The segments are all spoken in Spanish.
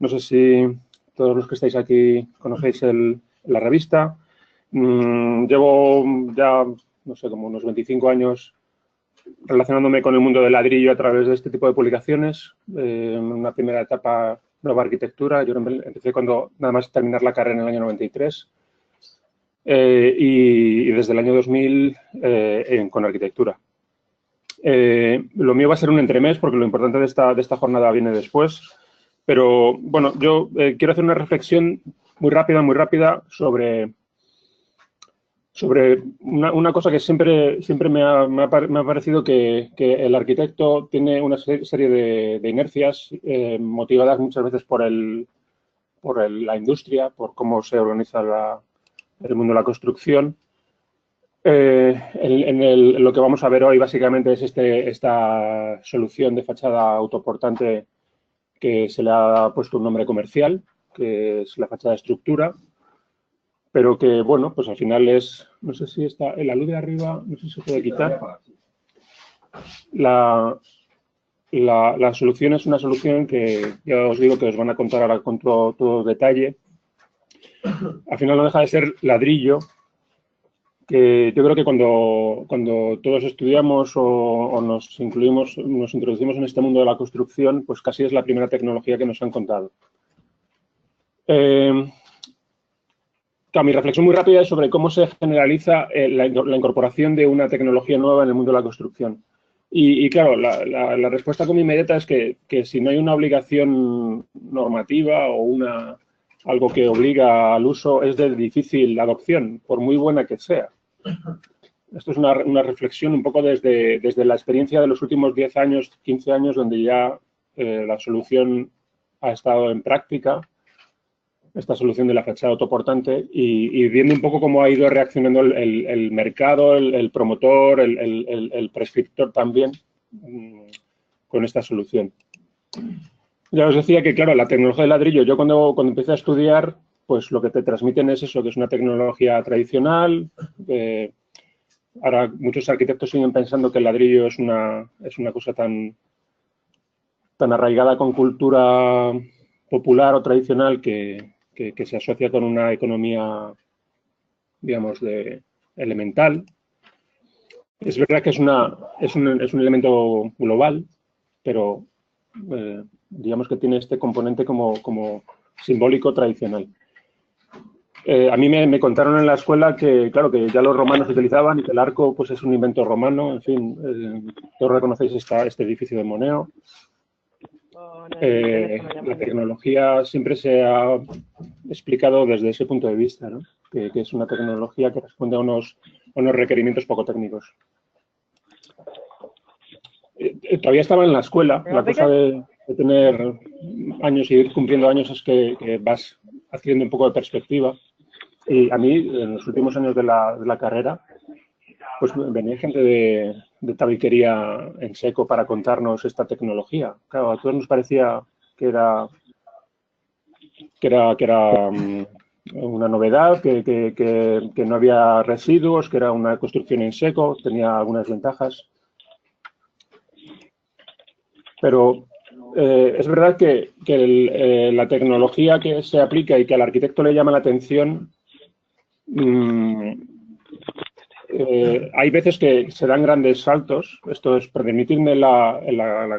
No sé si todos los que estáis aquí conocéis la revista. Llevo ya, no sé, como unos 25 años relacionándome con el mundo del ladrillo a través de este tipo de publicaciones. En una primera etapa, nueva arquitectura. Yo empecé cuando nada más terminar la carrera en el año 93. Y desde el año 2000 con arquitectura. Lo mío va a ser un entremés porque lo importante de esta jornada viene después. Pero, bueno, yo quiero hacer una reflexión muy rápida sobre una cosa que siempre me ha parecido que el arquitecto tiene una serie de inercias motivadas muchas veces por la industria, por cómo se organiza el mundo de la construcción. Lo que vamos a ver hoy básicamente es esta solución de fachada autoportante que se le ha puesto un nombre comercial, que es la fachada estructura, pero que, bueno, pues al final es, no sé si está en la luz de arriba, no sé si se puede quitar. La solución es una solución que ya os digo que os van a contar ahora con todo detalle. Al final no deja de ser ladrillo, que yo creo que cuando todos estudiamos o nos introducimos en este mundo de la construcción, pues casi es la primera tecnología que nos han contado. Mi reflexión muy rápida es sobre cómo se generaliza la incorporación de una tecnología nueva en el mundo de la construcción. Y claro, la respuesta como inmediata es que si no hay una obligación normativa o algo que obliga al uso, es de difícil adopción, por muy buena que sea. Esto es una reflexión un poco desde la experiencia de los últimos 10 años, 15 años, donde ya la solución ha estado en práctica, esta solución de la fachada autoportante, y viendo un poco cómo ha ido reaccionando el mercado, el promotor, el prescriptor también con esta solución. Ya os decía que, claro, la tecnología del ladrillo, yo cuando empecé a estudiar, pues lo que te transmiten es eso, que es una tecnología tradicional. Ahora muchos arquitectos siguen pensando que el ladrillo es una cosa tan arraigada con cultura popular o tradicional que se asocia con una economía, digamos, elemental. Es verdad que es un elemento global, pero digamos que tiene este componente como simbólico tradicional. A mí me contaron en la escuela que, claro, que ya los romanos utilizaban y que el arco pues, es un invento romano. En fin, todos reconocéis este edificio de Moneo. La tecnología siempre se ha explicado desde ese punto de vista, ¿no? Que es una tecnología que responde a unos requerimientos poco técnicos. Todavía estaba en la escuela. La cosa de tener años y ir cumpliendo años es que vas haciendo un poco de perspectiva. Y a mí, en los últimos años de la carrera, pues venía gente de tabiquería en seco para contarnos esta tecnología. Claro, a todos nos parecía que era una novedad, que no había residuos, que era una construcción en seco, tenía algunas ventajas. Pero es verdad que la tecnología que se aplica y que al arquitecto le llama la atención, hay veces que se dan grandes saltos. Esto es, permitidme la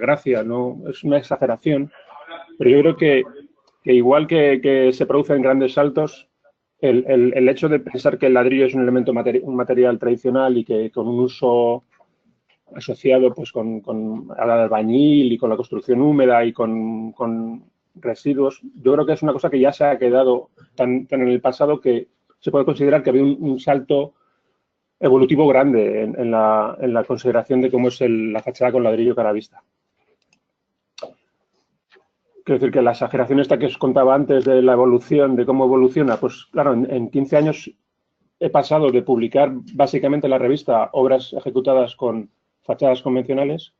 gracia, no es una exageración, pero yo creo que igual que se producen grandes saltos, el hecho de pensar que el ladrillo es un elemento un material tradicional y que con un uso asociado pues con al albañil y con la construcción húmeda y con residuos, yo creo que es una cosa que ya se ha quedado tan en el pasado que se puede considerar que había un salto evolutivo grande en la consideración de cómo es la fachada con ladrillo cara a vista. Quiero decir que la exageración esta que os contaba antes de la evolución, de cómo evoluciona, pues claro, en 15 años he pasado de publicar básicamente en la revista obras ejecutadas con fachadas convencionales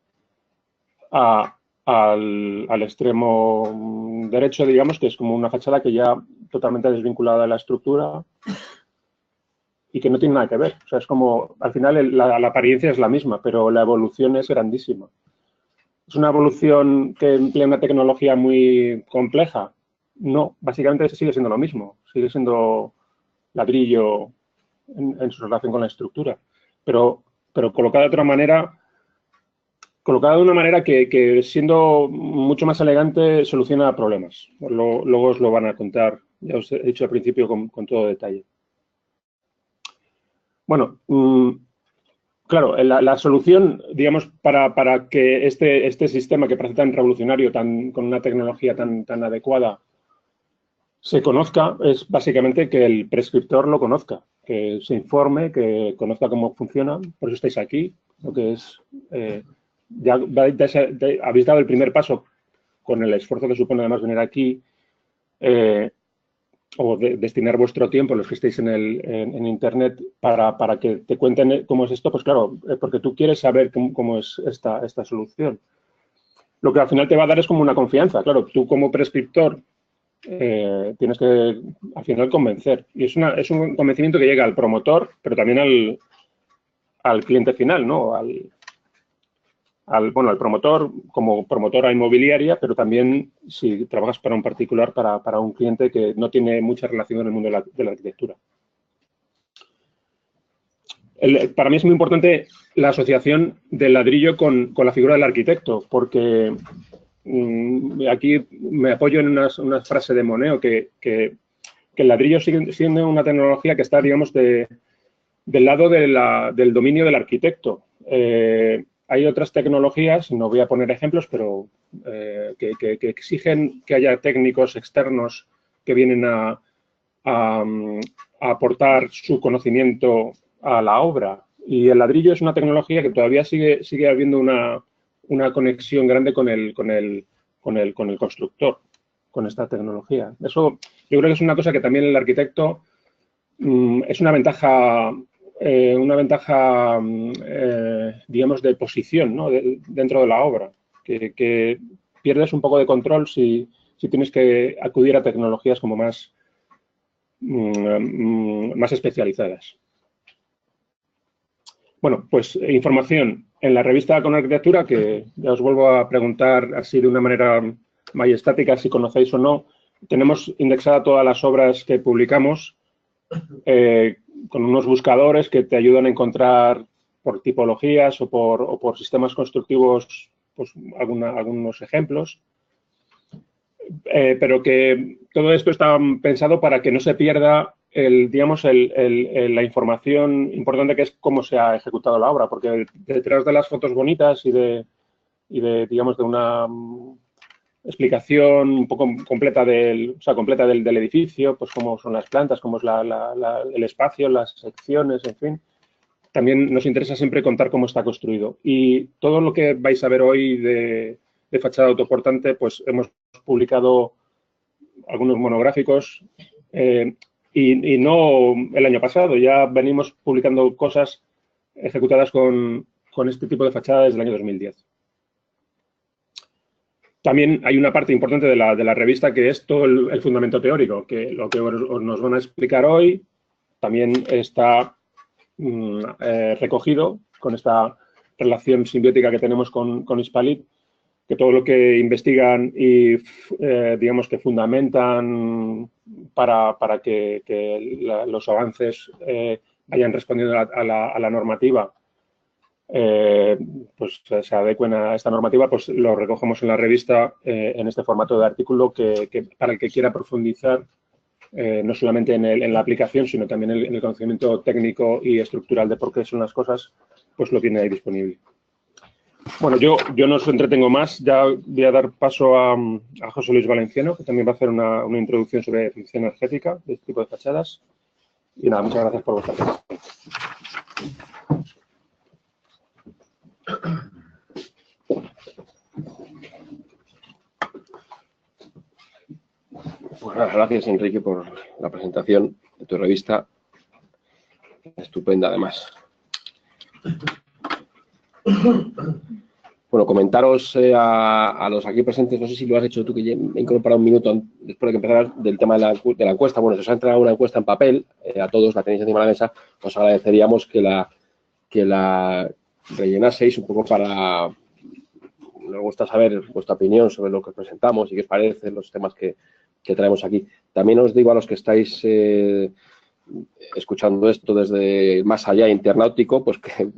al extremo derecho, digamos, que es como una fachada que ya totalmente desvinculada de la estructura y que no tiene nada que ver. O sea, es como, al final la apariencia es la misma, pero la evolución es grandísima. Es una evolución que emplea una tecnología muy compleja. no, básicamente sigue siendo lo mismo, sigue siendo ladrillo en su relación con la estructura, pero colocada de otra manera, colocada de una manera que siendo mucho más elegante soluciona problemas. Luego os lo van a contar, ya os he dicho al principio con todo detalle. Bueno, claro, la solución, digamos, para que este sistema que parece tan revolucionario, con una tecnología tan adecuada, se conozca, es básicamente que el prescriptor lo conozca, que se informe, que conozca cómo funciona. Por eso estáis aquí, lo que es, ya habéis dado el primer paso con el esfuerzo que supone además venir aquí, o destinar vuestro tiempo, los que estéis en Internet, para que te cuenten cómo es esto. Pues claro, porque tú quieres saber cómo es esta solución. Lo que al final te va a dar es como una confianza. Claro, tú como prescriptor tienes que al final convencer. Y es un convencimiento que llega al promotor, pero también al cliente final, ¿no? Al promotor como promotora inmobiliaria, pero también si trabajas para un particular, para un cliente que no tiene mucha relación con el mundo de la arquitectura. Para mí es muy importante la asociación del ladrillo con la figura del arquitecto, porque aquí me apoyo en una frase de Moneo, que el ladrillo sigue siendo una tecnología que está, digamos, del lado del dominio del arquitecto. Hay otras tecnologías, no voy a poner ejemplos, pero que exigen que haya técnicos externos que vienen a aportar su conocimiento a la obra. Y el ladrillo es una tecnología que todavía sigue habiendo una conexión grande con el constructor, con esta tecnología. Eso yo creo que es una cosa que también el arquitecto es una ventaja, digamos, de posición, ¿no? Dentro de la obra, que pierdes un poco de control si tienes que acudir a tecnologías como más especializadas. Bueno, pues información en la revista Con Arquitectura, que ya os vuelvo a preguntar así de una manera majestática si conocéis o no. Tenemos indexadas todas las obras que publicamos con unos buscadores que te ayudan a encontrar por tipologías o por sistemas constructivos pues, algunos ejemplos. Pero que todo esto está pensado para que no se pierda la información importante que es cómo se ha ejecutado la obra, porque detrás de las fotos bonitas y de digamos, de una explicación un poco completa del edificio, pues cómo son las plantas, cómo es el espacio, las secciones, en fin. También nos interesa siempre contar cómo está construido. Y todo lo que vais a ver hoy de fachada autoportante, pues hemos publicado algunos monográficos y no el año pasado, ya venimos publicando cosas ejecutadas con este tipo de fachada desde el año 2010. También hay una parte importante de la revista que es todo el fundamento teórico, que lo que nos van a explicar hoy también está recogido con esta relación simbiótica que tenemos con Hispalit, que todo lo que investigan y, digamos, que fundamentan para que los avances vayan respondiendo a la normativa, pues se adecuen a esta normativa, pues lo recogemos en la revista en este formato de artículo que para el que quiera profundizar no solamente en la aplicación, sino también en el conocimiento técnico y estructural de por qué son las cosas, pues lo tiene ahí disponible. Bueno, yo no os entretengo más, ya voy a dar paso a José Luis Valenciano, que también va a hacer una introducción sobre eficiencia energética de este tipo de fachadas. Y nada, muchas gracias por vuestra atención. Pues nada, gracias Enrique por la presentación de tu revista, estupenda además. Bueno, comentaros a los aquí presentes, no sé si lo has hecho tú, que ya me he incorporado un minuto después de que empezaras, del tema de la encuesta. Bueno, si os ha entregado una encuesta en papel, a todos la tenéis encima de la mesa, os agradeceríamos que la rellenaseis un poco para... Nos gusta saber vuestra opinión sobre lo que presentamos y qué os parece, los temas que traemos aquí. También os digo a los que estáis escuchando esto desde más allá internautico, pues que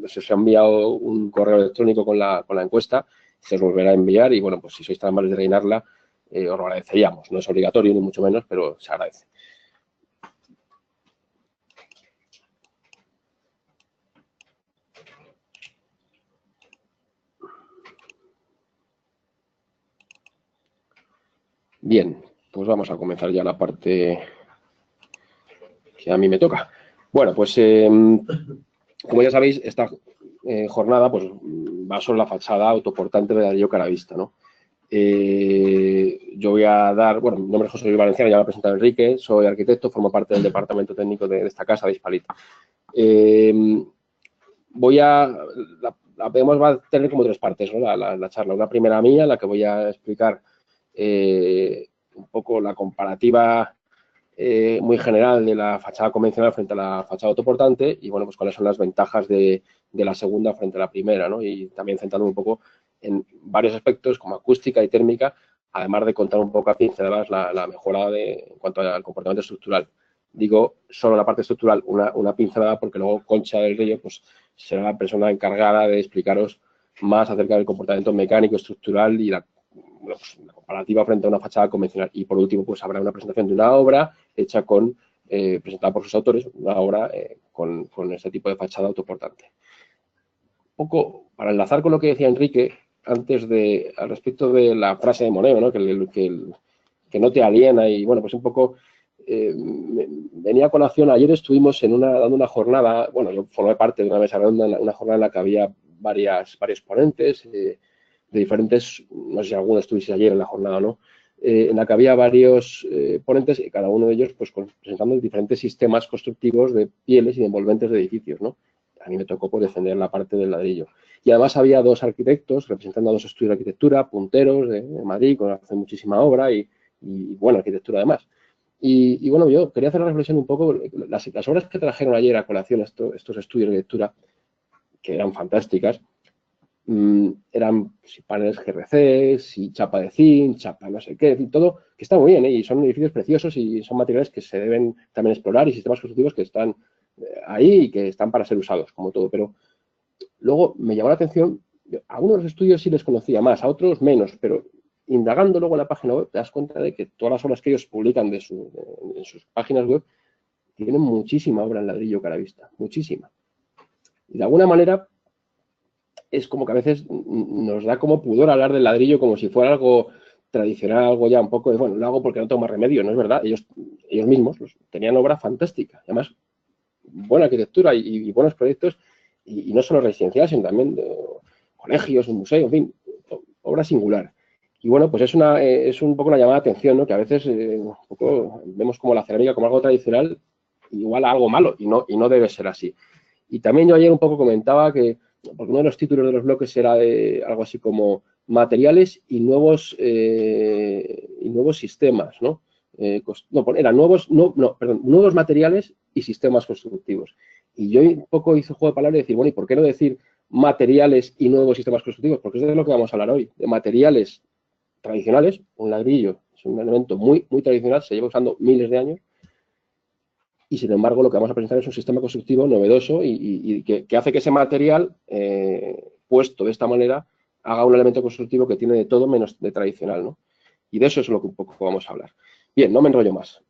se os ha enviado un correo electrónico con la encuesta, se os volverá a enviar y, bueno, pues si sois tan amables de rellenarla, os lo agradeceríamos. No es obligatorio, ni mucho menos, pero se agradece. Bien, pues vamos a comenzar ya la parte que a mí me toca. Bueno, pues como ya sabéis, esta jornada pues va sobre la fachada autoportante de Ladrillo Caravista, ¿no? Yo voy a dar, bueno, mi nombre es José Luis Valenciano, ya me ha presentado Enrique, soy arquitecto, formo parte del departamento técnico de esta casa de Hispalit. Va a tener como tres partes, ¿no? La charla. Una primera mía, en la que voy a explicar un poco la comparativa muy general de la fachada convencional frente a la fachada autoportante y, bueno, pues cuáles son las ventajas de la segunda frente a la primera, ¿no? Y también centrándome un poco en varios aspectos como acústica y térmica, además de contar un poco a pinceladas la mejora en cuanto al comportamiento estructural. Digo solo la parte estructural, una pincelada, porque luego Concha del Río pues será la persona encargada de explicaros más acerca del comportamiento mecánico, estructural y la comparativa frente a una fachada convencional. Y por último, pues habrá una presentación de una obra hecha presentada por sus autores, una obra con este tipo de fachada autoportante. Un poco para enlazar con lo que decía Enrique antes al respecto de la frase de Moneo, ¿no? que no te aliena y, bueno, pues un poco venía a colación. Ayer estuvimos dando una jornada, bueno, yo formé parte de una mesa redonda, una jornada en la que había varios ponentes de diferentes, no sé si alguno estuviese ayer en la jornada o no, en la que había varios ponentes y cada uno de ellos pues presentando diferentes sistemas constructivos de pieles y de envolventes de edificios, ¿no? A mí me tocó por defender la parte del ladrillo. Y además había dos arquitectos representando a dos estudios de arquitectura, punteros de Madrid, que hacen muchísima obra y buena arquitectura además. Y bueno, yo quería hacer una reflexión un poco. Las obras que trajeron ayer a colación estos estudios de arquitectura, que eran fantásticas, eran si paneles GRC, si chapa de zinc, chapa no sé qué, en fin, todo que está muy bien, ¿eh? Y son edificios preciosos y son materiales que se deben también explorar y sistemas constructivos que están ahí y que están para ser usados, como todo. Pero luego me llamó la atención, a algunos de los estudios sí les conocía más, a otros menos, pero indagando luego en la página web te das cuenta de que todas las obras que ellos publican en sus páginas web tienen muchísima obra en ladrillo caravista, muchísima. Y de alguna manera es como que a veces nos da como pudor hablar del ladrillo como si fuera algo tradicional, algo ya un poco de, bueno, lo hago porque no tengo más remedio, no es verdad. Ellos mismos tenían obra fantástica, además buena arquitectura y buenos proyectos, y no solo residenciales, sino también de colegios, un museo, en fin, obra singular. Y bueno, pues es un poco una llamada de atención, ¿no? Que a veces un poco vemos como la cerámica como algo tradicional, igual a algo malo, y no debe ser así. Y también yo ayer un poco comentaba que, porque uno de los títulos de los bloques era de algo así como materiales y nuevos sistemas, ¿no? Nuevos materiales y sistemas constructivos. Y yo un poco hice juego de palabras y decir, bueno, ¿y por qué no decir materiales y nuevos sistemas constructivos? Porque es de lo que vamos a hablar hoy, de materiales tradicionales. Un ladrillo es un elemento muy, muy tradicional, se lleva usando miles de años. Y, sin embargo, lo que vamos a presentar es un sistema constructivo novedoso y que hace que ese material, puesto de esta manera, haga un elemento constructivo que tiene de todo menos de tradicional, ¿no? Y de eso es lo que un poco vamos a hablar. Bien, no me enrollo más.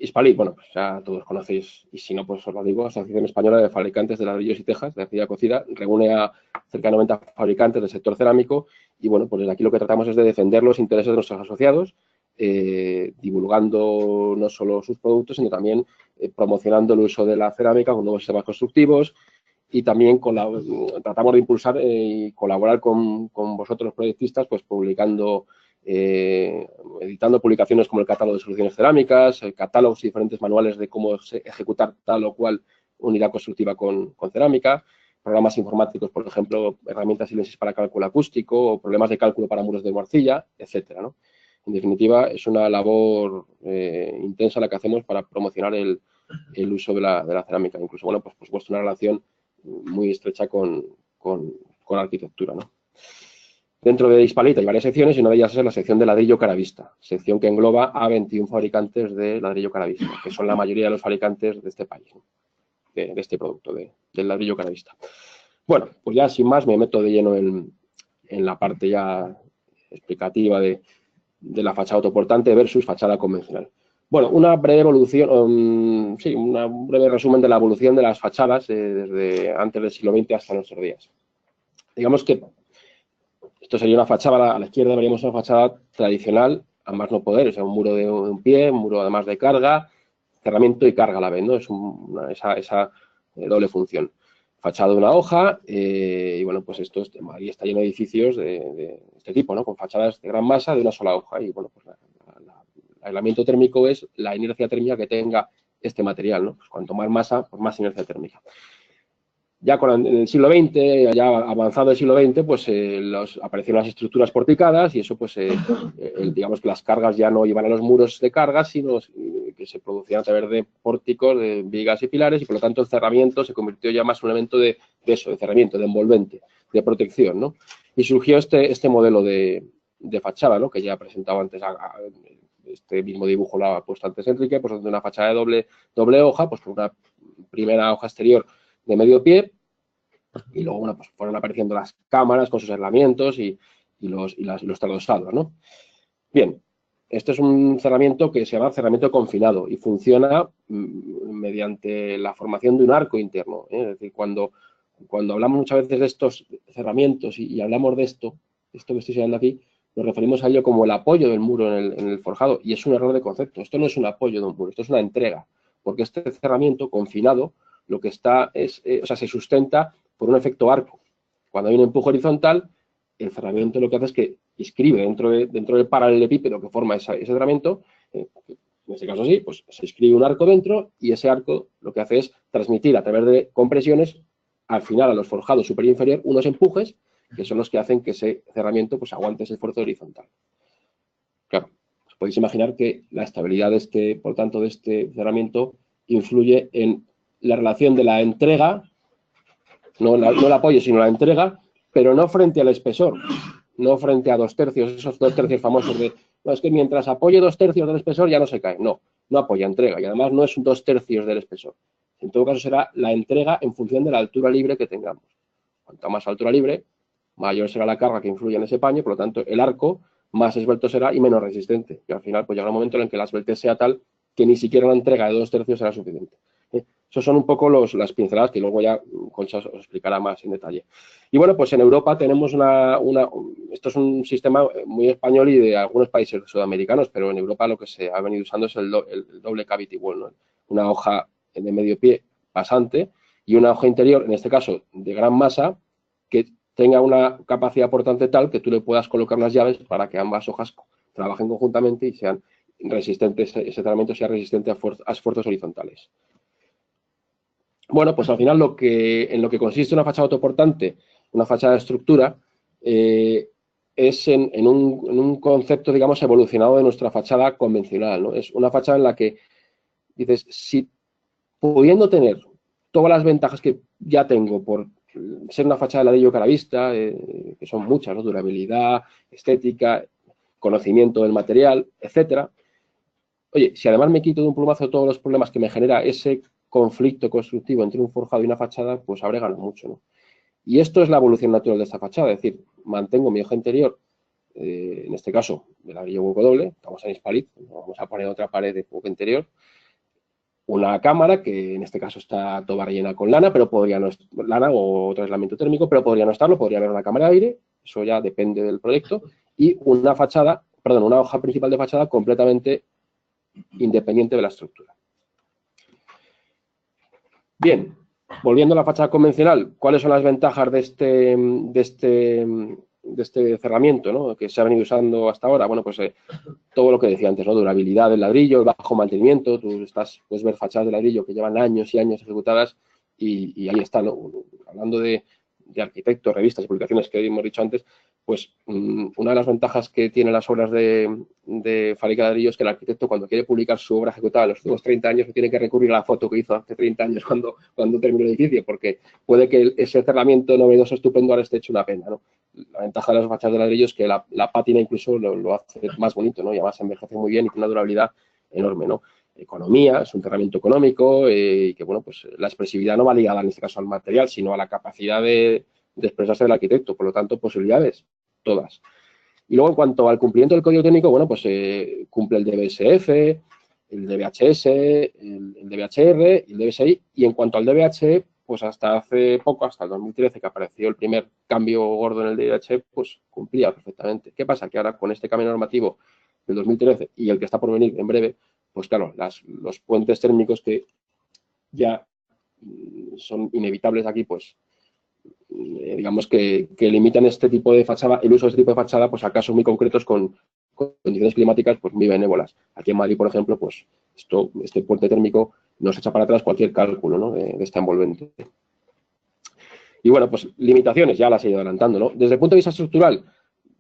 Hispalit, bueno, pues ya todos conocéis, y si no, pues os lo digo, Asociación Española de Fabricantes de Ladrillos y Tejas, de Arcilla Cocida, reúne a cerca de 90 fabricantes del sector cerámico y, bueno, pues desde aquí lo que tratamos es de defender los intereses de nuestros asociados, divulgando no solo sus productos, sino también promocionando el uso de la cerámica con nuevos sistemas constructivos y también tratamos de impulsar y colaborar con vosotros proyectistas, pues publicando, editando publicaciones como el catálogo de soluciones cerámicas, catálogos y diferentes manuales de cómo ejecutar tal o cual unidad constructiva con cerámica, programas informáticos, por ejemplo, herramientas y para cálculo acústico, o problemas de cálculo para muros de morcilla, etcétera, ¿no? En definitiva, es una labor intensa la que hacemos para promocionar el uso de la cerámica. Incluso, bueno, pues por supuesto, una relación muy estrecha con la arquitectura, ¿no? Dentro de Hispalit hay varias secciones y una de ellas es la sección de ladrillo caravista, sección que engloba a 21 fabricantes de ladrillo caravista, que son la mayoría de los fabricantes de este país, ¿no? de este producto, del ladrillo caravista. Bueno, pues ya sin más me meto de lleno en la parte ya explicativa de la fachada autoportante versus fachada convencional. Bueno, una breve evolución, sí, un breve resumen de la evolución de las fachadas desde antes del siglo XX hasta nuestros días. Digamos que esto sería una fachada, a la izquierda veríamos una fachada tradicional, a más no poder, o sea, un muro de un pie, un muro además de carga, cerramiento y carga a la vez, ¿no? Es esa doble función. Fachada de una hoja, y bueno, pues esto Madrid está lleno de edificios de este tipo, ¿no? Con fachadas de gran masa de una sola hoja. Y bueno, pues el aislamiento térmico es la inercia térmica que tenga este material, ¿no? Pues cuanto más masa, pues más inercia térmica. Ya en el siglo XX, ya avanzado el siglo XX, pues aparecieron las estructuras porticadas y eso, pues, digamos que las cargas ya no iban a los muros de cargas, sino que se producían a través de pórticos, de vigas y pilares, y por lo tanto el cerramiento se convirtió ya más en un elemento de cerramiento, de envolvente, de protección, ¿no? Y surgió este modelo de fachada, ¿no? Que ya presentaba antes este mismo dibujo lo ha puesto antes Enrique, pues de una fachada de doble hoja, pues con una primera hoja exterior de medio pie, y luego, bueno, pues fueron apareciendo las cámaras con sus aislamientos y los tradosados, ¿no? Bien, este es un cerramiento que se llama cerramiento confinado y funciona mediante la formación de un arco interno, ¿eh? Es decir, cuando hablamos muchas veces de estos cerramientos y hablamos de esto que estoy enseñando aquí, nos referimos a ello como el apoyo del muro en el forjado, y es un error de concepto. Esto no es un apoyo de un muro, esto es una entrega, porque este cerramiento confinado lo que está es, o sea, se sustenta por un efecto arco. Cuando hay un empuje horizontal, el cerramiento lo que hace es que inscribe dentro del paralelepípedo que forma ese cerramiento, en este caso sí, pues se inscribe un arco dentro y ese arco lo que hace es transmitir a través de compresiones al final a los forjados superior e inferior unos empujes que son los que hacen que ese cerramiento pues aguante ese esfuerzo horizontal. Claro, os podéis imaginar que la estabilidad por tanto, de este cerramiento influye en la relación de la entrega, no el apoyo, sino la entrega, pero no frente al espesor, no frente a 2/3, esos 2/3 famosos de, no, es que mientras apoye 2/3 del espesor ya no se cae. No apoya, entrega, y además no es un 2/3 del espesor. En todo caso será la entrega en función de la altura libre que tengamos. Cuanto más altura libre, mayor será la carga que influye en ese paño, por lo tanto el arco más esbelto será y menos resistente. Y al final pues llegará un momento en el que la esbeltez sea tal que ni siquiera una entrega de 2/3 será suficiente. Esos son un poco las pinceladas que luego ya Concha os explicará más en detalle. Y bueno, pues en Europa tenemos esto es un sistema muy español y de algunos países sudamericanos, pero en Europa lo que se ha venido usando es el doble cavity wall, ¿no? Una hoja de medio pie pasante y una hoja interior, en este caso de gran masa, que tenga una capacidad portante tal que tú le puedas colocar las llaves para que ambas hojas trabajen conjuntamente y sean resistentes, ese tratamiento sea resistente a esfuerzos horizontales. Bueno, pues al final en lo que consiste una fachada autoportante, una fachada de estructura, es en un concepto, digamos, evolucionado de nuestra fachada convencional, ¿no? Es una fachada en la que dices, si pudiendo tener todas las ventajas que ya tengo por ser una fachada de ladrillo caravista, que son muchas, ¿no? Durabilidad, estética, conocimiento del material, etcétera. Oye, si además me quito de un plumazo todos los problemas que me genera ese conflicto constructivo entre un forjado y una fachada, pues habré ganado mucho, ¿no? Y esto es la evolución natural de esta fachada, es decir, mantengo mi hoja interior, en este caso, de ladrillo hueco doble, estamos en Hispalit, vamos a poner otra pared de hueco interior, una cámara que en este caso está toda rellena con lana, pero podría no estar, lana o otro aislamiento térmico, pero podría no estarlo, podría haber una cámara de aire, eso ya depende del proyecto, y una hoja principal de fachada completamente independiente de la estructura. Bien, volviendo a la fachada convencional, ¿cuáles son las ventajas de este cerramiento, ¿no? Que se ha venido usando hasta ahora? Bueno, pues todo lo que decía antes, ¿no? Durabilidad del ladrillo, el bajo mantenimiento, puedes ver fachadas de ladrillo que llevan años y años ejecutadas y ahí está, ¿no? Hablando de arquitectos, revistas y publicaciones que hemos dicho antes, Pues una de las ventajas que tienen las obras de fábrica de ladrillo es que el arquitecto, cuando quiere publicar su obra ejecutada en los últimos 30 años, no tiene que recurrir a la foto que hizo hace 30 años cuando terminó el edificio, porque puede que ese cerramiento novedoso, estupendo, ahora esté hecho una pena, ¿no? La ventaja de las fachadas de ladrillo es que la pátina incluso lo hace más bonito, ¿no? Y además envejece muy bien y tiene una durabilidad enorme, ¿no? Economía, es un cerramiento económico y que, bueno, pues la expresividad no va ligada en este caso al material, sino a la capacidad de expresarse del arquitecto. Por lo tanto, posibilidades, todas. Y luego, en cuanto al cumplimiento del código técnico, bueno, pues cumple el DBSF, el DBHS, el DBHR y el DBSI. Y en cuanto al DBH, pues hasta hace poco, hasta el 2013, que apareció el primer cambio gordo en el DBH, pues cumplía perfectamente. ¿Qué pasa? Que ahora con este cambio normativo del 2013 y el que está por venir en breve, pues claro, los puentes térmicos que ya son inevitables aquí, pues digamos que limitan este tipo de fachada, el uso de este tipo de fachada, pues a casos muy concretos con condiciones climáticas pues muy benévolas. Aquí en Madrid, por ejemplo, pues este puente térmico nos echa para atrás cualquier cálculo, ¿no? de esta envolvente. Y bueno, pues limitaciones, ya las he ido adelantando, ¿no? Desde el punto de vista estructural,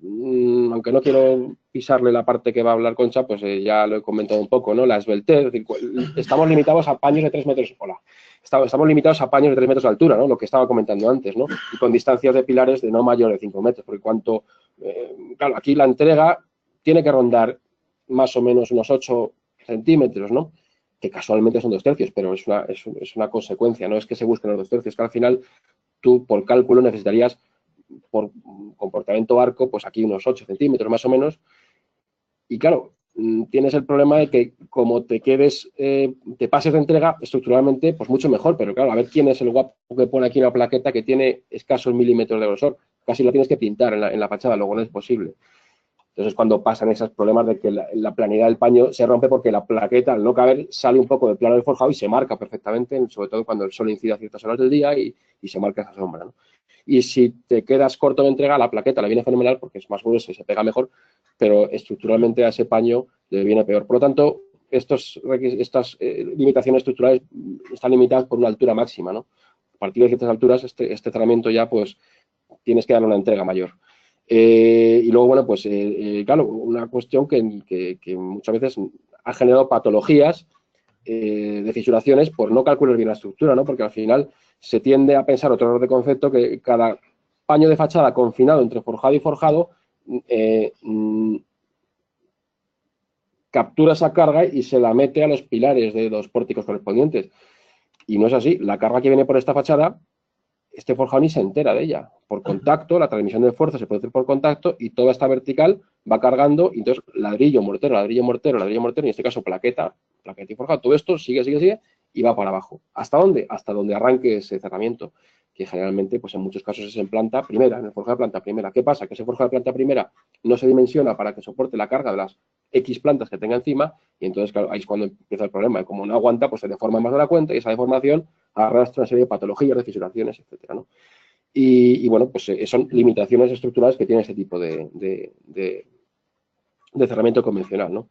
aunque no quiero pisarle la parte que va a hablar Concha, pues ya lo he comentado un poco, ¿no? La esbeltez, es decir, estamos limitados a paños de 3 metros, estamos limitados a paños de 3 metros de altura, ¿no? Lo que estaba comentando antes, ¿no? Y con distancias de pilares de no mayor de 5 metros, porque claro, aquí la entrega tiene que rondar más o menos unos 8 centímetros, ¿no? Que casualmente son 2 tercios, pero es una consecuencia, no es que se busquen los 2 tercios, que al final tú por cálculo necesitarías, por comportamiento arco, pues aquí unos 8 centímetros más o menos. Y claro, tienes el problema de que como te pases de entrega, estructuralmente, pues mucho mejor. Pero claro, a ver quién es el guapo que pone aquí una plaqueta que tiene escasos milímetros de grosor. Casi lo tienes que pintar en la fachada, luego no es posible. Entonces, cuando pasan esos problemas de que la planidad del paño se rompe porque la plaqueta, al no caber, sale un poco del plano del forjado y se marca perfectamente, sobre todo cuando el sol incide a ciertas horas del día y se marca esa sombra, ¿no? Y si te quedas corto de entrega, la plaqueta le viene fenomenal porque es más gruesa y se pega mejor, pero estructuralmente a ese paño le viene peor. Por lo tanto, estas limitaciones estructurales están limitadas por una altura máxima, ¿no? A partir de ciertas alturas, este tratamiento ya, pues, tienes que darle una entrega mayor. Y luego, bueno, pues, claro, una cuestión que muchas veces ha generado patologías de fisuraciones por no calcular bien la estructura, ¿no? Porque al final se tiende a pensar otro error de concepto que cada paño de fachada confinado entre forjado y forjado captura esa carga y se la mete a los pilares de los pórticos correspondientes. Y no es así. La carga que viene por esta fachada, este forjado ni se entera de ella. Por contacto, la transmisión de fuerza se puede hacer por contacto y toda esta vertical va cargando. Y entonces, ladrillo, mortero, ladrillo, mortero, ladrillo, mortero, y en este caso plaqueta y forjado. Todo esto sigue y va para abajo. ¿Hasta dónde? Hasta donde arranque ese cerramiento, que generalmente, pues en muchos casos es en planta primera, en el forjado de planta primera. ¿Qué pasa? Que ese forjado de planta primera no se dimensiona para que soporte la carga de las X plantas que tenga encima y entonces, claro, ahí es cuando empieza el problema. Y como no aguanta, pues se deforma más de la cuenta y esa deformación arrastra una serie de patologías, de fisuraciones, etcétera, ¿no? Y bueno, pues son limitaciones estructurales que tiene este tipo de cerramiento convencional, ¿no?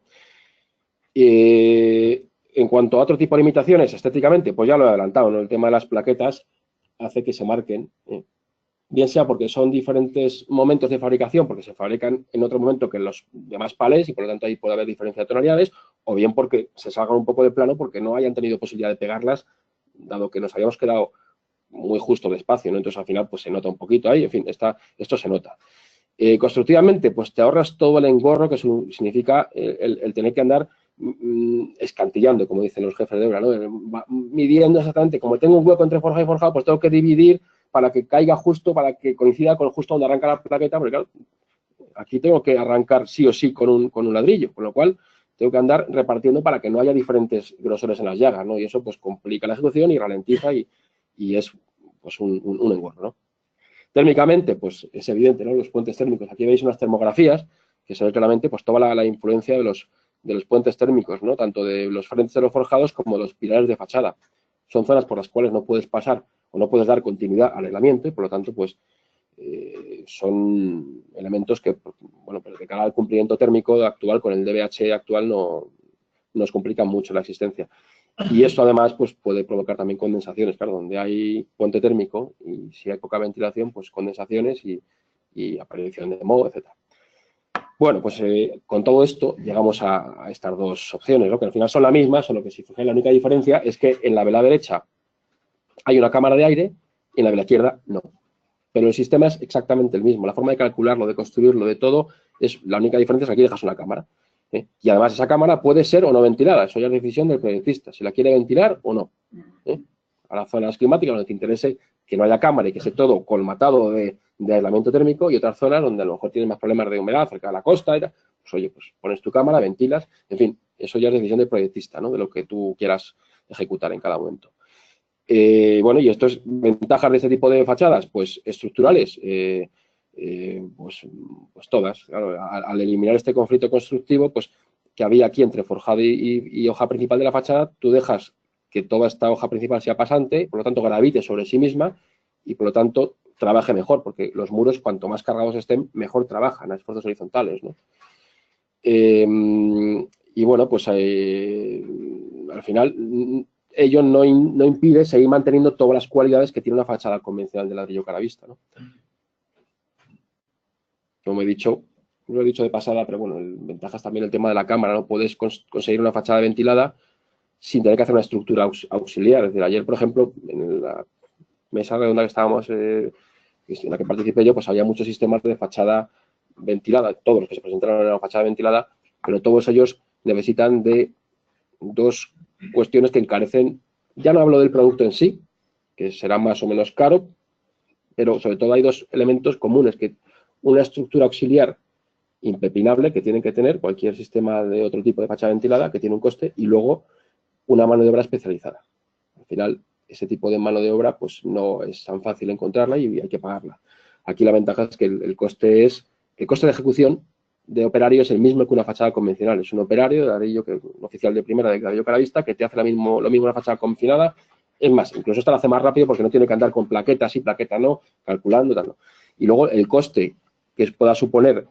En cuanto a otro tipo de limitaciones, estéticamente, pues ya lo he adelantado, ¿no? El tema de las plaquetas hace que se marquen, bien sea porque son diferentes momentos de fabricación, porque se fabrican en otro momento que en los demás palés y por lo tanto ahí puede haber diferencia de tonalidades, o bien porque se salgan un poco de plano porque no hayan tenido posibilidad de pegarlas, dado que nos habíamos quedado muy justo de espacio, ¿no? Entonces al final pues se nota un poquito ahí, en fin, esto se nota. Constructivamente, pues te ahorras todo el engorro que significa el tener que andar escantillando, como dicen los jefes de obra, ¿no? Midiendo exactamente, como tengo un hueco entre forjado y forjado, pues tengo que dividir para que caiga justo, para que coincida con justo donde arranca la plaqueta, porque claro, aquí tengo que arrancar sí o sí con un ladrillo, con lo cual tengo que andar repartiendo para que no haya diferentes grosores en las llagas, ¿no? Y eso pues complica la ejecución y ralentiza y es pues un engorro, ¿no? Térmicamente, pues es evidente, ¿no? Los puentes térmicos. Aquí veis unas termografías que se ve claramente pues toda la influencia de los puentes térmicos, ¿no? Tanto de los frentes de los forjados como de los pilares de fachada. Son zonas por las cuales no puedes pasar o no puedes dar continuidad al aislamiento y por lo tanto, pues son elementos que, bueno, pues de cara al cumplimiento térmico actual con el DBH actual nos complican mucho la existencia. Y esto además pues puede provocar también condensaciones, claro, donde hay puente térmico y si hay poca ventilación, pues condensaciones y y aparición de moho, etc. Bueno, pues con todo esto llegamos a estas dos opciones, ¿no? Que al final son la misma, solo que si fijáis la única diferencia es que en la vela derecha hay una cámara de aire y en la vela izquierda no. Pero el sistema es exactamente el mismo. La forma de calcularlo, de construirlo, de todo, es la única diferencia es que aquí dejas una cámara. Y además esa cámara puede ser o no ventilada. Eso ya es decisión del proyectista, si la quiere ventilar o no. A las zonas climáticas donde te interese que no haya cámara y que esté todo colmatado de aislamiento térmico, y otras zonas donde a lo mejor tienes más problemas de humedad cerca de la costa, pues oye, pues pones tu cámara, ventilas, en fin, eso ya es decisión del proyectista, ¿no? De lo que tú quieras ejecutar en cada momento. Bueno, y esto es ventajas de este tipo de fachadas, pues estructurales, pues todas. Claro, al eliminar este conflicto constructivo, pues que había aquí entre forjado y hoja principal de la fachada, tú dejas que toda esta hoja principal sea pasante, por lo tanto gravite sobre sí misma y por lo tanto trabaje mejor, porque los muros cuanto más cargados estén, mejor trabajan a esfuerzos horizontales, ¿no? Y bueno, pues al final ello no impide seguir manteniendo todas las cualidades que tiene una fachada convencional de ladrillo cara vista, ¿no? Como he dicho, lo he dicho de pasada, pero bueno, ventajas también el tema de la cámara, ¿no? Puedes conseguir una fachada ventilada sin tener que hacer una estructura auxiliar. Es decir, ayer, por ejemplo, en la mesa redonda que estábamos, en la que participé yo, pues había muchos sistemas de fachada ventilada, todos los que se presentaron en la fachada ventilada, pero todos ellos necesitan de dos cuestiones que encarecen. Ya no hablo del producto en sí, que será más o menos caro, pero sobre todo hay dos elementos comunes, que una estructura auxiliar impepinable que tienen que tener cualquier sistema de otro tipo de fachada ventilada, que tiene un coste, y luego una mano de obra especializada. Al final, ese tipo de mano de obra pues no es tan fácil encontrarla y hay que pagarla. Aquí la ventaja es que el coste de ejecución de operario es el mismo que una fachada convencional. Es un operario de ladrillo, un oficial de primera de ladrillo cara vista, que te hace lo mismo una fachada confinada. Es más, incluso esta la hace más rápido porque no tiene que andar con plaqueta sí, plaqueta no, calculando, tal, no. Y luego el coste que pueda suponer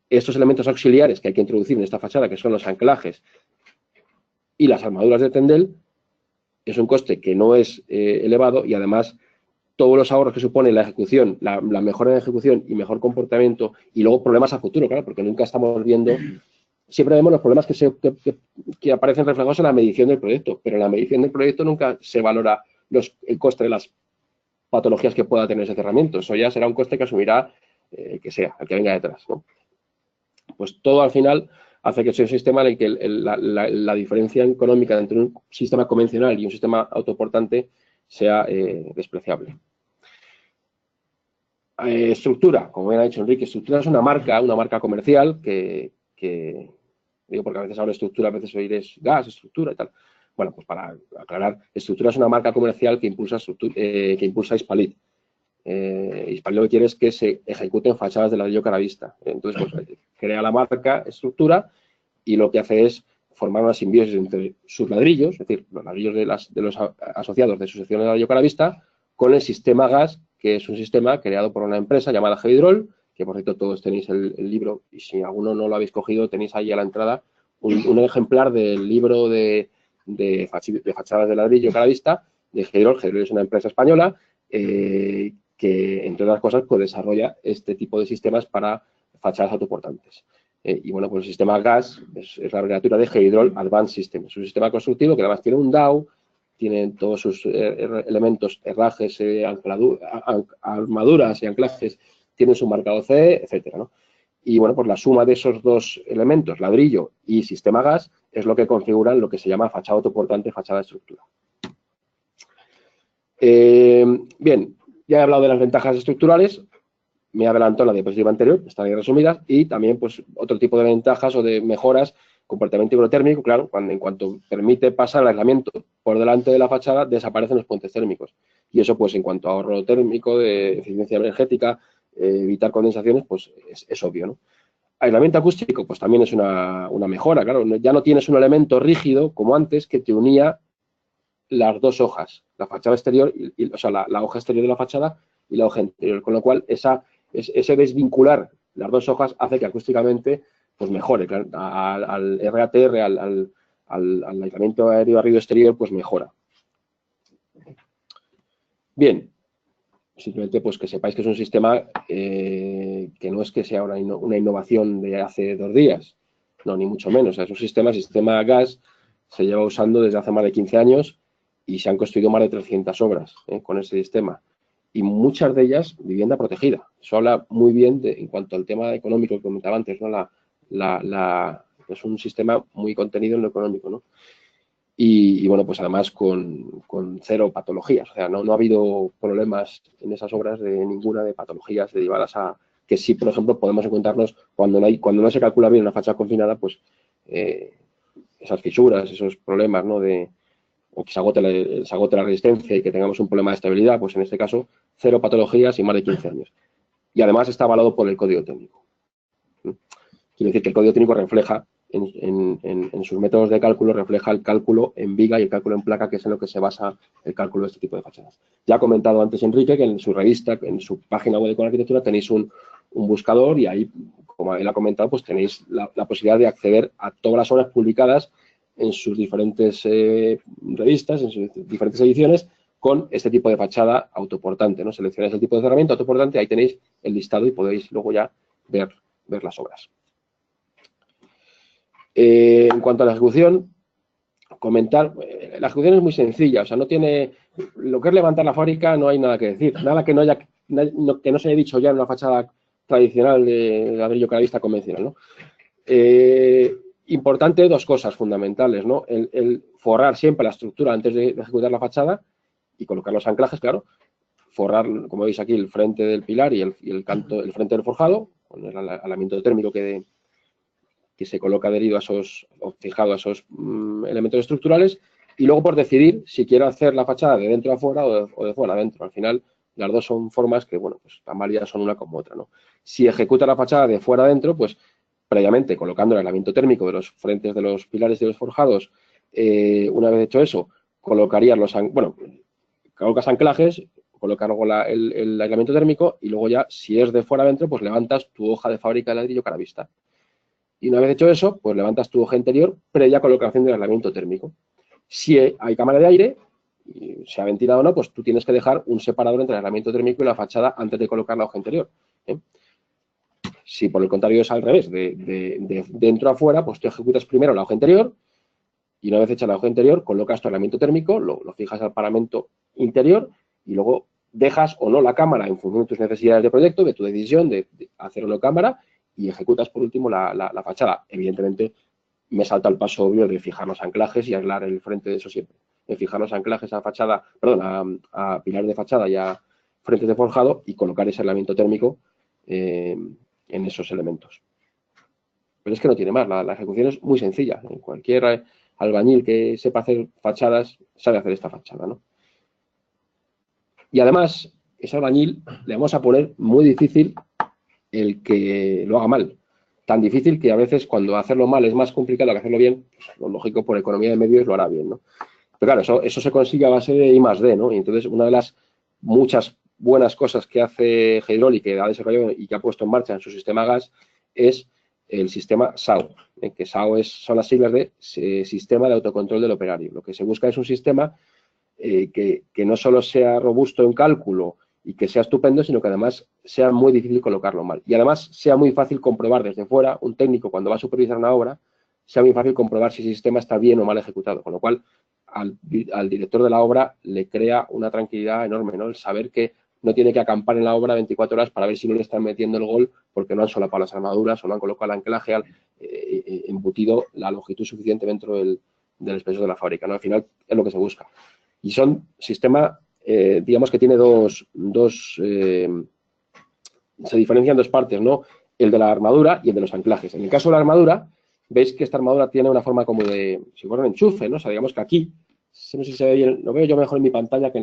estos elementos auxiliares que hay que introducir en esta fachada, que son los anclajes y las armaduras de tendel, es un coste que no es elevado, y además todos los ahorros que supone la ejecución, la mejora de ejecución y mejor comportamiento, y luego problemas a futuro, claro, porque nunca estamos viendo, siempre vemos los problemas que aparecen reflejados en la medición del proyecto, pero en la medición del proyecto nunca se valora el coste de las patologías que pueda tener ese cerramiento. Eso ya será un coste que asumirá que sea, el que venga detrás, ¿no? Pues todo al final hace que sea un sistema en el que la diferencia económica entre un sistema convencional y un sistema autoportante sea despreciable. Estructura, como bien ha dicho Enrique, estructura es una marca comercial que digo porque a veces hablo de estructura, a veces oíres gas, estructura y tal. Bueno, pues para aclarar, estructura es una marca comercial que impulsa Hispalit. Hispalit lo que quiere es que se ejecuten fachadas de ladrillo cara vista. Entonces, pues, crea la marca estructura y lo que hace es formar una simbiosis entre sus ladrillos, es decir, los ladrillos de los asociados de su sección de ladrillo cara vista, con el sistema gas, que es un sistema creado por una empresa llamada Gevidrol, que por cierto todos tenéis el libro, y si alguno no lo habéis cogido, tenéis ahí a la entrada un ejemplar del libro de fachadas de ladrillo cara vista de Gevidrol. Gevidrol es una empresa española que, entre otras cosas, pues desarrolla este tipo de sistemas para fachadas autoportantes. Y bueno, pues el sistema GAS es la abreviatura de Gevidrol Advanced System. Es un sistema constructivo que además tiene un DAO, tiene todos sus elementos, herrajes, armaduras y anclajes, tiene su marcado CE, etcétera, ¿no? Y bueno, pues la suma de esos dos elementos, ladrillo y sistema GAS, es lo que configuran lo que se llama fachada autoportante, fachada de estructura. Bien, ya he hablado de las ventajas estructurales, me adelantó la diapositiva anterior, están ahí resumidas, y también pues otro tipo de ventajas o de mejoras, comportamiento higrotérmico, claro, en cuanto permite pasar el aislamiento por delante de la fachada, desaparecen los puentes térmicos. Y eso pues en cuanto a ahorro térmico, de eficiencia energética, evitar condensaciones, pues es obvio, ¿no? Aislamiento acústico, pues también es una mejora, claro, ya no tienes un elemento rígido como antes que te unía las dos hojas, la fachada exterior, o sea, la hoja exterior de la fachada y la hoja interior, con lo cual ese desvincular las dos hojas hace que acústicamente pues mejore, claro, al RATR, al aislamiento aéreo exterior, pues mejora. Bien, simplemente pues que sepáis que es un sistema que no es que sea una innovación de hace 2 días, no, ni mucho menos. O sea, es un sistema gas, se lleva usando desde hace más de 15 años y se han construido más de 300 obras con ese sistema. Y muchas de ellas vivienda protegida. Eso habla muy bien en cuanto al tema económico que comentaba antes, ¿no? Es un sistema muy contenido en lo económico, ¿no? Y bueno, pues además con 0 patologías. O sea, no ha habido problemas en esas obras de ninguna de patologías derivadas a que sí, por ejemplo, podemos encontrarnos cuando no se calcula bien una fachada confinada, pues esas fisuras, esos problemas, ¿no? O que se agote la resistencia y que tengamos un problema de estabilidad, pues en este caso 0 patologías y más de 15 años. Y además está avalado por el código técnico. Quiere decir que el código técnico refleja, en sus métodos de cálculo, refleja el cálculo en viga y el cálculo en placa, que es en lo que se basa el cálculo de este tipo de fachadas. Ya ha comentado antes Enrique que en su revista, en su página web de Con Arquitectura, tenéis un buscador y ahí, como él ha comentado, pues tenéis la posibilidad de acceder a todas las obras publicadas en sus diferentes revistas, en sus diferentes ediciones, con este tipo de fachada autoportante, ¿no? Seleccionáis el tipo de cerramiento autoportante, ahí tenéis el listado y podéis luego ya ver las obras. En cuanto a la ejecución, comentar, la ejecución es muy sencilla, o sea, no tiene, lo que es levantar la fábrica no hay nada que decir, nada que no se haya dicho ya en una fachada tradicional de ladrillo calavista convencional, ¿no? Importante 2 cosas fundamentales, ¿no? El forrar siempre la estructura antes de ejecutar la fachada y colocar los anclajes, claro, forrar, como veis aquí, el frente del pilar y el frente del forjado, con el alamiento térmico que se coloca adherido o fijado a esos elementos estructurales, y luego por decidir si quiero hacer la fachada de dentro a fuera o de fuera a dentro. Al final, las dos son formas que, bueno, pues tan válidas son una como otra, ¿no? Si ejecuta la fachada de fuera a dentro, pues previamente colocando el aislamiento térmico de los frentes de los pilares y de los forjados, una vez hecho eso, colocas anclajes, colocas luego el aislamiento térmico y luego ya, si es de fuera a dentro, pues levantas tu hoja de fábrica de ladrillo caravista. Y una vez hecho eso, pues levantas tu hoja interior previa colocación del aislamiento térmico. Si hay cámara de aire, y se ha ventilado o no, pues tú tienes que dejar un separador entre el aislamiento térmico y la fachada antes de colocar la hoja interior. Si por el contrario es al revés, de dentro a fuera, pues tú ejecutas primero la hoja interior y una vez hecha la hoja interior, colocas tu aislamiento térmico, lo fijas al paramento interior y luego dejas o no la cámara en función de tus necesidades de proyecto, de tu decisión de hacer o no cámara, y ejecutas por último la fachada. Evidentemente, me salta el paso obvio de fijar los anclajes y aislar el frente de eso siempre. De fijar los anclajes a fachada, perdón, a pilares de fachada y a frentes de forjado y colocar ese aislamiento térmico en esos elementos. Pero es que no tiene más, la ejecución es muy sencilla. Cualquier albañil que sepa hacer fachadas sabe hacer esta fachada, ¿no? Y además, ese albañil le vamos a poner muy difícil el que lo haga mal. Tan difícil que a veces cuando hacerlo mal es más complicado que hacerlo bien, pues lo lógico por economía de medios lo hará bien, ¿no? Pero claro, eso se consigue a base de I+D, ¿no? Y entonces una de las muchas buenas cosas que hace Hydraulic, que ha desarrollado y que ha puesto en marcha en su sistema gas, es el sistema SAO, que SAO son las siglas de Sistema de Autocontrol del Operario. Lo que se busca es un sistema que no solo sea robusto en cálculo y que sea estupendo, sino que además sea muy difícil colocarlo mal. Y además sea muy fácil comprobar desde fuera, un técnico cuando va a supervisar una obra, sea muy fácil comprobar si el sistema está bien o mal ejecutado, con lo cual al director de la obra le crea una tranquilidad enorme, ¿no? El saber que no tiene que acampar en la obra 24 horas para ver si no le están metiendo el gol porque no han solapado las armaduras o no han colocado el anclaje embutido la longitud suficiente dentro del espesor de la fábrica, ¿no? Al final es lo que se busca. Y son sistema, digamos que tiene se diferencian 2 partes, ¿no? El de la armadura y el de los anclajes. En el caso de la armadura, veis que esta armadura tiene una forma como de, si fuera un enchufe, ¿no? O sea, digamos que aquí, no sé si se ve bien, lo veo yo mejor en mi pantalla que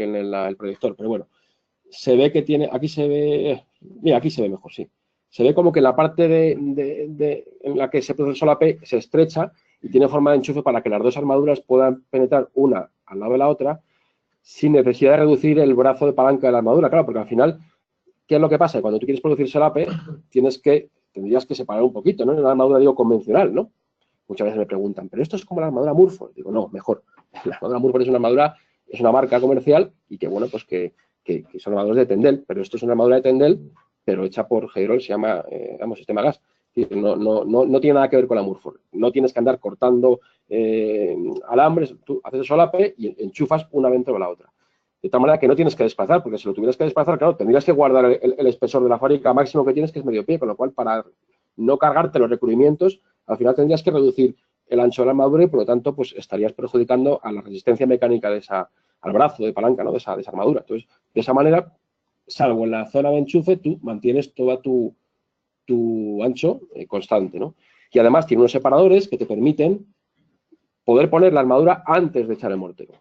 en el proyector, pero bueno, se ve que tiene, aquí se ve, mira, aquí se ve mejor, sí. Se ve como que la parte en la que se produce el solape se estrecha y tiene forma de enchufe para que las 2 armaduras puedan penetrar una al lado de la otra sin necesidad de reducir el brazo de palanca de la armadura, claro, porque al final, ¿qué es lo que pasa? Cuando tú quieres producir solape, tendrías que separar un poquito, ¿no? En una armadura, digo, convencional, ¿no? Muchas veces me preguntan, ¿pero esto es como la armadura Murphy? Digo, no, mejor. La armadura Murphy es una marca comercial y que, bueno, pues que que son armaduras de Tendel, pero esto es una armadura de Tendel, pero hecha por Hydrol, se llama, sistema gas. No tiene nada que ver con la Murfor. No tienes que andar cortando alambres, tú haces el solape y enchufas una dentro de la otra. De tal manera que no tienes que desplazar, porque si lo tuvieras que desplazar, claro, tendrías que guardar el espesor de la fábrica máximo que tienes, que es medio pie, con lo cual, para no cargarte los recubrimientos, al final tendrías que reducir el ancho de la armadura y, por lo tanto, pues estarías perjudicando a la resistencia mecánica al brazo de palanca, ¿no? de esa armadura. Entonces, de esa manera, salvo en la zona de enchufe, tú mantienes toda tu ancho constante, ¿no? Y además tiene unos separadores que te permiten poder poner la armadura antes de echar el mortero.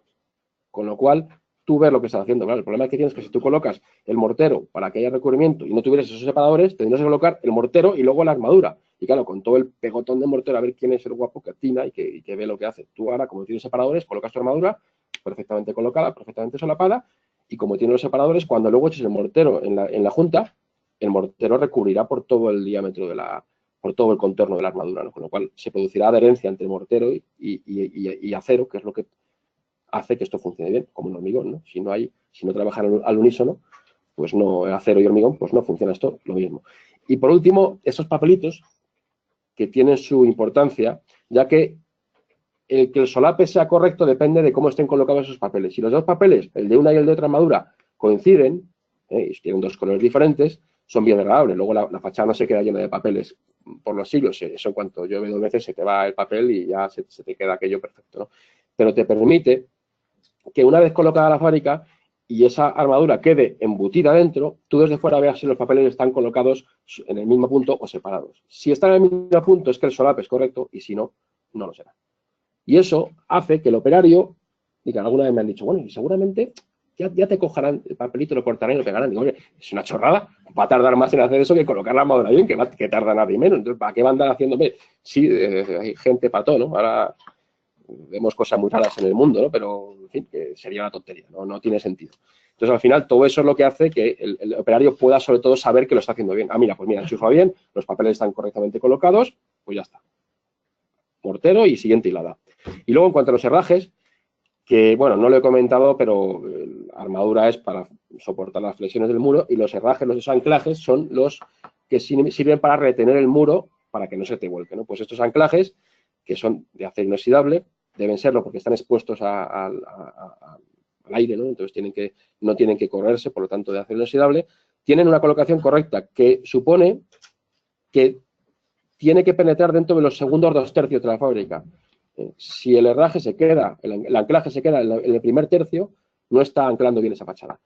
Con lo cual, tú ves lo que estás haciendo. Claro, el problema que tienes es que si tú colocas el mortero para que haya recubrimiento y no tuvieras esos separadores, tendrías que colocar el mortero y luego la armadura. Y claro, con todo el pegotón de mortero, a ver quién es el guapo que atina y que ve lo que hace. Tú ahora, como tienes separadores, colocas tu armadura perfectamente colocada, perfectamente solapada, y como tiene los separadores, cuando luego eches el mortero en la junta, el mortero recubrirá por todo el diámetro por todo el contorno de la armadura, ¿no? Con lo cual se producirá adherencia entre mortero y acero, que es lo que hace que esto funcione bien, como un hormigón, ¿no? Si no trabajan al unísono, pues no, acero y hormigón, pues no funciona esto lo mismo. Y por último, estos papelitos que tienen su importancia, ya que el solape sea correcto depende de cómo estén colocados esos papeles. Si los dos papeles, el de una y el de otra armadura, coinciden, y tienen dos colores diferentes, son biodegradables. Luego la fachada no se queda llena de papeles por los siglos. Eso, en cuanto llueve 2 veces, se te va el papel y ya se te queda aquello perfecto, ¿no? Pero te permite que una vez colocada la fábrica y esa armadura quede embutida dentro, tú desde fuera veas si los papeles están colocados en el mismo punto o separados. Si están en el mismo punto es que el solape es correcto y si no, no lo será. Y eso hace que el operario, diga, alguna vez me han dicho, bueno, y seguramente ya te cogerán el papelito, lo cortarán y lo pegarán. Digo, oye, es una chorrada, va a tardar más en hacer eso que colocar la armadura bien, que tarda nada y menos. Entonces, ¿para qué va a andar haciendo? Sí, hay gente para todo, ¿no? Ahora vemos cosas muy raras en el mundo, ¿no? Pero, en fin, que sería una tontería, no tiene sentido. Entonces, al final, todo eso es lo que hace que el operario pueda, sobre todo, saber que lo está haciendo bien. Ah, mira, pues mira, enchufa bien, los papeles están correctamente colocados, pues ya está. Mortero y siguiente hilada. Y luego, en cuanto a los herrajes, que, bueno, no lo he comentado, pero la armadura es para soportar las flexiones del muro y los herrajes, los anclajes, son los que sirven para retener el muro para que no se te vuelque, ¿no? Pues estos anclajes, que son de acero inoxidable, deben serlo porque están expuestos al aire, ¿no? Entonces no tienen que correrse, por lo tanto, de acero inoxidable, tienen una colocación correcta que supone que tiene que penetrar dentro de los segundos 2/3 de la fábrica. Si el herraje se queda, el anclaje se queda en el primer tercio, no está anclando bien esa fachada.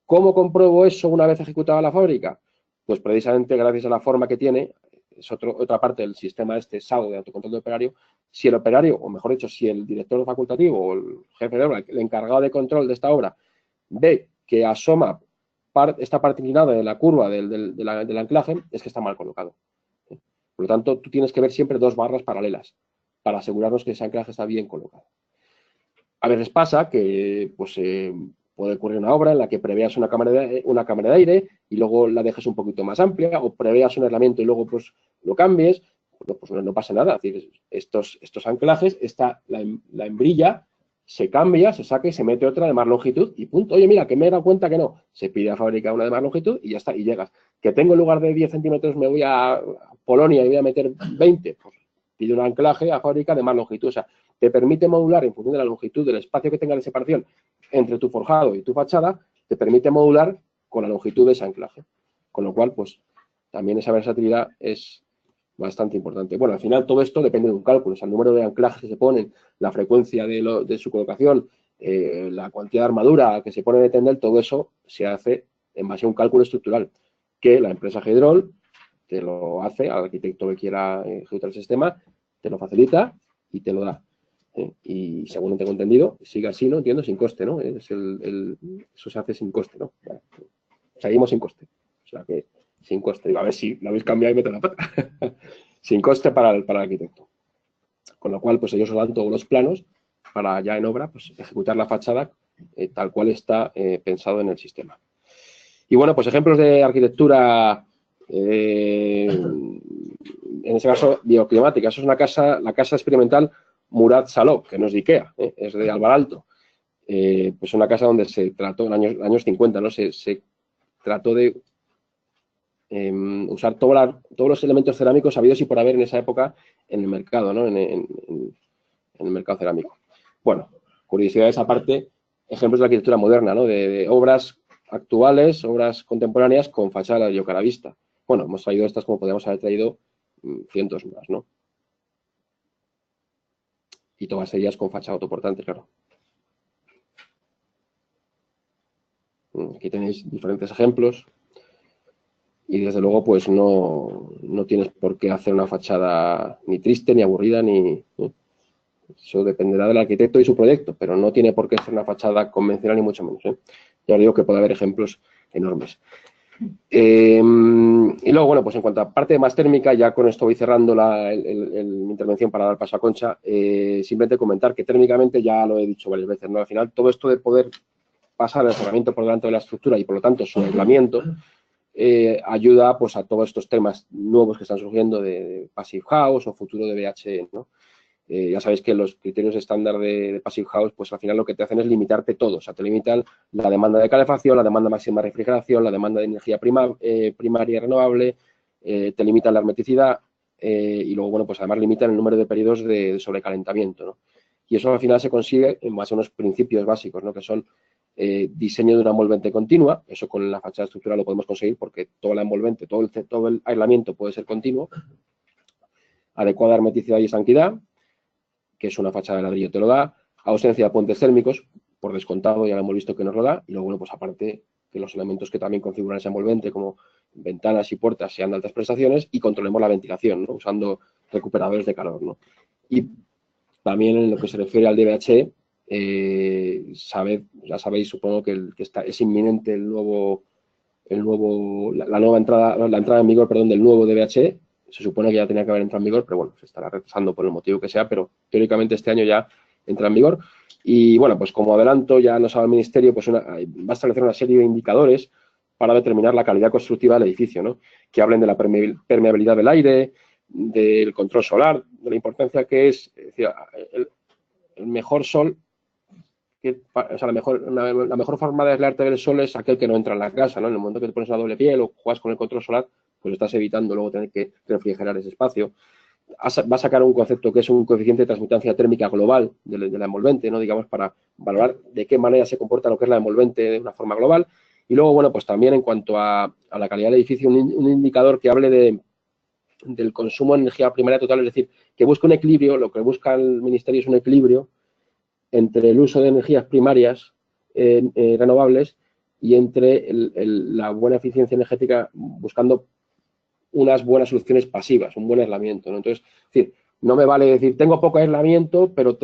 ¿Cómo compruebo eso una vez ejecutada la fábrica? Pues precisamente gracias a la forma que tiene, es otra parte del sistema SAO de autocontrol de operario. Si el operario, o mejor dicho, si el director facultativo o el jefe de obra, el encargado de control de esta obra, ve que asoma esta parte inclinada de la curva del anclaje, es que está mal colocado. Por lo tanto, tú tienes que ver siempre 2 barras paralelas para asegurarnos que ese anclaje está bien colocado. A veces pasa que pues, puede ocurrir una obra en la que preveas una cámara de aire y luego la dejes un poquito más amplia, o preveas un aislamiento y luego pues lo cambies. Pues no pasa nada. Es decir, estos anclajes, la hembrilla se cambia, se saca y se mete otra de más longitud y punto. Oye, mira, que me he dado cuenta que no. Se pide a fábrica una de más longitud y ya está, y llegas. Que tengo en lugar de 10 centímetros, me voy a Polonia y voy a meter 20, pues pide un anclaje a fábrica de más longitud. O sea, te permite modular en función de la longitud del espacio que tenga de separación entre tu forjado y tu fachada, te permite modular con la longitud de ese anclaje. Con lo cual, pues, también esa versatilidad es bastante importante. Bueno, al final todo esto depende de un cálculo, o sea, el número de anclajes que se ponen, la frecuencia de su colocación, la cantidad de armadura que se pone de tendel, todo eso se hace en base a un cálculo estructural que la empresa Hydrol te lo hace, al arquitecto que quiera ejecutar el sistema, te lo facilita y te lo da. Y según tengo entendido, sigue así, ¿no? Entiendo, sin coste, ¿no? Eso se hace sin coste, ¿no? Bueno, seguimos sin coste. O sea que sin coste. Digo, a ver si lo habéis cambiado y meto la pata. Sin coste para el arquitecto. Con lo cual, pues ellos os dan todos los planos para ya en obra pues, ejecutar la fachada tal cual está pensado en el sistema. Y bueno, pues ejemplos de arquitectura, en este caso, bioclimática. Eso es la casa experimental Murat Salop, que no es de Ikea, es de Alvar Aalto. pues una casa donde se trató en años 50, ¿no? Se trató de usar todos los elementos cerámicos habidos y por haber en esa época en el mercado, ¿no? En el mercado cerámico. Bueno, curiosidades aparte, ejemplos de la arquitectura moderna, ¿no? De obras actuales, obras contemporáneas con fachada de ladrillo cara vista. Bueno, hemos traído estas como podríamos haber traído cientos más, ¿no? Y todas ellas con fachada autoportante, claro. Aquí tenéis diferentes ejemplos. Y desde luego, pues no tienes por qué hacer una fachada ni triste, ni aburrida, ni... Eso dependerá del arquitecto y su proyecto, pero no tiene por qué ser una fachada convencional ni mucho menos, ¿eh? Ya os digo que puede haber ejemplos enormes. Y luego, bueno, pues en cuanto a parte más térmica, ya con esto voy cerrando mi intervención para dar paso a Concha. Simplemente comentar que térmicamente, ya lo he dicho varias veces, ¿no? Al final, todo esto de poder pasar el cerramiento por delante de la estructura y, por lo tanto, su aislamiento, ayuda pues a todos estos temas nuevos que están surgiendo de Passive House o futuro de BH, ¿no? Ya sabéis que los criterios estándar de Passive House, pues al final lo que te hacen es limitarte todo. O sea, te limitan la demanda de calefacción, la demanda máxima de refrigeración, la demanda de energía primaria renovable, te limitan la hermeticidad y luego, bueno, pues además limitan el número de periodos de sobrecalentamiento, ¿no? Y eso al final se consigue en base a unos principios básicos, ¿no? Que son diseño de una envolvente continua. Eso con la fachada estructural lo podemos conseguir porque toda la envolvente, todo el aislamiento puede ser continuo. Adecuada hermeticidad y estanquidad, que es una fachada de ladrillo, te lo da. Ausencia de puentes térmicos, por descontado, ya lo hemos visto que nos lo da. Y luego, bueno, pues aparte que los elementos que también configuran esa envolvente, como ventanas y puertas, sean de altas prestaciones y controlemos la ventilación, ¿no? Usando recuperadores de calor, ¿no? Y también en lo que se refiere al DBH, ya sabéis, supongo que es inminente la entrada en vigor, perdón, del nuevo DBH. Se supone que ya tenía que haber entrado en vigor, pero bueno, se estará retrasando por el motivo que sea, pero teóricamente este año ya entra en vigor. Y bueno, pues como adelanto, ya nos ha dado el Ministerio, pues va a establecer una serie de indicadores para determinar la calidad constructiva del edificio, ¿no? Que hablen de la permeabilidad del aire, del control solar, de la importancia que es decir, el mejor sol, o sea, la mejor forma de aislarte del sol es aquel que no entra en la casa, ¿no? En el momento que te pones una doble piel o juegas con el control solar, pues estás evitando luego tener que refrigerar ese espacio. Va a sacar un concepto que es un coeficiente de transmutancia térmica global de la envolvente, ¿no? Digamos, para valorar de qué manera se comporta lo que es la envolvente de una forma global. Y luego, bueno, pues también en cuanto a la calidad del edificio, un indicador que hable del consumo de energía primaria total, es decir, que busque un equilibrio, lo que busca el Ministerio es un equilibrio entre el uso de energías primarias renovables y entre la buena eficiencia energética, buscando unas buenas soluciones pasivas, un buen aislamiento, ¿no? Entonces, es decir, no me vale decir, tengo poco aislamiento, pero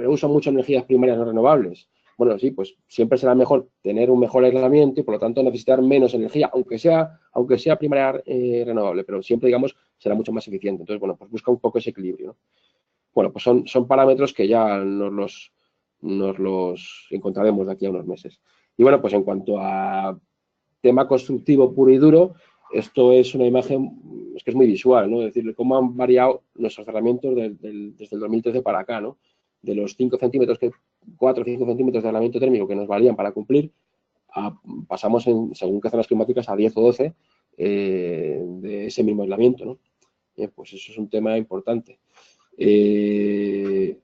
uso muchas energías primarias no renovables. Bueno, sí, pues siempre será mejor tener un mejor aislamiento y, por lo tanto, necesitar menos energía, aunque sea primaria renovable, pero siempre, digamos, será mucho más eficiente. Entonces, bueno, pues busca un poco ese equilibrio, ¿no? Bueno, pues son parámetros que ya nos los encontraremos de aquí a unos meses. Y bueno, pues en cuanto a tema constructivo puro y duro, esto es una imagen, es que es muy visual, ¿no? Es decir, cómo han variado nuestros cerramientos desde el 2013 para acá, ¿no? De los 5 centímetros, 4 o 5 centímetros de aislamiento térmico que nos valían para cumplir, pasamos, según qué zonas climáticas, a 10 o 12 de ese mismo aislamiento, ¿no? Pues eso es un tema importante. El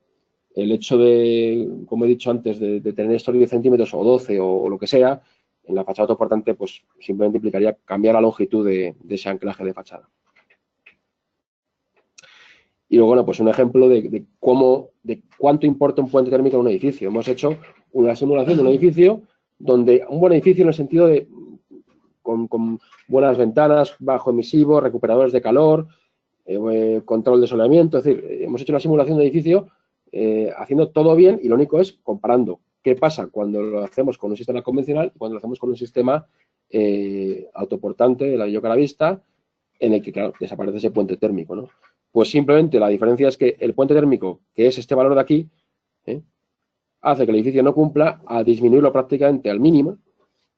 hecho de, como he dicho antes, de tener estos 10 centímetros o 12 o lo que sea, en la fachada autoportante, pues simplemente implicaría cambiar la longitud de ese anclaje de fachada. Y luego, bueno, pues un ejemplo de cuánto importa un puente térmico en un edificio. Hemos hecho una simulación de un edificio donde un buen edificio en el sentido de con buenas ventanas, bajo emisivo, recuperadores de calor, control de soleamiento. Es decir, hemos hecho una simulación de edificio haciendo todo bien y lo único es comparando qué pasa cuando lo hacemos con un sistema convencional y cuando lo hacemos con un sistema autoportante de ladrillo cara vista, en el que, claro, desaparece ese puente térmico, ¿no? Pues simplemente la diferencia es que el puente térmico, que es este valor de aquí, hace que el edificio no cumpla a disminuirlo prácticamente al mínimo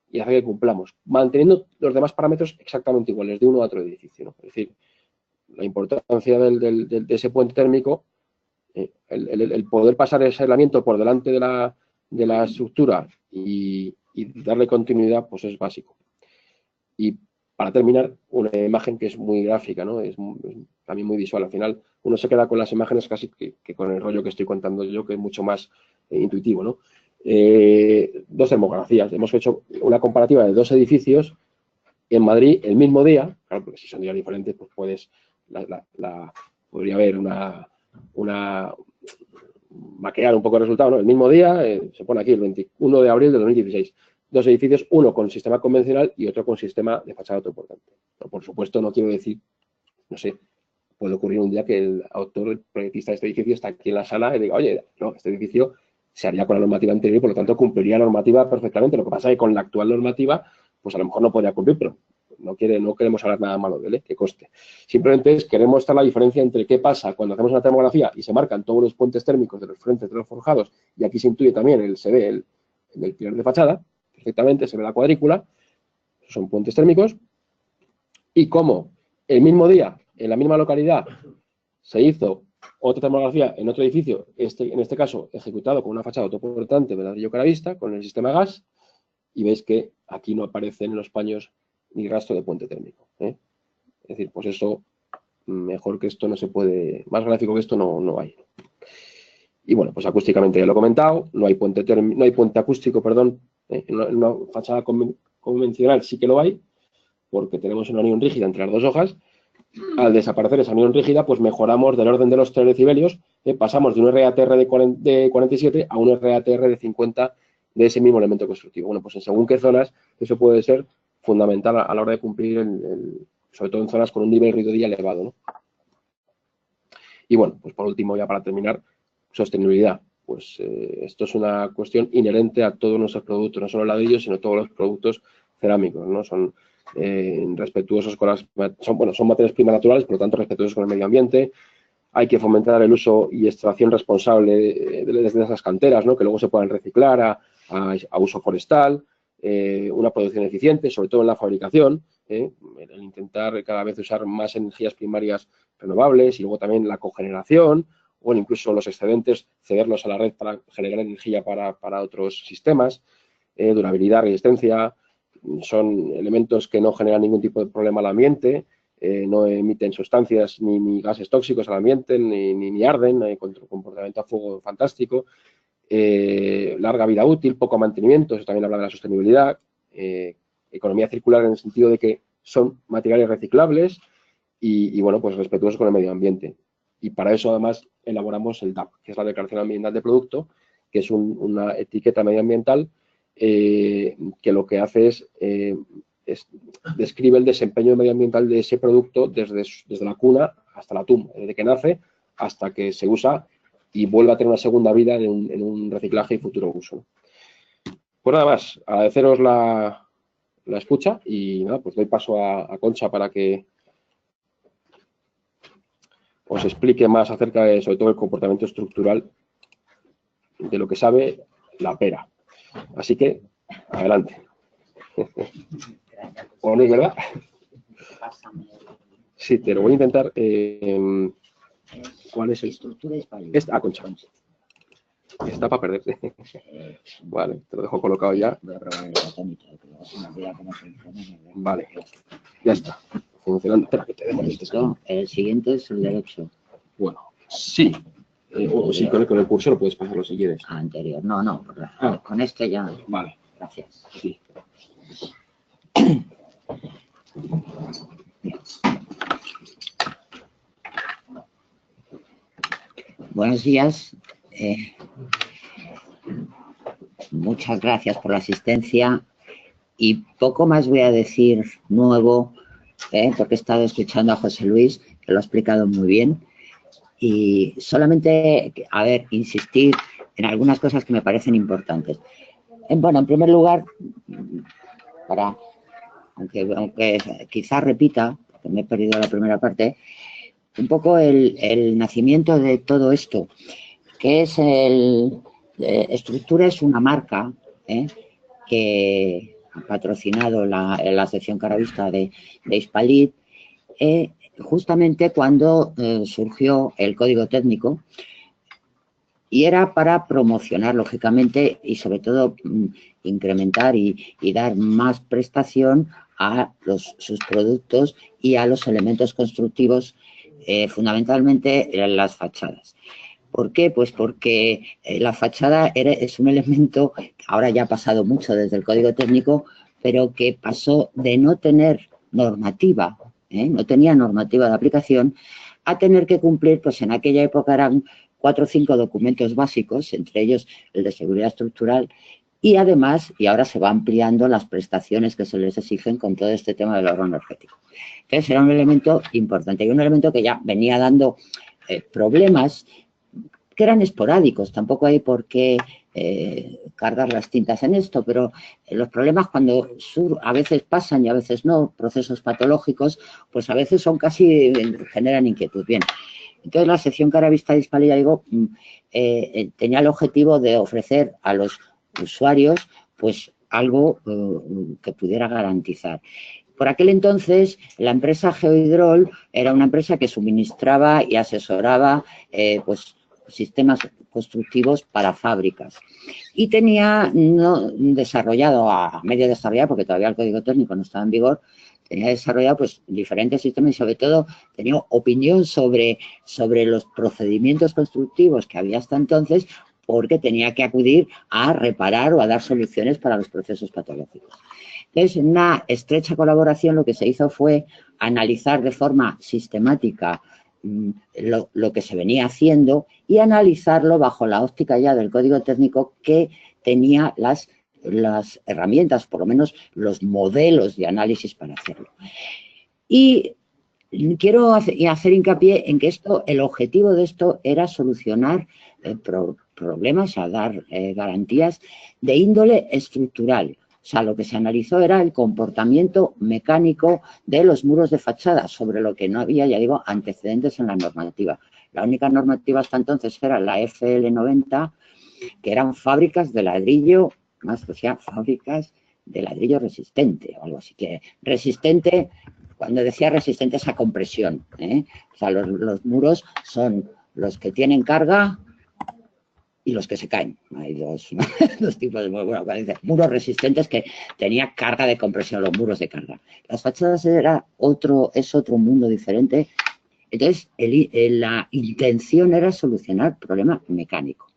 y hace que cumplamos, manteniendo los demás parámetros exactamente iguales de uno a otro edificio, ¿no? Es decir, la importancia de ese puente térmico, el poder pasar ese aislamiento por delante de de la estructura y darle continuidad, pues es básico. Y para terminar, una imagen que es muy gráfica, ¿no? Es también muy visual. Al final, uno se queda con las imágenes casi que con el rollo que estoy contando yo, que es mucho más intuitivo, ¿no? Dos termografías. Hemos hecho una comparativa de dos edificios en Madrid el mismo día. Claro, porque si son días diferentes, pues puedes... podría haber maquear un poco el resultado, ¿no? El mismo día, se pone aquí el 21 de abril de 2016. Dos edificios, uno con sistema convencional y otro con sistema de fachada autoportante. No, por supuesto, no quiero decir, no sé, puede ocurrir un día que el autor, el proyectista de este edificio está aquí en la sala y diga, oye, no, este edificio se haría con la normativa anterior y por lo tanto cumpliría la normativa perfectamente. Lo que pasa es que con la actual normativa, pues a lo mejor no podría cumplir, pero no queremos hablar nada malo de él, que conste. Simplemente queremos mostrar la diferencia entre qué pasa cuando hacemos una termografía y se marcan todos los puentes térmicos de los frentes de los forjados, y aquí se intuye también, se ve el pilar de fachada, perfectamente, se ve la cuadrícula, son puentes térmicos, y cómo el mismo día, en la misma localidad, se hizo otra termografía en otro edificio, en este caso ejecutado con una fachada autoportante de ladrillo caravista, con el sistema gas, y veis que aquí no aparecen en los paños ni rastro de puente térmico. Es decir, pues eso, mejor que esto no se puede, más gráfico que esto no hay. Y bueno, pues acústicamente ya lo he comentado, no hay puente acústico, perdón, en una fachada convencional sí que lo hay, porque tenemos una unión rígida entre las dos hojas. Al desaparecer esa unión rígida, pues mejoramos del orden de los 3 decibelios, pasamos de un RATR de 47 a un RATR de 50 de ese mismo elemento constructivo. Bueno, pues en según qué zonas, eso puede ser fundamental a la hora de cumplir, sobre todo en zonas con un nivel de ruido día elevado, ¿no? Y bueno, pues por último, ya para terminar, sostenibilidad. Pues esto es una cuestión inherente a todos nuestros productos, no solo ladrillos, sino todos los productos cerámicos, ¿no? Son respetuosos con son materias primas naturales, por lo tanto respetuosos con el medio ambiente. Hay que fomentar el uso y extracción responsable desde esas canteras, ¿no? Que luego se puedan reciclar a uso forestal, una producción eficiente, sobre todo en la fabricación, el intentar cada vez usar más energías primarias renovables y luego también la cogeneración o incluso los excedentes cederlos a la red para generar energía para otros sistemas, durabilidad, resistencia, son elementos que no generan ningún tipo de problema al ambiente, no emiten sustancias ni gases tóxicos al ambiente, ni arden, con comportamiento a fuego fantástico, larga vida útil, poco mantenimiento, eso también habla de la sostenibilidad, economía circular en el sentido de que son materiales reciclables y bueno, pues respetuosos con el medio ambiente. Y para eso además elaboramos el DAP, que es la Declaración Ambiental de Producto, que es una etiqueta medioambiental que lo que hace describe el desempeño medioambiental de ese producto desde la cuna hasta la tumba, desde que nace hasta que se usa y vuelve a tener una segunda vida en un reciclaje y futuro uso. Pues nada más, agradeceros la escucha y nada, pues doy paso a Concha para que os explique más acerca de, sobre todo, el comportamiento estructural de lo que sabe la pera. Así que, adelante. ¿O no es verdad? Sí, te lo voy a intentar. ¿Cuál es el? Estructura Hispalid. Concha. Está para perderte. Vale, te lo dejo colocado ya. Voy a probar el botómetro, que luego se me olvida cómo funciona. Vale, ya está. Funcionando. Espera, que te dejo esto. El siguiente es el derecho. Bueno, sí. O sí, con el cursor lo puedes pasarlo si quieres. Anterior. No. Con este ya. Vale. Gracias. Sí. Buenos días. Muchas gracias por la asistencia y poco más voy a decir nuevo, porque he estado escuchando a José Luis, que lo ha explicado muy bien, y solamente, insistir en algunas cosas que me parecen importantes. Bueno, en primer lugar, aunque quizás repita, porque me he perdido la primera parte, un poco el nacimiento de todo esto, que es Estructura es una marca que ha patrocinado la sección caravista de Hispalid, justamente cuando surgió el código técnico y era para promocionar, lógicamente, y sobre todo incrementar y dar más prestación a sus productos y a los elementos constructivos, fundamentalmente en las fachadas. ¿Por qué? Pues porque la fachada es un elemento que ahora ya ha pasado mucho desde el Código Técnico, pero que pasó de no tener normativa, no tenía normativa de aplicación, a tener que cumplir, pues en aquella época eran 4 o 5 documentos básicos, entre ellos el de seguridad estructural, y además, y ahora se va ampliando las prestaciones que se les exigen con todo este tema del ahorro energético. Entonces era un elemento importante y un elemento que ya venía dando problemas que eran esporádicos, tampoco hay por qué cargar las tintas en esto, pero los problemas cuando a veces pasan y a veces no, procesos patológicos, pues a veces son casi, generan inquietud. Bien, entonces la sección cara, vista, dispal, ya digo, tenía el objetivo de ofrecer a los usuarios pues algo que pudiera garantizar. Por aquel entonces, la empresa Geohidrol era una empresa que suministraba y asesoraba pues sistemas constructivos para fábricas. Y tenía desarrollado, a medio desarrollado, porque todavía el Código Técnico no estaba en vigor, tenía desarrollado pues diferentes sistemas y sobre todo tenía opinión sobre los procedimientos constructivos que había hasta entonces, porque tenía que acudir a reparar o a dar soluciones para los procesos patológicos. Entonces, en una estrecha colaboración lo que se hizo fue analizar de forma sistemática lo que se venía haciendo y analizarlo bajo la óptica ya del Código Técnico que tenía las herramientas, por lo menos los modelos de análisis para hacerlo. Y quiero hacer hincapié en que el objetivo de esto era solucionar problemas, a dar garantías de índole estructural. O sea, lo que se analizó era el comportamiento mecánico de los muros de fachada, sobre lo que no había, ya digo, antecedentes en la normativa. La única normativa hasta entonces era la FL90, que eran fábricas de ladrillo, más decía fábricas de ladrillo resistente o algo así, que resistente, cuando decía resistente es a compresión, O sea, los muros son los que tienen carga y los que se caen. Hay dos tipos de muros. Bueno, muros resistentes que tenía carga de compresión, los muros de carga. Las fachadas es otro mundo diferente. Entonces, la intención era solucionar el problema mecánico.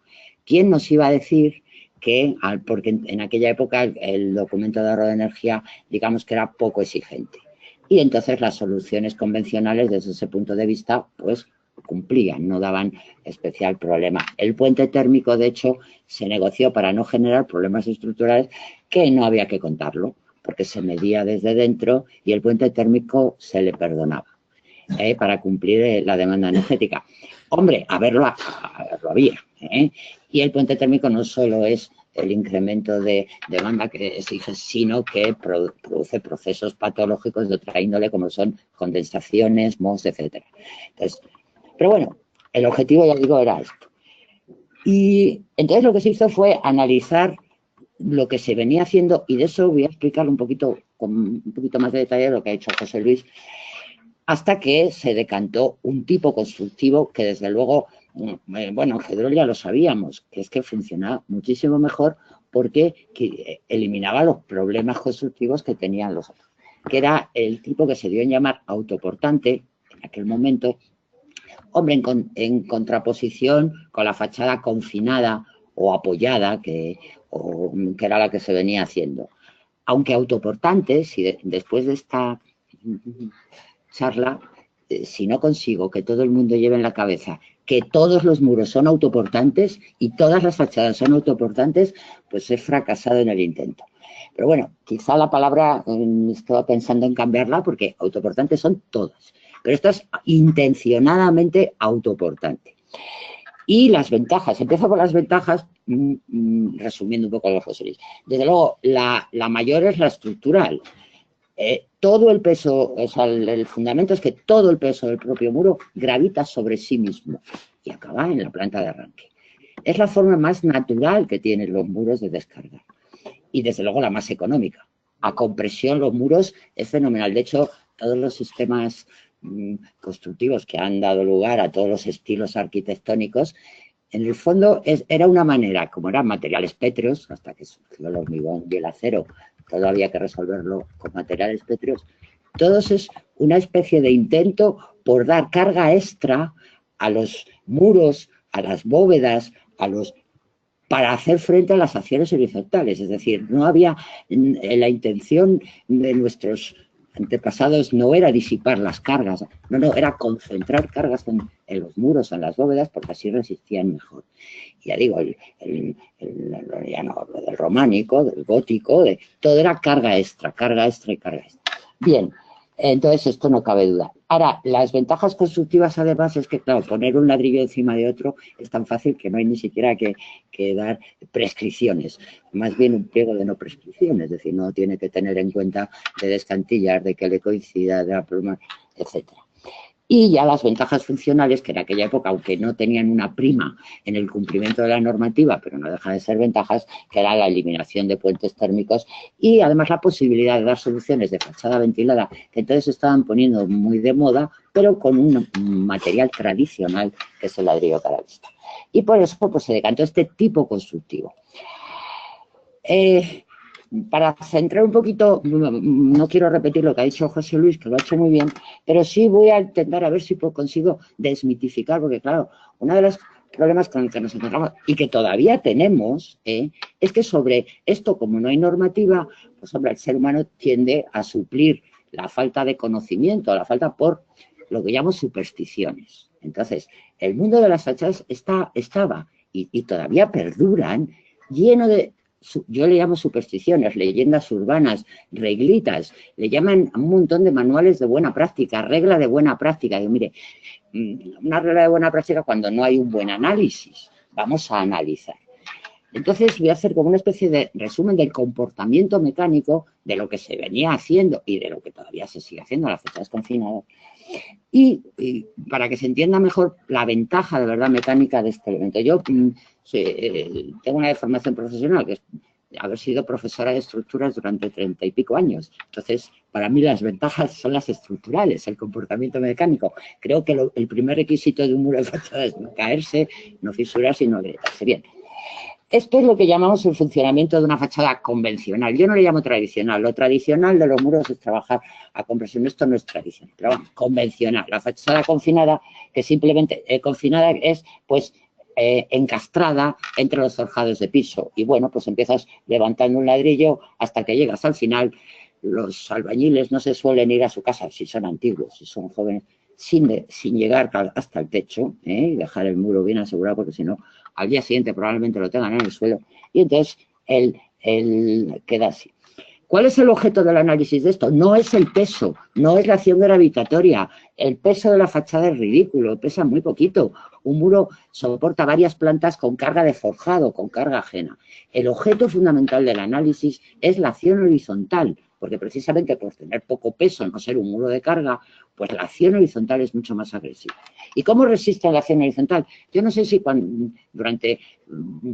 ¿Quién nos iba a decir que, porque en aquella época el documento de ahorro de energía, digamos que era poco exigente? Y entonces las soluciones convencionales desde ese punto de vista, pues cumplían, no daban especial problema. El puente térmico, de hecho, se negoció para no generar problemas estructurales, que no había que contarlo, porque se medía desde dentro y el puente térmico se le perdonaba para cumplir la demanda energética. Hombre, a verlo había. Y el puente térmico no solo es el incremento de demanda que exige, sino que produce procesos patológicos de otra índole, como son condensaciones, MOS, etcétera. Entonces, pero bueno, el objetivo, ya digo, era esto. Y entonces lo que se hizo fue analizar lo que se venía haciendo, y de eso voy a explicar un poquito, con un poquito más de detalle lo que ha hecho José Luis, hasta que se decantó un tipo constructivo que desde luego, bueno, en Geohidrol ya lo sabíamos, que es que funcionaba muchísimo mejor porque eliminaba los problemas constructivos que tenían los otros, que era el tipo que se dio en llamar autoportante en aquel momento. Hombre, en contraposición con la fachada confinada o apoyada, que era la que se venía haciendo. Aunque autoportante, después de esta charla, si no consigo que todo el mundo lleve en la cabeza que todos los muros son autoportantes y todas las fachadas son autoportantes, pues he fracasado en el intento. Pero bueno, quizá la palabra estaba pensando en cambiarla porque autoportantes son todas. Pero esto es intencionadamente autoportante. Y las ventajas, empiezo por las ventajas, resumiendo un poco lo que José Luis. Desde luego, la mayor es la estructural. Todo el peso, o sea, el fundamento es que todo el peso del propio muro gravita sobre sí mismo y acaba en la planta de arranque. Es la forma más natural que tienen los muros de descarga y desde luego la más económica. A compresión los muros es fenomenal. De hecho, todos los sistemas constructivos que han dado lugar a todos los estilos arquitectónicos En el fondo era una manera, como eran materiales pétreos, hasta que surgió el hormigón y el acero, todo había que resolverlo con materiales pétreos, todo es una especie de intento por dar carga extra a los muros, a las bóvedas, para hacer frente a las acciones horizontales. Es decir, no había la intención de nuestros antepasados, no era disipar las cargas, no, era concentrar cargas en los muros, en las bóvedas, porque así resistían mejor. Ya digo, ya no hablo del románico, del gótico, todo era carga extra y carga extra. Bien, entonces esto no cabe duda. Ahora, las ventajas constructivas además es que, claro, poner un ladrillo encima de otro es tan fácil que no hay ni siquiera que dar prescripciones, más bien un pliego de no prescripción, es decir, no tiene que tener en cuenta de descantillar, de que le coincida, de la pluma, etcétera. Y ya las ventajas funcionales, que en aquella época, aunque no tenían una prima en el cumplimiento de la normativa, pero no deja de ser ventajas, que era la eliminación de puentes térmicos y además la posibilidad de dar soluciones de fachada ventilada, que entonces se estaban poniendo muy de moda, pero con un material tradicional, que es el ladrillo caravista. Y por eso pues, se decantó este tipo constructivo. Para centrar un poquito, no quiero repetir lo que ha dicho José Luis, que lo ha hecho muy bien, pero sí voy a intentar a ver si consigo desmitificar, porque claro, uno de los problemas con el que nos encontramos y que todavía tenemos es que sobre esto, como no hay normativa, pues hombre, el ser humano tiende a suplir la falta de conocimiento, la falta por lo que llamo supersticiones. Entonces, el mundo de las fachadas estaba y todavía perduran lleno de... Yo le llamo supersticiones, leyendas urbanas, reglitas, le llaman un montón de manuales de buena práctica, regla de buena práctica. Digo, mire, una regla de buena práctica cuando no hay un buen análisis. Vamos a analizar. Entonces voy a hacer como una especie de resumen del comportamiento mecánico de lo que se venía haciendo y de lo que todavía se sigue haciendo en las fachadas confinadas. Y para que se entienda mejor la ventaja de verdad mecánica de este elemento. Yo tengo una formación profesional, que es haber sido profesora de estructuras durante 30 y pico años. Entonces, para mí las ventajas son las estructurales, el comportamiento mecánico. Creo que el primer requisito de un muro de fachada es no caerse, no fisurarse y no agrietarse. Bien. Esto es lo que llamamos el funcionamiento de una fachada convencional. Yo no le llamo tradicional. Lo tradicional de los muros es trabajar a compresión. Esto no es tradicional, pero vamos, convencional. La fachada confinada, que simplemente confinada es, pues, encastrada entre los forjados de piso. Y bueno, pues empiezas levantando un ladrillo hasta que llegas al final. Los albañiles no se suelen ir a su casa, si son antiguos, si son jóvenes, sin llegar hasta el techo, y dejar el muro bien asegurado, porque si no, al día siguiente probablemente lo tengan en el suelo, y entonces él queda así. ¿Cuál es el objeto del análisis de esto? No es el peso, no es la acción gravitatoria. El peso de la fachada es ridículo, pesa muy poquito. Un muro soporta varias plantas con carga de forjado, con carga ajena. El objeto fundamental del análisis es la acción horizontal, porque precisamente por tener poco peso, no ser un muro de carga, pues la acción horizontal es mucho más agresiva. ¿Y cómo resiste la acción horizontal? Yo no sé si durante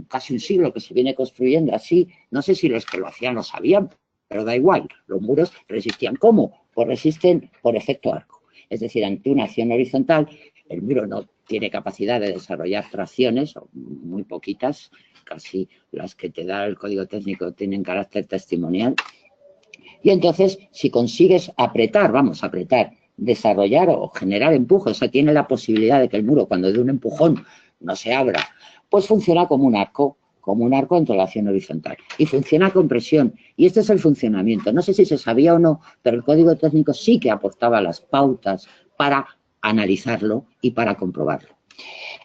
casi un siglo que se viene construyendo así, no sé si los que lo hacían lo sabían, pero da igual, los muros resistían. ¿Cómo? Pues resisten por efecto arco. Es decir, ante una acción horizontal, el muro no tiene capacidad de desarrollar tracciones, o muy poquitas, casi las que te da el código técnico tienen carácter testimonial. Y entonces, si consigues apretar, desarrollar o generar empuje, o sea, tiene la posibilidad de que el muro, cuando dé un empujón, no se abra, pues funciona como un arco entre la acción horizontal. Y funciona con presión. Y este es el funcionamiento. No sé si se sabía o no, pero el código técnico sí que aportaba las pautas para analizarlo y para comprobarlo.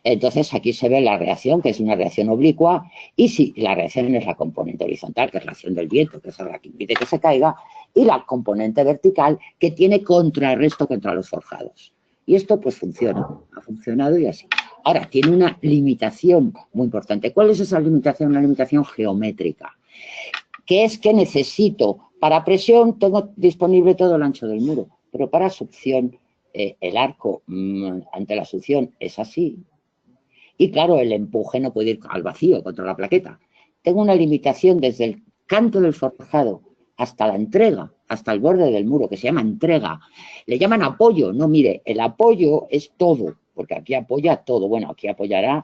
Entonces, aquí se ve la reacción, que es una reacción oblicua, y sí, la reacción es la componente horizontal, que es la acción del viento, que es la que impide que se caiga, y la componente vertical, que tiene contrarresto contra los forjados. Y esto, pues, funciona. Ha funcionado y así. Ahora, tiene una limitación muy importante. ¿Cuál es esa limitación? Una limitación geométrica, que es que necesito, para presión, tengo disponible todo el ancho del muro, pero para succión, el arco ante la succión es así. Y claro, el empuje no puede ir al vacío contra la plaqueta. Tengo una limitación desde el canto del forjado hasta la entrega, hasta el borde del muro, que se llama entrega. Le llaman apoyo. No, mire, el apoyo es todo, porque aquí apoya todo. Bueno, aquí apoyará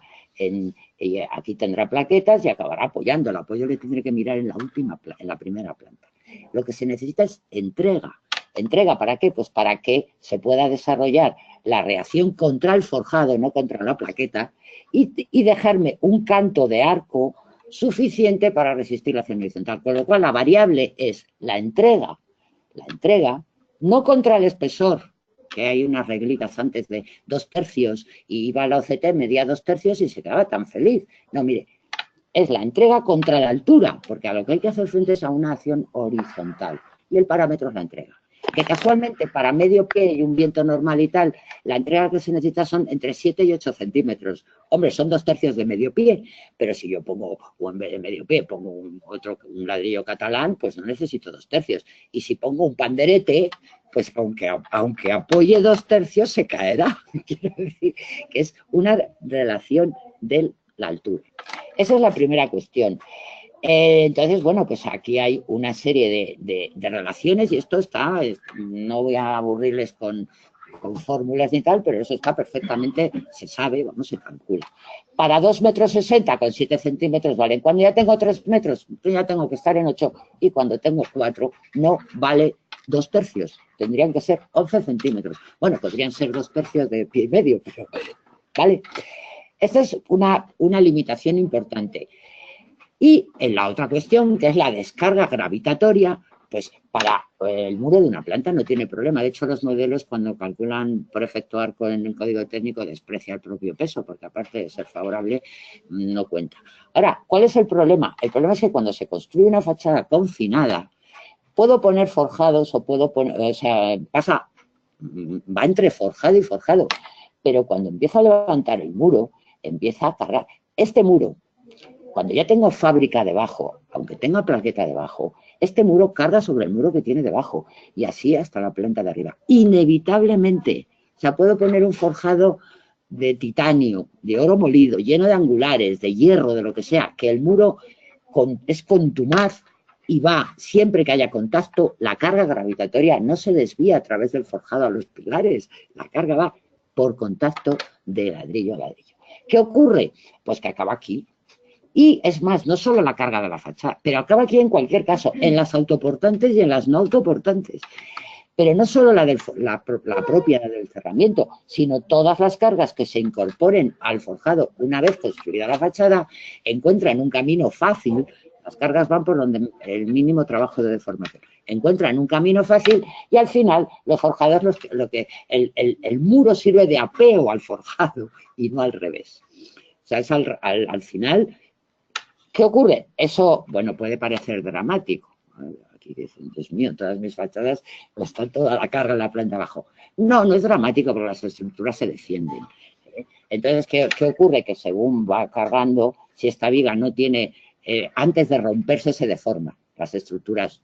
aquí tendrá plaquetas y acabará apoyando. El apoyo le tendré que mirar en la primera planta. Lo que se necesita es entrega. ¿Entrega para qué? Pues para que se pueda desarrollar la reacción contra el forjado, no contra la plaqueta, y dejarme un canto de arco suficiente para resistir la acción horizontal. Con lo cual, la variable es la entrega, no contra el espesor, que hay unas reglitas antes de 2/3 y iba a la OCT, medía 2/3 y se quedaba tan feliz. No, mire, es la entrega contra la altura, porque a lo que hay que hacer frente es a una acción horizontal y el parámetro es la entrega. Que casualmente para medio pie y un viento normal y tal, la entrega que se necesita son entre 7 y 8 centímetros. Hombre, son 2/3 de medio pie, pero si yo pongo, o en vez de medio pie, pongo un ladrillo catalán, pues no necesito 2/3. Y si pongo un panderete, pues aunque apoye 2/3, se caerá. Quiero decir que es una relación de la altura. Esa es la primera cuestión. Entonces, bueno, pues aquí hay una serie de relaciones y esto está, no voy a aburrirles con fórmulas ni tal, pero eso está perfectamente, se sabe, vamos, se calcula. Para 2,60 m con 7 centímetros vale. Cuando ya tengo 3 metros, ya tengo que estar en 8 y cuando tengo 4 no vale 2/3. Tendrían que ser 11 centímetros. Bueno, podrían ser 2/3 de pie y medio, pero vale. Esta es una limitación importante. Y en la otra cuestión, que es la descarga gravitatoria, pues para el muro de una planta no tiene problema. De hecho, los modelos cuando calculan por efecto arco en el código técnico desprecia el propio peso, porque aparte de ser favorable, no cuenta. Ahora, ¿cuál es el problema? El problema es que cuando se construye una fachada confinada, puedo poner forjados o puedo poner, o sea, va entre forjado y forjado, pero cuando empiezo a levantar el muro, empieza a cargar. Este muro, cuando ya tengo fábrica debajo, aunque tenga plaqueta debajo, este muro carga sobre el muro que tiene debajo y así hasta la planta de arriba. Inevitablemente, o sea, puedo poner un forjado de titanio, de oro molido, lleno de angulares, de hierro, de lo que sea, que el muro es contumaz y va, siempre que haya contacto, la carga gravitatoria no se desvía a través del forjado a los pilares, la carga va por contacto de ladrillo a ladrillo. ¿Qué ocurre? Pues que acaba aquí. Y es más, no solo la carga de la fachada, pero acaba aquí en cualquier caso, en las autoportantes y en las no autoportantes. Pero no solo la propia del cerramiento, sino todas las cargas que se incorporen al forjado una vez construida la fachada, encuentran un camino fácil. Las cargas van por donde el mínimo trabajo de deformación. Encuentran un camino fácil y al final los forjados, el muro sirve de apeo al forjado y no al revés. O sea, es al final. ¿Qué ocurre? Eso, bueno, puede parecer dramático. Aquí dicen, Dios mío, todas mis fachadas están toda la carga en la planta abajo. No, no es dramático porque las estructuras se defienden. Entonces, ¿qué ocurre? Que según va cargando, si esta viga no tiene, antes de romperse se deforma. Las estructuras,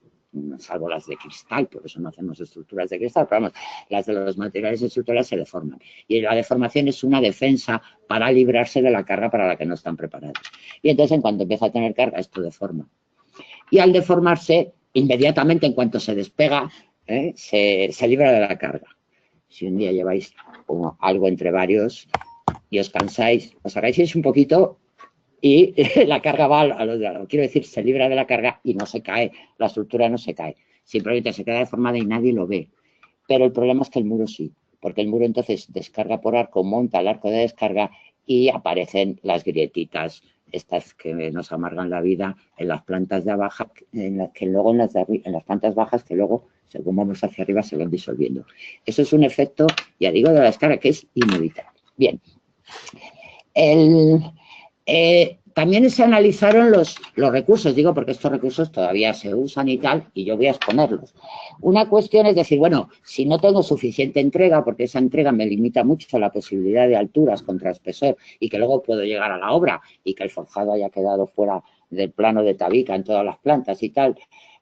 salvo las de cristal, por eso no hacemos estructuras de cristal, pero vamos, las de los materiales estructurales se deforman. Y la deformación es una defensa para librarse de la carga para la que no están preparados. Y entonces, en cuanto empieza a tener carga, esto deforma. Y al deformarse, inmediatamente, en cuanto se despega, se libra de la carga. Si un día lleváis algo entre varios y os cansáis, os agáis un poquito y la carga va a los de al lado. Quiero decir, se libra de la carga y no se cae, la estructura no se cae. Simplemente se queda deformada y nadie lo ve. Pero el problema es que el muro sí, porque el muro entonces descarga por arco, monta el arco de descarga y aparecen las grietitas, estas que nos amargan la vida en las plantas de abajo, que luego en las plantas bajas, que luego, según vamos hacia arriba, se van disolviendo. Eso es un efecto, ya digo, de la descarga que es inevitable. Bien. También se analizaron los recursos, digo porque estos recursos todavía se usan y tal, y yo voy a exponerlos. Una cuestión es decir, bueno, si no tengo suficiente entrega, porque esa entrega me limita mucho la posibilidad de alturas contra espesor y que luego puedo llegar a la obra y que el forjado haya quedado fuera del plano de tabica en todas las plantas y tal,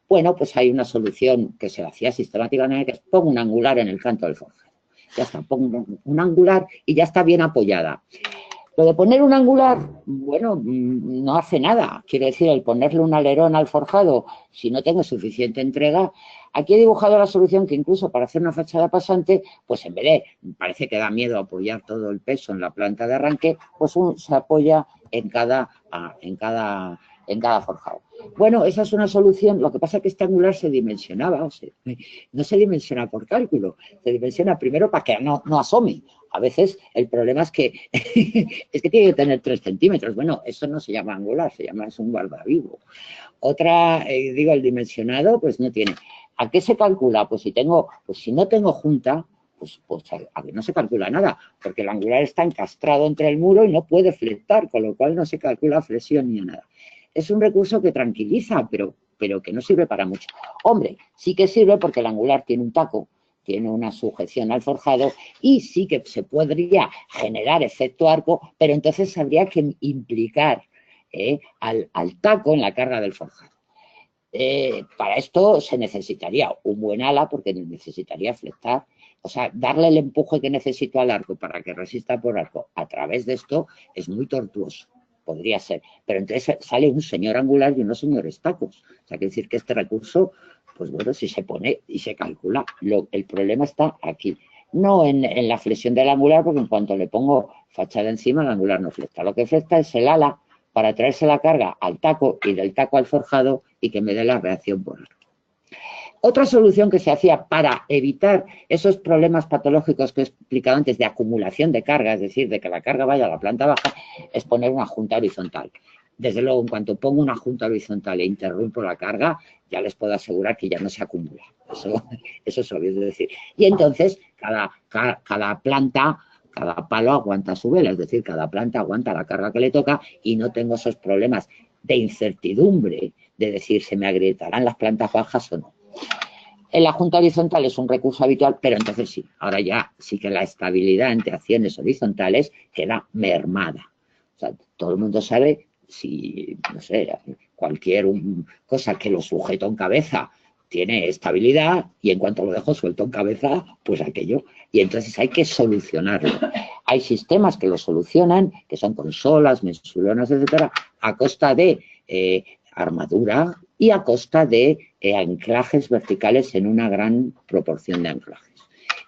bueno, pues hay una solución que se hacía sistemáticamente, que es pongo un angular en el canto del forjado. Ya está, pongo un angular y ya está bien apoyada. Lo de poner un angular, bueno, no hace nada. Quiero decir, el ponerle un alerón al forjado, si no tengo suficiente entrega, Aquí he dibujado la solución que incluso para hacer una fachada pasante, pues en vez de, parece que da miedo apoyar todo el peso en la planta de arranque, pues se apoya en cada forjado. Bueno, esa es una solución, lo que pasa es que este angular se dimensionaba, o sea, no se dimensiona por cálculo, se dimensiona primero para que no asome. A veces el problema es que es que tiene que tener 3 centímetros. Bueno, eso no se llama angular, se llama, es un guardavivo. Otra, digo, el dimensionado, pues no tiene. ¿A qué se calcula? Pues si no tengo junta, pues no se calcula nada, porque el angular está encastrado entre el muro y no puede fletar, con lo cual no se calcula flexión ni nada. Es un recurso que tranquiliza, pero que no sirve para mucho. Hombre, sí que sirve porque el angular tiene un taco, tiene una sujeción al forjado y sí que se podría generar efecto arco, pero entonces habría que implicar al taco en la carga del forjado. Para esto se necesitaría un buen ala porque necesitaría fletar, o sea, darle el empuje que necesito al arco para que resista por arco a través de esto es muy tortuoso, podría ser, pero entonces sale un señor angular y unos señores tacos, o sea, quiere decir que este recurso, pues bueno, si se pone y se calcula, el problema está aquí, no en la flexión del angular, porque en cuanto le pongo fachada encima, el angular no flecta, lo que flecta es el ala para traerse la carga al taco y del taco al forjado y que me dé la reacción por arco. Otra solución que se hacía para evitar esos problemas patológicos que he explicado antes de acumulación de carga, es decir, de que la carga vaya a la planta baja, es poner una junta horizontal. Desde luego, en cuanto pongo una junta horizontal e interrumpo la carga, ya les puedo asegurar que ya no se acumula. Eso es obvio de decir. Y entonces, cada planta, cada palo aguanta su vela, es decir, cada planta aguanta la carga que le toca y no tengo esos problemas de incertidumbre de decir se me agrietarán las plantas bajas o no. En la junta horizontal es un recurso habitual, pero entonces sí, ahora ya sí que la estabilidad entre acciones horizontales queda mermada. O sea, todo el mundo sabe si, no sé, cualquier cosa que lo sujeto en cabeza tiene estabilidad y en cuanto lo dejo suelto en cabeza, pues aquello. Y entonces hay que solucionarlo. Hay sistemas que lo solucionan, que son consolas, mensulonas, etcétera, a costa de armadura y a costa de anclajes verticales en una gran proporción de anclajes.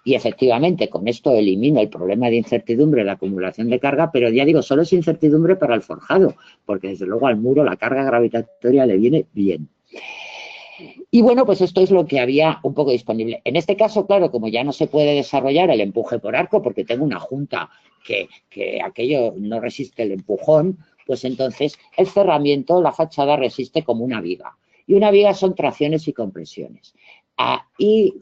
Y efectivamente, con esto elimino el problema de incertidumbre, la acumulación de carga, pero ya digo, solo es incertidumbre para el forjado, porque desde luego al muro la carga gravitatoria le viene bien. Y bueno, pues esto es lo que había un poco disponible. En este caso, claro, como ya no se puede desarrollar el empuje por arco, porque tengo una junta que aquello no resiste el empujón, pues entonces el cerramiento, la fachada resiste como una viga. Y una viga son tracciones y compresiones. Y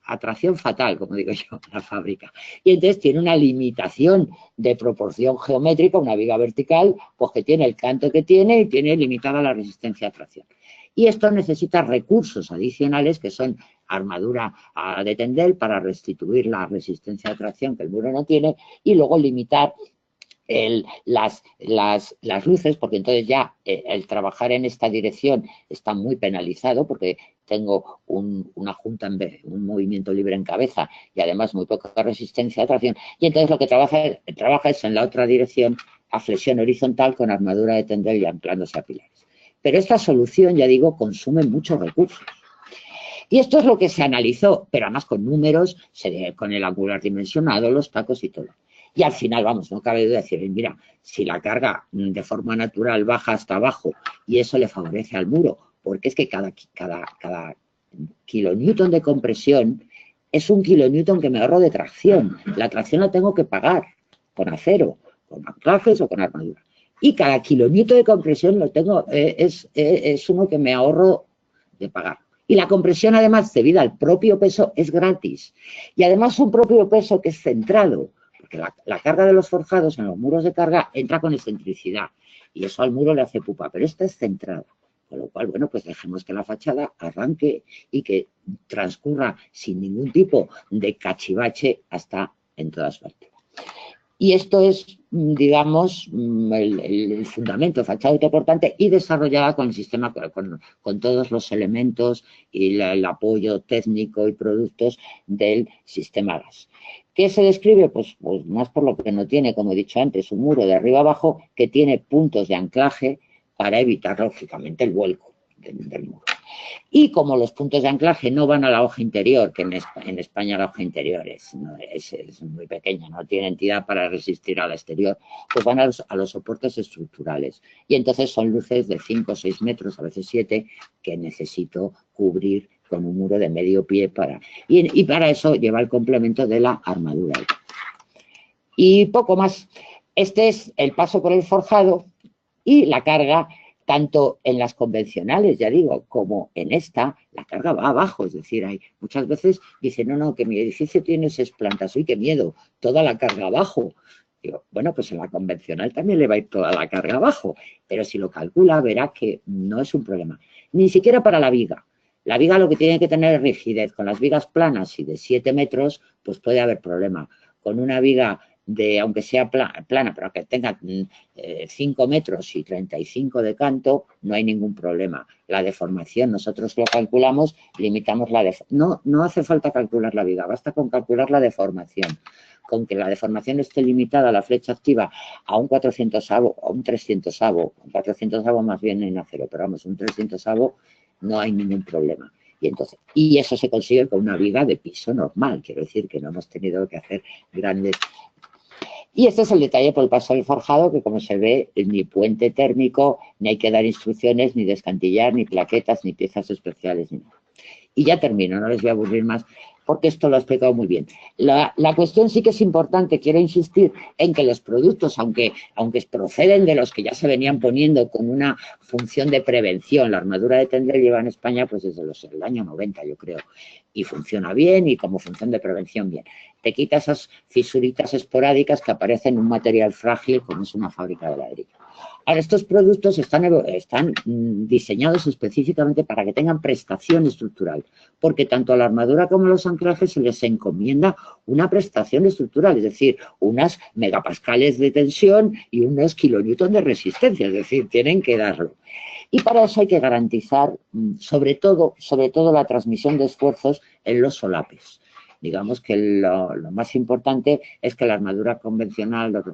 atracción fatal, como digo yo, en la fábrica. Y entonces tiene una limitación de proporción geométrica, una viga vertical, pues que tiene el canto que tiene y tiene limitada la resistencia a tracción. Y esto necesita recursos adicionales que son armadura de Tendel para restituir la resistencia de tracción que el muro no tiene y luego limitar las luces, porque entonces ya el trabajar en esta dirección está muy penalizado porque tengo una junta, un movimiento libre en cabeza y además muy poca resistencia de tracción. Y entonces lo que trabaja es en la otra dirección a flexión horizontal con armadura de Tendel y anclándose a pilares. Pero esta solución, ya digo, consume muchos recursos. Y esto es lo que se analizó, pero además con números, con el angular dimensionado, los tacos y todo. Y al final, vamos, no cabe duda de decir, mira, si la carga de forma natural baja hasta abajo y eso le favorece al muro, porque es que cada kilonewton de compresión es un kilonewton que me ahorro de tracción. La tracción la tengo que pagar con acero, con anclajes o con armadura. Y cada kilonewton de compresión lo tengo, es uno que me ahorro de pagar. Y la compresión, además, debido al propio peso, es gratis. Y además un propio peso que es centrado, porque la carga de los forjados en los muros de carga entra con excentricidad. Y eso al muro le hace pupa, pero esta es centrada. Con lo cual, bueno, pues dejemos que la fachada arranque y que transcurra sin ningún tipo de cachivache hasta en todas partes. Y esto es, digamos, el fundamento de fachada autoportante y desarrollada con el sistema, con todos los elementos y el apoyo técnico y productos del sistema gas. ¿Qué se describe? Pues más por lo que no tiene, como he dicho antes, un muro de arriba abajo que tiene puntos de anclaje para evitar, lógicamente, el vuelco del muro. Y como los puntos de anclaje no van a la hoja interior, que en España la hoja interior es muy pequeña, no tiene entidad para resistir al exterior, pues van a los soportes estructurales. Y entonces son luces de 5 o 6 metros, a veces 7, que necesito cubrir con un muro de medio pie y para eso lleva el complemento de la armadura. Y poco más. Este es el paso por el forjado y la carga, tanto en las convencionales, ya digo, como en esta, la carga va abajo. Es decir, hay muchas veces dicen, no, que mi edificio tiene 6 plantas. ¡Uy, qué miedo! Toda la carga abajo. Digo, bueno, pues en la convencional también le va a ir toda la carga abajo. Pero si lo calcula, verá que no es un problema. Ni siquiera para la viga. La viga lo que tiene que tener es rigidez. Con las vigas planas y de 7 metros, pues puede haber problema. Con una viga aunque sea plana, pero que tenga 5 metros y 35 de canto, no hay ningún problema. La deformación, nosotros lo calculamos, limitamos la deformación. No hace falta calcular la viga, basta con calcular la deformación. Con que la deformación esté limitada a la flecha activa a un 400avo o un 300avo, un 400avo más bien en acero, pero vamos, un 300avo, no hay ningún problema. Y eso se consigue con una viga de piso normal, quiero decir que no hemos tenido que hacer grandes. Y este es el detalle por el paso del forjado, que como se ve, ni puente térmico, ni hay que dar instrucciones, ni descantillar, ni plaquetas, ni piezas especiales, ni nada. Y ya termino, no les voy a aburrir más, porque esto lo he explicado muy bien. La cuestión sí que es importante, quiero insistir en que los productos, aunque proceden de los que ya se venían poniendo con una función de prevención, la armadura de Tendrell lleva en España pues desde el año 90, yo creo, y funciona bien y como función de prevención bien. Te quita esas fisuritas esporádicas que aparecen en un material frágil como es una fábrica de ladrillo. Ahora, estos productos están diseñados específicamente para que tengan prestación estructural, porque tanto a la armadura como a los anclajes se les encomienda una prestación estructural, es decir, unas megapascales de tensión y unos kilonewton de resistencia, es decir, tienen que darlo. Y para eso hay que garantizar, sobre todo la transmisión de esfuerzos en los solapes. Digamos que lo más importante es que la armadura convencional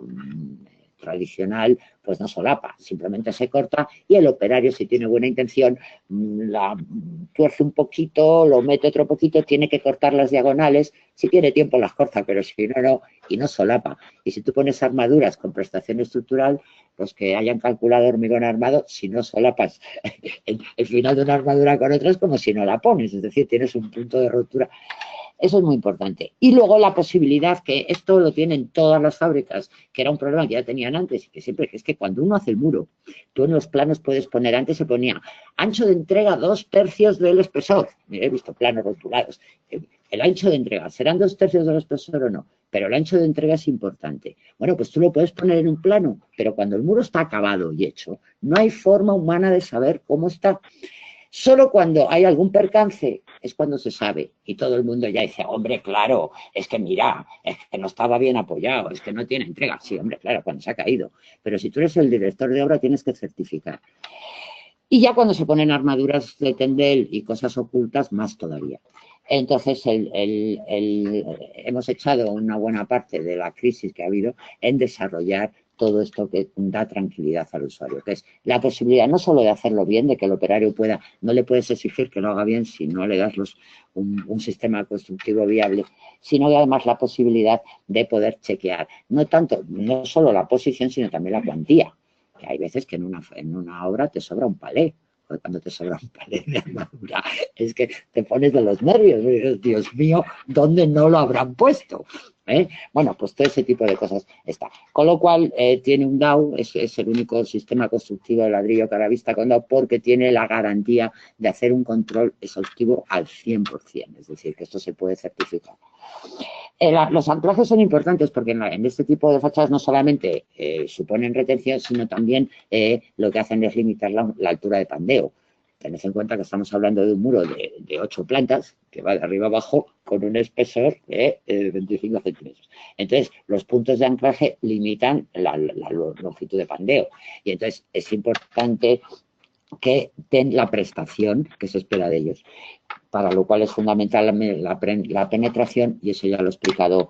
tradicional, pues no solapa, simplemente se corta y el operario, si tiene buena intención, la tuerce un poquito, lo mete otro poquito, tiene que cortar las diagonales, si tiene tiempo las corta, pero si no, no, y no solapa. Y si tú pones armaduras con prestación estructural, pues que hayan calculado hormigón armado, si no solapas el final de una armadura con otra es como si no la pones, es decir, tienes un punto de rotura. Eso es muy importante. Y luego la posibilidad, que esto lo tienen todas las fábricas, que era un problema que ya tenían antes, y que siempre, es que cuando uno hace el muro, tú en los planos puedes poner, antes se ponía ancho de entrega 2/3 del espesor. Mira, he visto planos rotulados. El ancho de entrega, ¿serán 2/3 del espesor o no? Pero el ancho de entrega es importante. Bueno, pues tú lo puedes poner en un plano, pero cuando el muro está acabado y hecho, no hay forma humana de saber cómo está. Solo cuando hay algún percance es cuando se sabe y todo el mundo ya dice, hombre, claro, es que mira, es que no estaba bien apoyado, es que no tiene entrega. Sí, hombre, claro, cuando se ha caído. Pero si tú eres el director de obra tienes que certificar. Y ya cuando se ponen armaduras de Tendrell y cosas ocultas, más todavía. Entonces, hemos echado una buena parte de la crisis que ha habido en desarrollar todo esto que da tranquilidad al usuario, que es la posibilidad no solo de hacerlo bien, de que el operario pueda, no le puedes exigir que lo haga bien si no le das un sistema constructivo viable, sino que además la posibilidad de poder chequear, no solo la posición, sino también la cuantía. Que hay veces que en una obra te sobra un palé. Cuando te sobra un palé de armadura, es que te pones de los nervios. Dios mío, ¿dónde no lo habrán puesto? Bueno, pues todo ese tipo de cosas está. Con lo cual, tiene un DAO, es el único sistema constructivo de ladrillo que ahora vista con DAO, porque tiene la garantía de hacer un control exhaustivo al 100%. Es decir, que esto se puede certificar. Los anclajes son importantes porque en este tipo de fachadas no solamente suponen retención, sino también lo que hacen es limitar la altura de pandeo. Tened en cuenta que estamos hablando de un muro de 8 plantas que va de arriba abajo con un espesor de 25 centímetros. Entonces, los puntos de anclaje limitan la longitud de pandeo. Y entonces es importante que den la prestación que se espera de ellos, para lo cual es fundamental la penetración, y eso ya lo ha explicado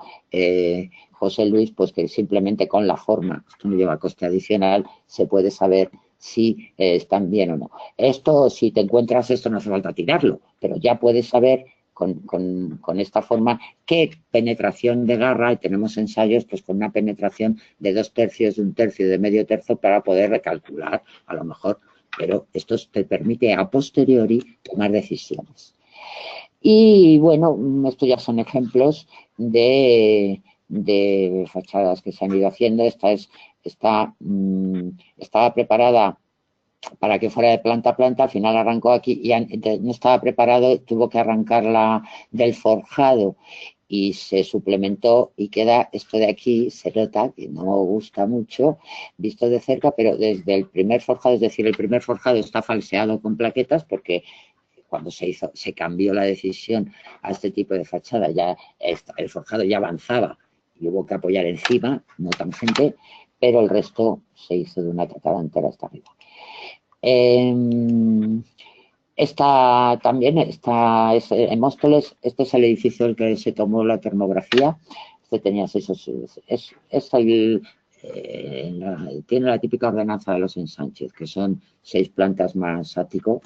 José Luis, pues que simplemente con la forma, esto no lleva coste adicional, se puede saber si están bien o no. Esto, si te encuentras esto, no hace falta tirarlo, pero ya puedes saber con esta forma qué penetración de garra, y tenemos ensayos pues con una penetración de 2/3, de 1/3, de medio tercio para poder recalcular a lo mejor, pero esto te permite a posteriori tomar decisiones. Y bueno, estos ya son ejemplos de fachadas que se han ido haciendo. Estaba preparada para que fuera de planta a planta, al final arrancó aquí y no estaba preparado, tuvo que arrancarla del forjado y se suplementó y queda esto de aquí, se nota que no gusta mucho visto de cerca, pero desde el primer forjado, es decir, el primer forjado está falseado con plaquetas porque cuando se cambió la decisión a este tipo de fachada, ya el forjado ya avanzaba y hubo que apoyar encima, no tangente, pero el resto se hizo de una tacada entera hasta arriba. En Móstoles, este es el edificio del que se tomó la termografía. Este tenía tiene la típica ordenanza de los ensanches, que son 6 plantas más ático,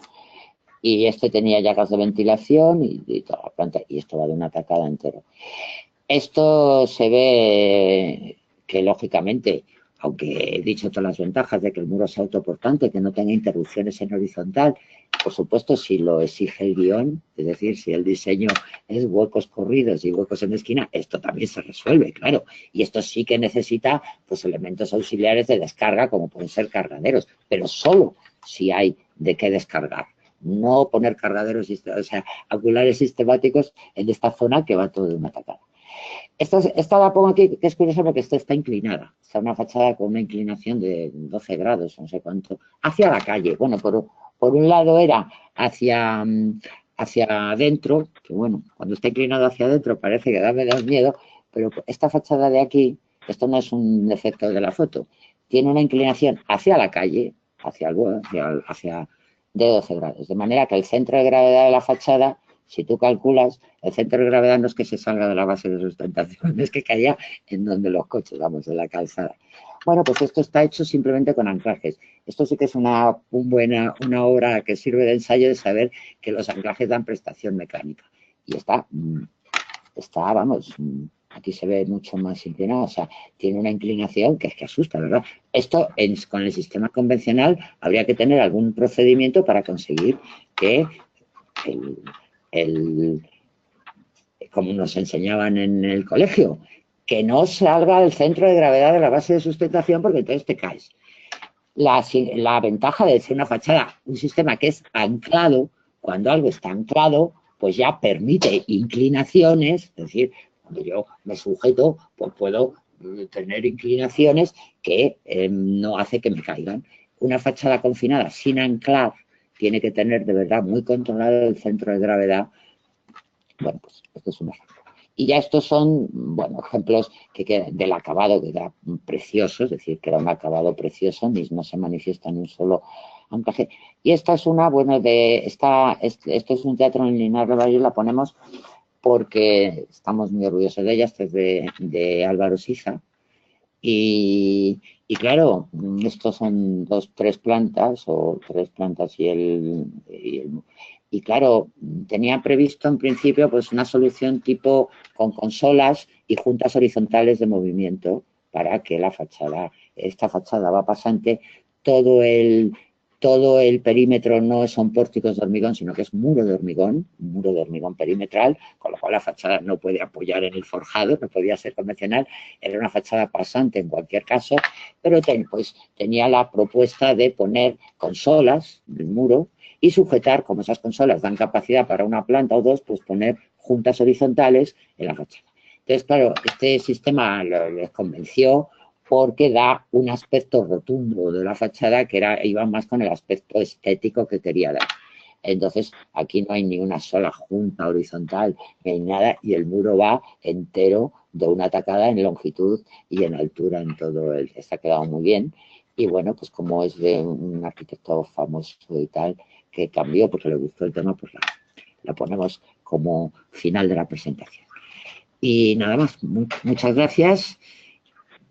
y este tenía llagas de ventilación y toda la planta, y esto va de una tacada entera. Esto se ve que, lógicamente, aunque he dicho todas las ventajas de que el muro sea autoportante, que no tenga interrupciones en horizontal, por supuesto, si lo exige el guión, es decir, si el diseño es huecos corridos y huecos en esquina, esto también se resuelve, claro. Y esto sí que necesita pues elementos auxiliares de descarga, como pueden ser cargaderos, pero solo si hay de qué descargar. No poner cargaderos, o sea, oculares sistemáticos en esta zona que va todo de una tacada. Esta la pongo aquí, que es curioso porque esta está inclinada. Está una fachada con una inclinación de 12 grados, no sé cuánto, hacia la calle. Bueno, por un lado era hacia adentro, que bueno, cuando está inclinado hacia adentro parece que da menos miedo, pero esta fachada de aquí, esto no es un defecto de la foto, tiene una inclinación hacia la calle, de 12 grados. De manera que el centro de gravedad de la fachada, si tú calculas, el centro de gravedad no es que se salga de la base de sustentación, es que caía en donde los coches, vamos, en la calzada. Bueno, pues esto está hecho simplemente con anclajes. Esto sí que es una obra que sirve de ensayo de saber que los anclajes dan prestación mecánica. Y vamos, aquí se ve mucho más inclinado, o sea, tiene una inclinación que es que asusta, ¿verdad? Esto, con el sistema convencional, habría que tener algún procedimiento para conseguir que como nos enseñaban en el colegio, que no salga del centro de gravedad de la base de sustentación porque entonces te caes. La ventaja de ser una fachada, un sistema que es anclado, cuando algo está anclado, pues ya permite inclinaciones, es decir, cuando yo me sujeto, pues puedo tener inclinaciones que no hace que me caigan. Una fachada confinada sin anclar tiene que tener de verdad muy controlado el centro de gravedad. Bueno, pues esto es un ejemplo. Y ya estos son, bueno, ejemplos del acabado que era precioso, es decir, que era un acabado precioso, mismo se manifiesta en un solo anclaje. Y esta es una, bueno, esto es un teatro en Linares de Bayo, la ponemos porque estamos muy orgullosos de ella, este es de Álvaro Siza. Y claro, estos son 3 plantas o 3 plantas y claro, tenía previsto en principio pues una solución tipo con consolas y juntas horizontales de movimiento para que esta fachada va pasante, todo el perímetro no son pórticos de hormigón, sino que es un muro de hormigón perimetral, con lo cual la fachada no puede apoyar en el forjado, no podía ser convencional, era una fachada pasante en cualquier caso, pero tenía la propuesta de poner consolas del muro y sujetar, como esas consolas dan capacidad para una planta o 2, pues poner juntas horizontales en la fachada. Entonces, claro, este sistema les convenció porque da un aspecto rotundo de la fachada que iba más con el aspecto estético que quería dar. Entonces, aquí no hay ni una sola junta horizontal, ni hay nada, y el muro va entero de una tacada en longitud y en altura en todo está quedado muy bien. Y bueno, pues como es de un arquitecto famoso y tal, que cambió porque le gustó el tema, pues la ponemos como final de la presentación. Y nada más, muchas gracias.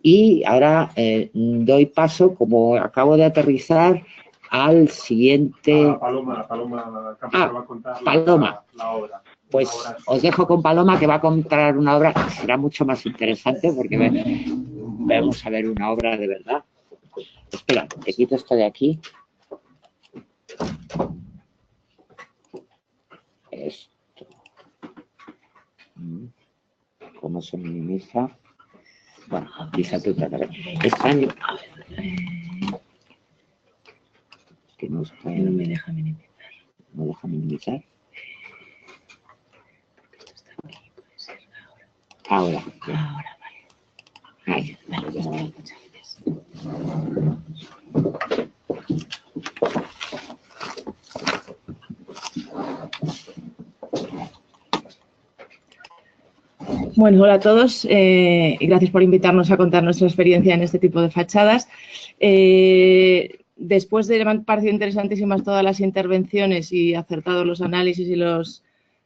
Y ahora doy paso, como acabo de aterrizar, al siguiente... Paloma Campos va a contar Paloma. la obra. Pues os dejo con Paloma, que va a contar una obra que será mucho más interesante, porque vamos a ver una obra de verdad. Espera, te quito esto de aquí. Esto. ¿Cómo se minimiza? Bueno, quizá tú tratarás. Extraño. Que no me deja minimizar. ¿No deja minimizar? Ahora. Ahora, vale. Ahí. Vale, muchas gracias. Bueno, hola a todos y gracias por invitarnos a contar nuestra experiencia en este tipo de fachadas. Después de, me han parecido interesantísimas todas las intervenciones y acertados los análisis y los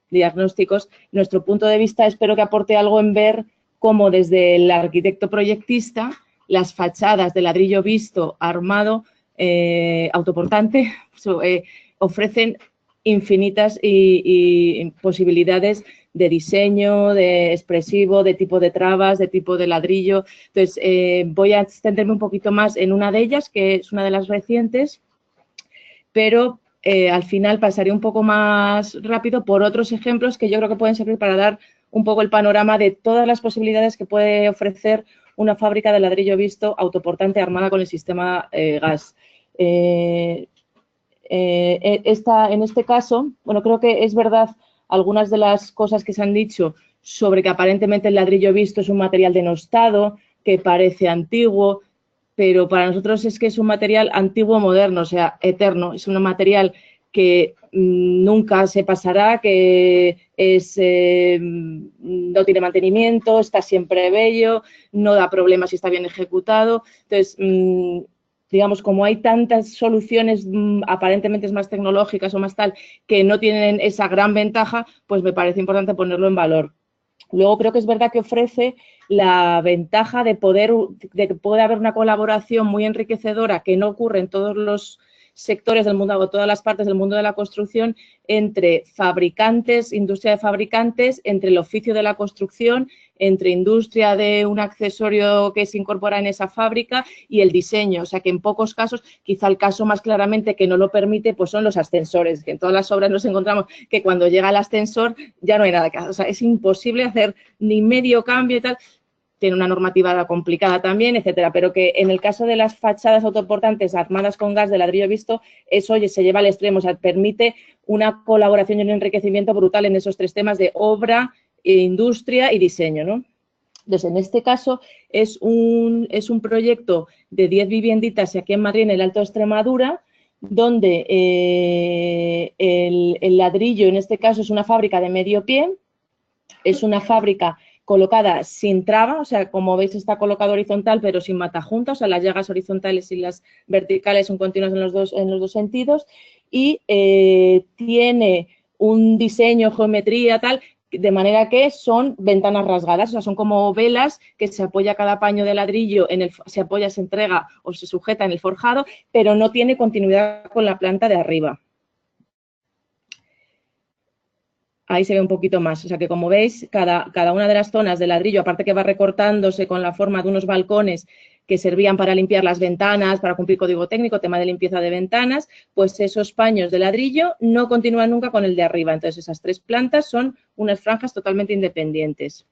diagnósticos, nuestro punto de vista espero que aporte algo en ver cómo desde el arquitecto proyectista las fachadas de ladrillo visto, armado, autoportante, ofrecen infinitas y posibilidades de diseño, de expresivo, de tipo de trabas, de tipo de ladrillo. Entonces, voy a extenderme un poquito más en una de ellas, que es una de las recientes, pero al final pasaré un poco más rápido por otros ejemplos que yo creo que pueden servir para dar un poco el panorama de todas las posibilidades que puede ofrecer una fábrica de ladrillo visto autoportante armada con el sistema gas. En este caso, bueno, creo que es verdad algunas de las cosas que se han dicho sobre que aparentemente el ladrillo visto es un material denostado, que parece antiguo, pero para nosotros es que es un material antiguo moderno, o sea, eterno. Es un material que nunca se pasará, que no tiene mantenimiento, está siempre bello, no da problemas si está bien ejecutado. Entonces, digamos, como hay tantas soluciones aparentemente más tecnológicas o más tal que no tienen esa gran ventaja, pues me parece importante ponerlo en valor. Luego creo que es verdad que ofrece la ventaja de que puede haber una colaboración muy enriquecedora que no ocurre en todos los sectores del mundo o todas las partes del mundo de la construcción entre fabricantes, industria de fabricantes, entre el oficio de la construcción, entre industria de un accesorio que se incorpora en esa fábrica y el diseño. O sea que en pocos casos, quizá el caso más claramente que no lo permite, pues son los ascensores, que en todas las obras nos encontramos que cuando llega el ascensor ya no hay nada que hacer. O sea, es imposible hacer ni medio cambio y tal. Tiene una normativa complicada también, etcétera, pero que en el caso de las fachadas autoportantes armadas con gas de ladrillo visto, eso se lleva al extremo, o sea, permite una colaboración y un enriquecimiento brutal en esos tres temas de obra, industria y diseño, ¿no? Entonces, en este caso es un proyecto de 10 vivienditas aquí en Madrid, en el Alto de Extremadura, donde el ladrillo, en este caso, es una fábrica de medio pie, es una fábrica colocada sin traba, o sea, como veis está colocado horizontal pero sin matajunta, o sea, las llagas horizontales y las verticales son continuas en los dos sentidos y tiene un diseño, geometría, tal, de manera que son ventanas rasgadas, o sea, son como velas que se apoya cada paño de ladrillo, se apoya, se entrega o se sujeta en el forjado, pero no tiene continuidad con la planta de arriba. Ahí se ve un poquito más, o sea que como veis, cada una de las zonas de ladrillo, aparte que va recortándose con la forma de unos balcones que servían para limpiar las ventanas, para cumplir código técnico, tema de limpieza de ventanas, pues esos paños de ladrillo no continúan nunca con el de arriba. Entonces, esas tres plantas son unas franjas totalmente independientes.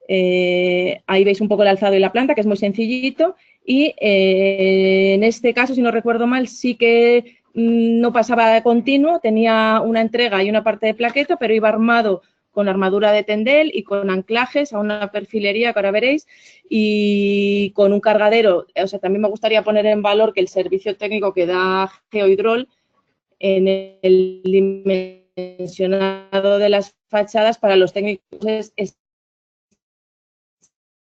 Ahí veis un poco el alzado y la planta, que es muy sencillito, y en este caso, si no recuerdo mal, sí que no pasaba de continuo, tenía una entrega y una parte de plaqueta, pero iba armado con armadura de tendel y con anclajes a una perfilería que ahora veréis y con un cargadero. O sea, también me gustaría poner en valor que el servicio técnico que da Geohidrol en el dimensionado de las fachadas para los técnicos es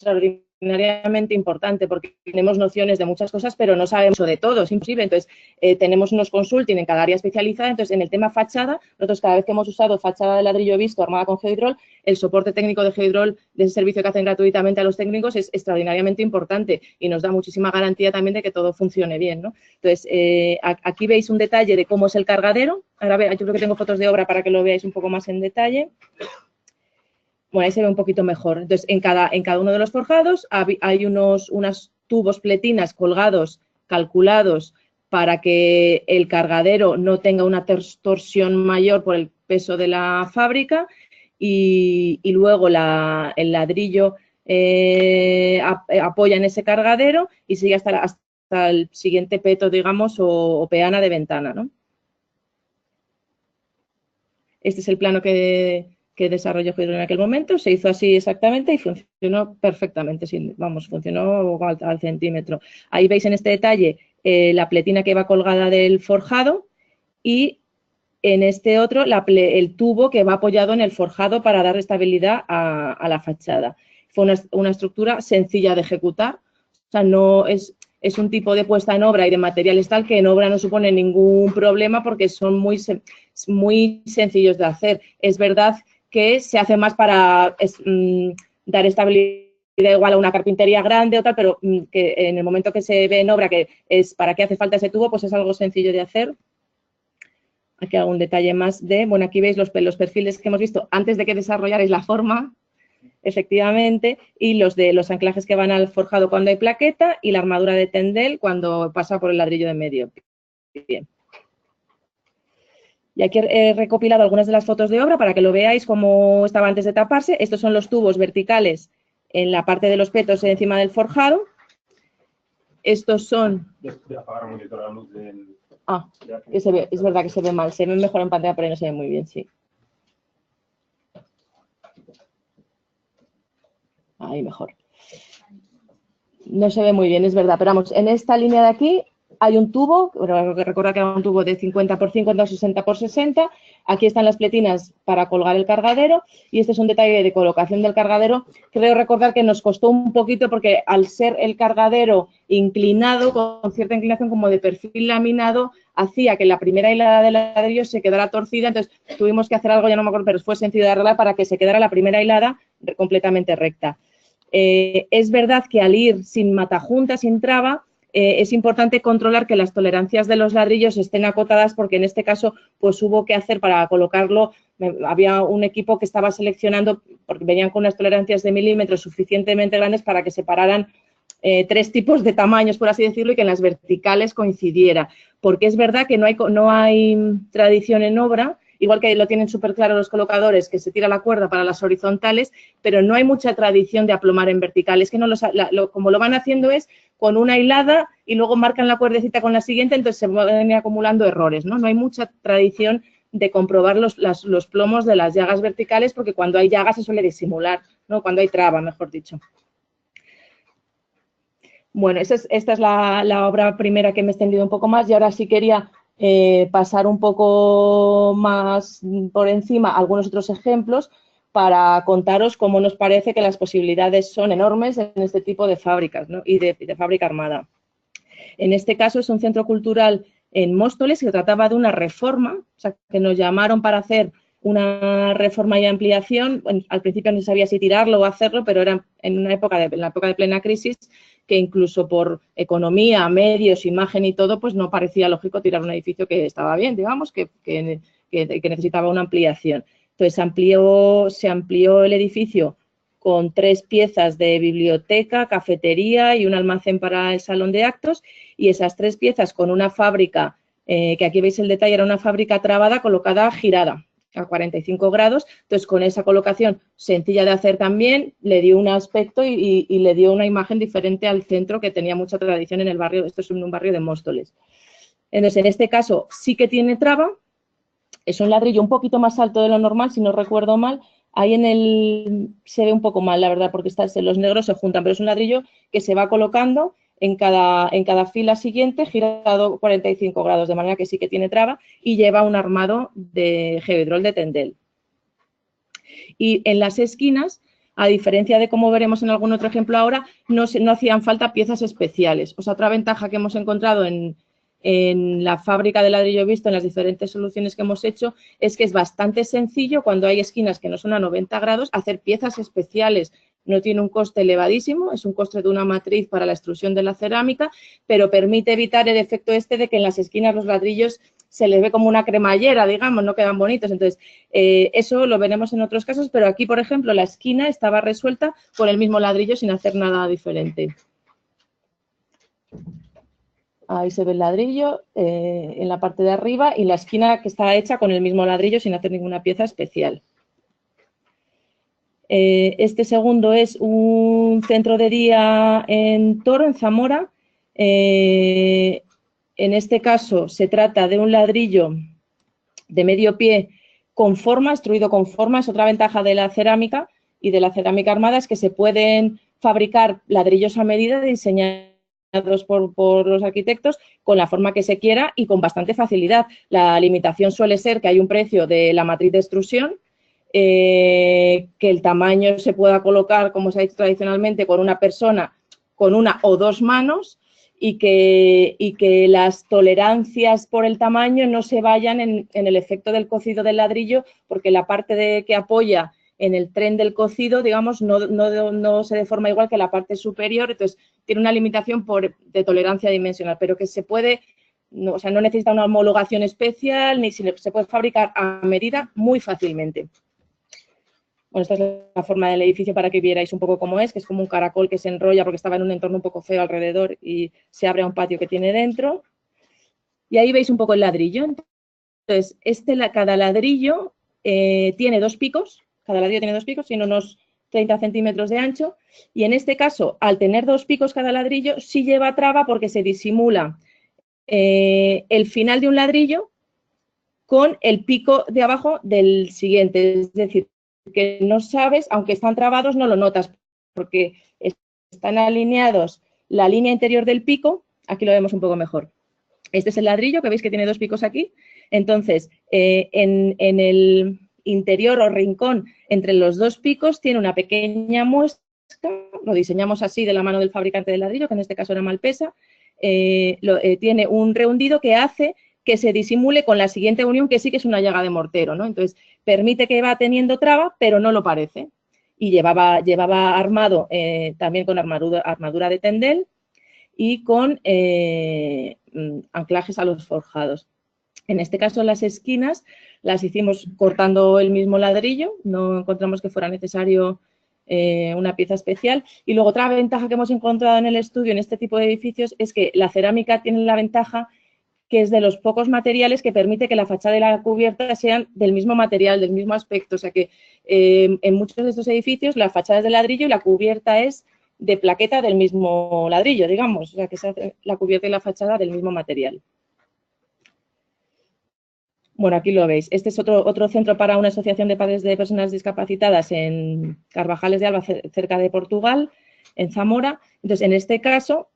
extraordinario. extraordinariamente importante porque tenemos nociones de muchas cosas, pero no sabemos de todo, es imposible. Entonces, tenemos unos consulting en cada área especializada. Entonces, en el tema fachada, nosotros cada vez que hemos usado fachada de ladrillo visto armada con Geohidrol, el soporte técnico de Geohidrol, de ese servicio que hacen gratuitamente a los técnicos, es extraordinariamente importante y nos da muchísima garantía también de que todo funcione bien, ¿no? Entonces, aquí veis un detalle de cómo es el cargadero. Ahora, yo creo que tengo fotos de obra para que lo veáis un poco más en detalle. Bueno, ahí se ve un poquito mejor. Entonces, en cada uno de los forjados hay unos tubos pletinas colgados, calculados, para que el cargadero no tenga una torsión mayor por el peso de la fábrica y luego el ladrillo apoya en ese cargadero y sigue hasta el siguiente peto, digamos, o peana de ventana, ¿no? Este es el plano que desarrolló Geohidrol en aquel momento, se hizo así exactamente y funcionó perfectamente, funcionó al centímetro. Ahí veis en este detalle la pletina que va colgada del forjado y en este otro el tubo que va apoyado en el forjado para dar estabilidad a la fachada. Fue una estructura sencilla de ejecutar, o sea, no es un tipo de puesta en obra y de materiales tal que en obra no supone ningún problema porque son muy sencillos de hacer. Es verdad que se hace más para dar estabilidad igual a una carpintería grande o tal, pero que en el momento que se ve en obra que es para qué hace falta ese tubo, pues es algo sencillo de hacer. Aquí hago un detalle más bueno, aquí veis los perfiles que hemos visto antes de que desarrollarais la forma, efectivamente, y los de los anclajes que van al forjado cuando hay plaqueta y la armadura de tendel cuando pasa por el ladrillo de medio. Bien. Y aquí he recopilado algunas de las fotos de obra para que lo veáis cómo estaba antes de taparse. Estos son los tubos verticales en la parte de los petos encima del forjado. Estos son... que se ve, es verdad que se ve mal. Se ve mejor en pantalla, pero ahí no se ve muy bien, sí. Ahí mejor. No se ve muy bien, es verdad. Pero vamos, en esta línea de aquí hay un tubo, recuerda que era un tubo de 50 por 50 o 60 por 60. Aquí están las pletinas para colgar el cargadero y este es un detalle de colocación del cargadero. Creo recordar que nos costó un poquito porque al ser el cargadero inclinado, con cierta inclinación como de perfil laminado, hacía que la primera hilada de ladrillo se quedara torcida. Entonces tuvimos que hacer algo, ya no me acuerdo, pero fue sencillo de arreglar para que se quedara la primera hilada completamente recta. Es verdad que al ir sin matajunta, sin traba, es importante controlar que las tolerancias de los ladrillos estén acotadas porque en este caso pues hubo que hacer para colocarlo, había un equipo que estaba seleccionando porque venían con unas tolerancias de milímetros suficientemente grandes para que separaran 3 tipos de tamaños, por así decirlo, y que en las verticales coincidiera. Porque es verdad que no hay tradición en obra, igual que lo tienen súper claro los colocadores, que se tira la cuerda para las horizontales, pero no hay mucha tradición de aplomar en verticales, que como lo van haciendo es con una hilada y luego marcan la cuerdecita con la siguiente, entonces se van acumulando errores, ¿no? No hay mucha tradición de comprobar los plomos de las llagas verticales, porque cuando hay llagas se suele disimular, ¿no? Cuando hay traba, mejor dicho. Bueno, esta es la obra primera que me he extendido un poco más y ahora sí quería pasar un poco más por encima algunos otros ejemplos para contaros cómo nos parece que las posibilidades son enormes en este tipo de fábricas, ¿no? Y de fábrica armada. En este caso es un centro cultural en Móstoles que trataba de una reforma, o sea, que nos llamaron para hacer una reforma y ampliación. Al principio no sabía si tirarlo o hacerlo, pero era en la época de plena crisis, que incluso por economía, medios, imagen y todo, pues no parecía lógico tirar un edificio que estaba bien, digamos, que necesitaba una ampliación. Entonces se amplió el edificio con 3 piezas de biblioteca, cafetería y un almacén para el salón de actos, y esas 3 piezas con una fábrica, que aquí veis el detalle, era una fábrica trabada colocada girada a 45 grados, entonces con esa colocación sencilla de hacer también, le dio un aspecto y le dio una imagen diferente al centro que tenía mucha tradición en el barrio, esto es en un barrio de Móstoles. Entonces, en este caso sí que tiene traba, es un ladrillo un poquito más alto de lo normal, si no recuerdo mal, ahí se ve un poco mal, la verdad, porque los negros se juntan, pero es un ladrillo que se va colocando en cada fila siguiente, girado 45 grados, de manera que sí que tiene traba y lleva un armado de Geohidrol de tendel. Y en las esquinas a diferencia de como veremos en algún otro ejemplo ahora, no hacían falta piezas especiales. O sea, otra ventaja que hemos encontrado en la fábrica de ladrillo visto, en las diferentes soluciones que hemos hecho, es que es bastante sencillo cuando hay esquinas que no son a 90 grados, hacer piezas especiales. No tiene un coste elevadísimo, es un coste de una matriz para la extrusión de la cerámica, pero permite evitar el efecto este de que en las esquinas los ladrillos se les ve como una cremallera, digamos, no quedan bonitos. Entonces, eso lo veremos en otros casos, pero aquí, por ejemplo, la esquina estaba resuelta con el mismo ladrillo sin hacer nada diferente. Ahí se ve el ladrillo en la parte de arriba y la esquina que está hecha con el mismo ladrillo sin hacer ninguna pieza especial. Este segundo es un centro de día en Toro, en Zamora. En este caso se trata de un ladrillo de medio pie con forma, extruido con forma. Es otra ventaja de la cerámica y de la cerámica armada, es que se pueden fabricar ladrillos a medida diseñados por los arquitectos con la forma que se quiera y con bastante facilidad. La limitación suele ser que hay un precio de la matriz de extrusión, que el tamaño se pueda colocar, como se ha dicho tradicionalmente, con una persona con una o dos manos y que las tolerancias por el tamaño no se vayan en el efecto del cocido del ladrillo, porque la parte que apoya en el tren del cocido, digamos, no se deforma igual que la parte superior, entonces tiene una limitación de tolerancia dimensional, pero que se puede, o sea, no necesita una homologación especial, ni se puede fabricar a medida muy fácilmente. Bueno, esta es la forma del edificio para que vierais un poco cómo es, que es como un caracol que se enrolla porque estaba en un entorno un poco feo alrededor y se abre a un patio que tiene dentro. Y ahí veis un poco el ladrillo. Entonces, cada ladrillo tiene dos picos, tiene unos 30 centímetros de ancho, y en este caso, al tener dos picos cada ladrillo, sí lleva traba porque se disimula el final de un ladrillo con el pico de abajo del siguiente, es decir, que no sabes, aunque están trabados, no lo notas, porque están alineados la línea interior del pico, aquí lo vemos un poco mejor. Este es el ladrillo, que veis que tiene dos picos aquí. Entonces, en el interior o rincón entre los dos picos tiene una pequeña muesca, lo diseñamos así de la mano del fabricante del ladrillo, que en este caso era Malpesa, tiene un rehundido que hace que se disimule con la siguiente unión, que sí que es una llaga de mortero, ¿no? Entonces, permite que va teniendo traba, pero no lo parece. Y llevaba armado también con armadura de tendel y con anclajes a los forjados. En este caso, las esquinas las hicimos cortando el mismo ladrillo, no encontramos que fuera necesario una pieza especial. Y luego otra ventaja que hemos encontrado en el estudio en este tipo de edificios es que la cerámica tiene la ventaja que es de los pocos materiales que permite que la fachada y la cubierta sean del mismo material, del mismo aspecto. O sea que en muchos de estos edificios la fachada es de ladrillo y la cubierta es de plaqueta del mismo ladrillo, digamos. O sea que se hace la cubierta y la fachada del mismo material. Bueno, aquí lo veis. Este es otro centro para una asociación de padres de personas discapacitadas en Carvajales de Alba, cerca de Portugal, en Zamora. Entonces, en este caso,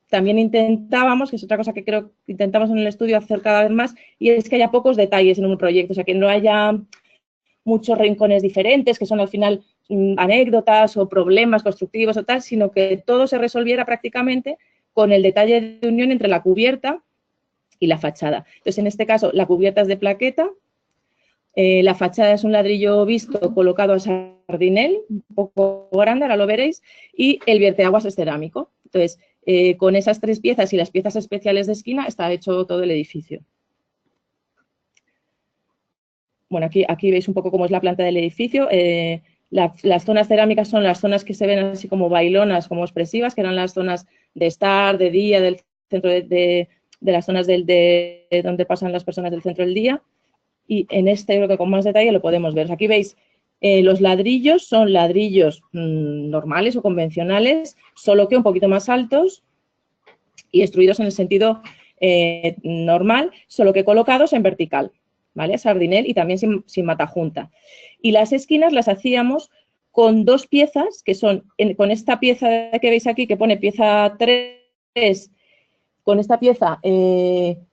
también intentábamos, que es otra cosa que creo que intentamos en el estudio hacer cada vez más, y es que haya pocos detalles en un proyecto, o sea, que no haya muchos rincones diferentes, que son al final anécdotas o problemas constructivos o tal, sino que todo se resolviera prácticamente con el detalle de unión entre la cubierta y la fachada. Entonces, en este caso, la cubierta es de plaqueta, la fachada es un ladrillo visto colocado a sardinel, un poco grande, ahora lo veréis, y el vierteaguas es cerámico. Entonces, con esas tres piezas y las piezas especiales de esquina está hecho todo el edificio. Bueno, aquí veis un poco cómo es la planta del edificio. Las zonas cerámicas son las zonas que se ven así como bailonas, como expresivas, que eran las zonas de estar, de día, del centro de las zonas donde pasan las personas del centro del día. Y en este, creo que con más detalle lo podemos ver. Aquí veis, los ladrillos son ladrillos normales o convencionales, solo que un poquito más altos y extruidos en el sentido normal, solo que colocados en vertical, ¿vale? Sardinel y también sin matajunta. Y las esquinas las hacíamos con dos piezas, que son, con esta pieza que veis aquí, que pone pieza 3, con esta pieza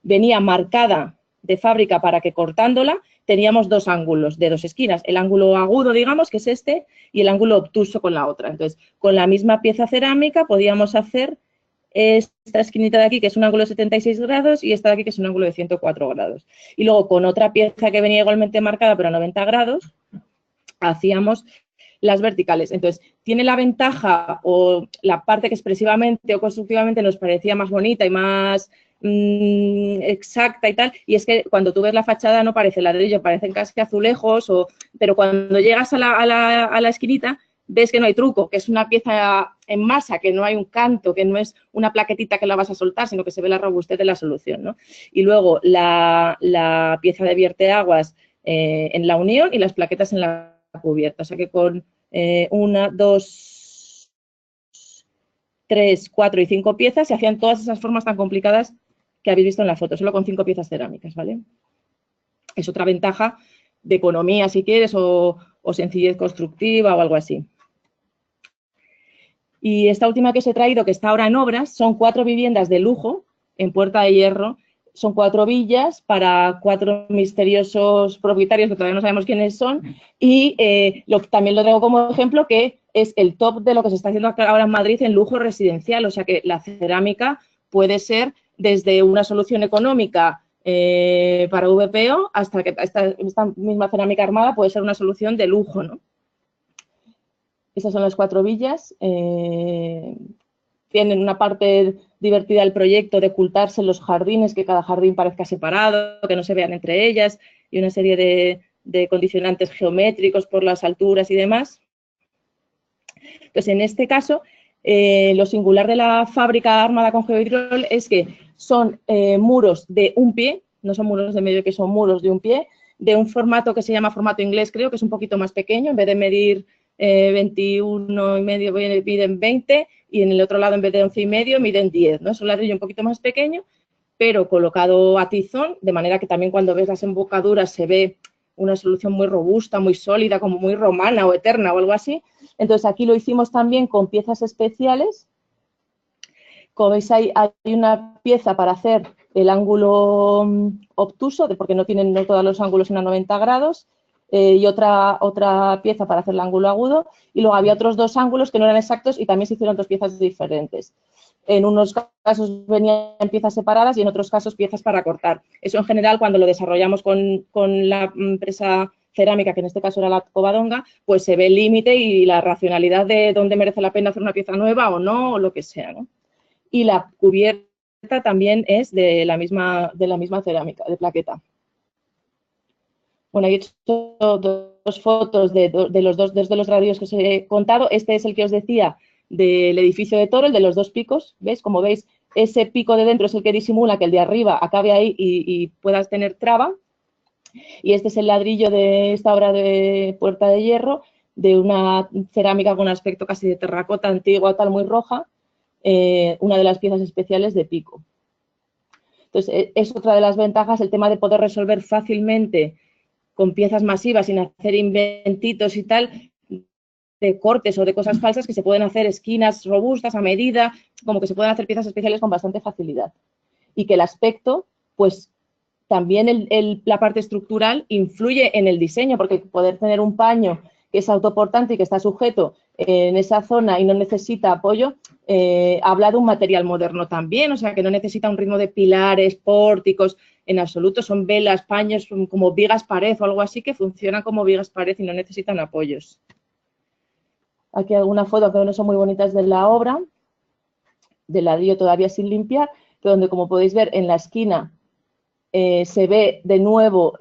venía marcada de fábrica para que cortándola teníamos dos ángulos de dos esquinas, el ángulo agudo, digamos, que es este, y el ángulo obtuso con la otra. Entonces, con la misma pieza cerámica podíamos hacer esta esquinita de aquí, que es un ángulo de 76 grados, y esta de aquí, que es un ángulo de 104 grados. Y luego, con otra pieza que venía igualmente marcada, pero a 90 grados, hacíamos las verticales. Entonces, tiene la ventaja o la parte que expresivamente o constructivamente nos parecía más bonita y más exacta y tal, y es que cuando tú ves la fachada no parece ladrillo, parecen casi azulejos, pero cuando llegas a la esquinita ves que no hay truco, que es una pieza en masa, que no hay un canto, que no es una plaquetita que la vas a soltar, sino que se ve la robustez de la solución, ¿no? Y luego la pieza de vierteaguas en la unión y las plaquetas en la cubierta, o sea que con 1, 2, 3, 4 y 5 piezas se hacían todas esas formas tan complicadas que habéis visto en la foto, solo con 5 piezas cerámicas, ¿vale? Es otra ventaja de economía, si quieres, o sencillez constructiva o algo así. Y esta última que os he traído, que está ahora en obras, son 4 viviendas de lujo en Puerta de Hierro. Son 4 villas para 4 misteriosos propietarios que todavía no sabemos quiénes son, y también lo traigo como ejemplo, que es el top de lo que se está haciendo ahora en Madrid en lujo residencial, o sea que la cerámica puede ser desde una solución económica para VPO hasta que esta misma cerámica armada puede ser una solución de lujo, ¿no? Estas son las 4 villas. Tienen una parte divertida del proyecto de ocultarse los jardines, que cada jardín parezca separado, que no se vean entre ellas, y una serie de condicionantes geométricos por las alturas y demás. Entonces, en este caso, lo singular de la fábrica armada con Geohidrol es que son muros de un pie, no son muros de medio, que son muros de un pie, de un formato que se llama formato inglés, creo, que es un poquito más pequeño, en vez de medir 21,5, miden 20, y en el otro lado, en vez de 11,5, miden 10, ¿no? Es un ladrillo un poquito más pequeño, pero colocado a tizón, de manera que también cuando ves las embocaduras se ve una solución muy robusta, muy sólida, como muy romana o eterna o algo así. Entonces, aquí lo hicimos también con piezas especiales. Como veis, hay una pieza para hacer el ángulo obtuso, porque no todos los ángulos en a 90 grados, y otra pieza para hacer el ángulo agudo, y luego había otros 2 ángulos que no eran exactos y también se hicieron 2 piezas diferentes. En unos casos venían piezas separadas y en otros casos piezas para cortar. Eso en general, cuando lo desarrollamos con la empresa cerámica, que en este caso era la Covadonga, pues se ve el límite y la racionalidad de dónde merece la pena hacer una pieza nueva o no, o lo que sea, ¿no? Y la cubierta también es de la misma cerámica, de plaqueta. Bueno, he hecho 2 fotos de los dos de los radios que os he contado. Este es el que os decía del edificio de Toro, el de los 2 picos. ¿Veis? Como veis, ese pico de dentro es el que disimula que el de arriba acabe ahí y puedas tener traba. Y este es el ladrillo de esta obra de Puerta de Hierro, de una cerámica con un aspecto casi de terracota antigua, tal, muy roja, una de las piezas especiales de pico. Entonces, es otra de las ventajas, el tema de poder resolver fácilmente con piezas masivas, sin hacer inventitos y tal, de cortes o de cosas falsas, que se pueden hacer esquinas robustas a medida, como que se pueden hacer piezas especiales con bastante facilidad. Y que el aspecto, pues también la parte estructural influye en el diseño, porque poder tener un paño que es autoportante y que está sujeto en esa zona y no necesita apoyo, habla de un material moderno también, o sea, que no necesita un ritmo de pilares, pórticos, en absoluto, son velas, paños, como vigas pared o algo así, que funcionan como vigas pared y no necesitan apoyos. Aquí alguna foto que no son muy bonitas de la obra, del ladrillo todavía sin limpiar, pero donde, como podéis ver, en la esquina se ve de nuevo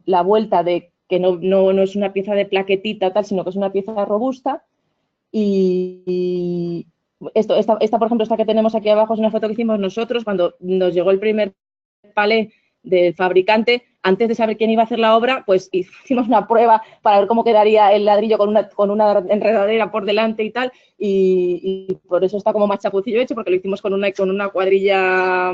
la vuelta de que no es una pieza de plaquetita tal, sino que es una pieza robusta. Y esta, por ejemplo, esta que tenemos aquí abajo es una foto que hicimos nosotros cuando nos llegó el primer palé del fabricante. Antes de saber quién iba a hacer la obra, pues hicimos una prueba para ver cómo quedaría el ladrillo con una enredadera por delante y tal, y por eso está como más chapucillo hecho, porque lo hicimos con una cuadrilla,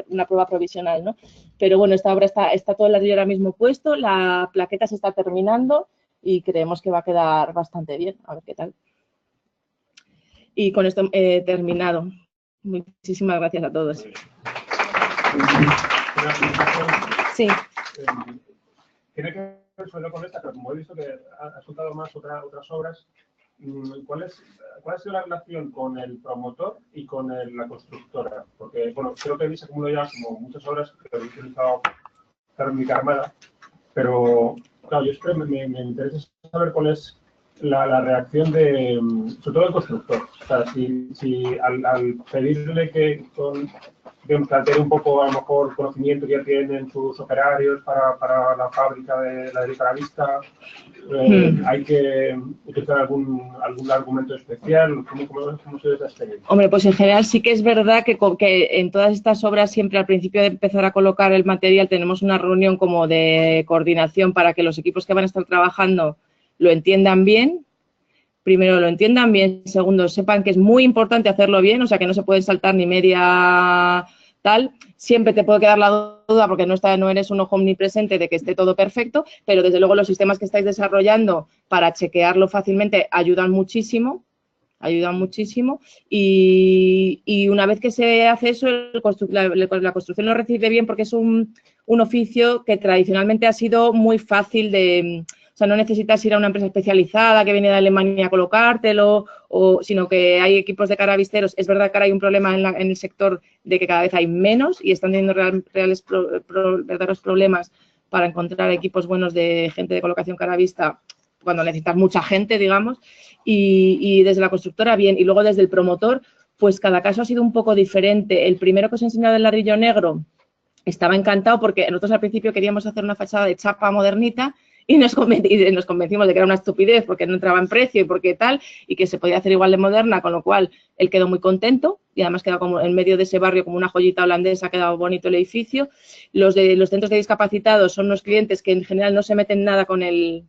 una prueba provisional, ¿no? Pero bueno, esta obra está todo el ladrillo ahora mismo puesto, la plaqueta se está terminando y creemos que va a quedar bastante bien, a ver qué tal. Y con esto he terminado. Muchísimas gracias a todos. Sí. tiene que ver sobre todo con esta, pero como he visto que has contado más otras obras, ¿cuál ha sido la relación con el promotor y con la constructora? Porque, bueno, creo que se acumulado ya como muchas obras que he utilizado térmica armada, pero, claro, yo espero, me interesa saber cuál es la reacción de, sobre todo del constructor. O sea, si al pedirle que plantee un poco, a lo mejor, conocimiento que ya tienen sus operarios para la fábrica de ladrillo a la vista, hay que utilizar algún argumento especial. ¿Cómo se ve esta experiencia? Hombre, pues en general sí que es verdad que en todas estas obras siempre al principio de empezar a colocar el material tenemos una reunión como de coordinación para que los equipos que van a estar trabajando lo entiendan bien. Primero, lo entiendan bien. Segundo, sepan que es muy importante hacerlo bien, o sea, que no se puede saltar ni media tal. Siempre te puede quedar la duda porque no eres un ojo omnipresente de que esté todo perfecto, pero desde luego los sistemas que estáis desarrollando para chequearlo fácilmente ayudan muchísimo. Y una vez que se hace eso, la construcción lo recibe bien porque es un oficio que tradicionalmente ha sido muy fácil de... O sea, no necesitas ir a una empresa especializada que viene de Alemania a colocártelo, sino que hay equipos de carabisteros. Es verdad que ahora hay un problema en el sector de que cada vez hay menos y están teniendo verdaderos problemas para encontrar equipos buenos de gente de colocación caravista cuando necesitas mucha gente, digamos, y desde la constructora bien. Y luego desde el promotor, pues cada caso ha sido un poco diferente. El primero que os he enseñado, el ladrillo negro, estaba encantado porque nosotros al principio queríamos hacer una fachada de chapa modernita y nos convencimos de que era una estupidez porque no entraba en precio y porque tal, y que se podía hacer igual de moderna, con lo cual él quedó muy contento y además quedó como en medio de ese barrio como una joyita holandesa, ha quedado bonito el edificio. Los de los centros de discapacitados son unos clientes que en general no se meten nada con el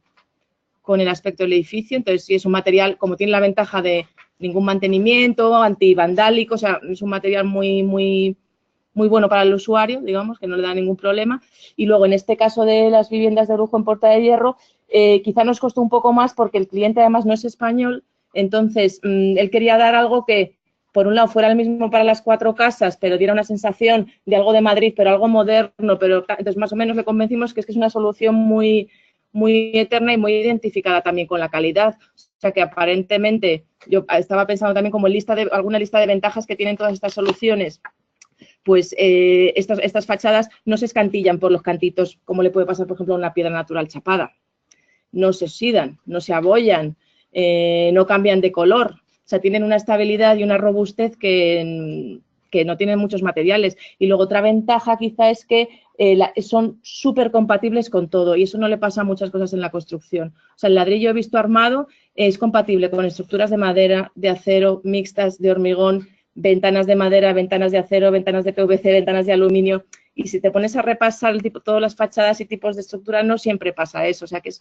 aspecto del edificio, entonces sí es un material, como tiene la ventaja de ningún mantenimiento, antivandálico, o sea, es un material muy bueno para el usuario, digamos, que no le da ningún problema. Y luego, en este caso de las viviendas de lujo en Puerta de Hierro, quizá nos costó un poco más porque el cliente además no es español, entonces él quería dar algo que, por un lado, fuera el mismo para las 4 casas, pero diera una sensación de algo de Madrid, pero algo moderno, pero entonces más o menos le convencimos que es una solución muy eterna y muy identificada también con la calidad. O sea que aparentemente, yo estaba pensando también como alguna lista de ventajas que tienen todas estas soluciones. Pues estas fachadas no se escantillan por los cantitos, como le puede pasar, por ejemplo, a una piedra natural chapada. No se oxidan, no se abollan, no cambian de color. O sea, tienen una estabilidad y una robustez que no tienen muchos materiales. Y luego otra ventaja quizá es que son súper compatibles con todo y eso no le pasa a muchas cosas en la construcción. O sea, el ladrillo visto armado es compatible con estructuras de madera, de acero, mixtas, de hormigón, ventanas de madera, ventanas de acero, ventanas de PVC, ventanas de aluminio. Y si te pones a repasar todas las fachadas y tipos de estructura, no siempre pasa eso. O sea, que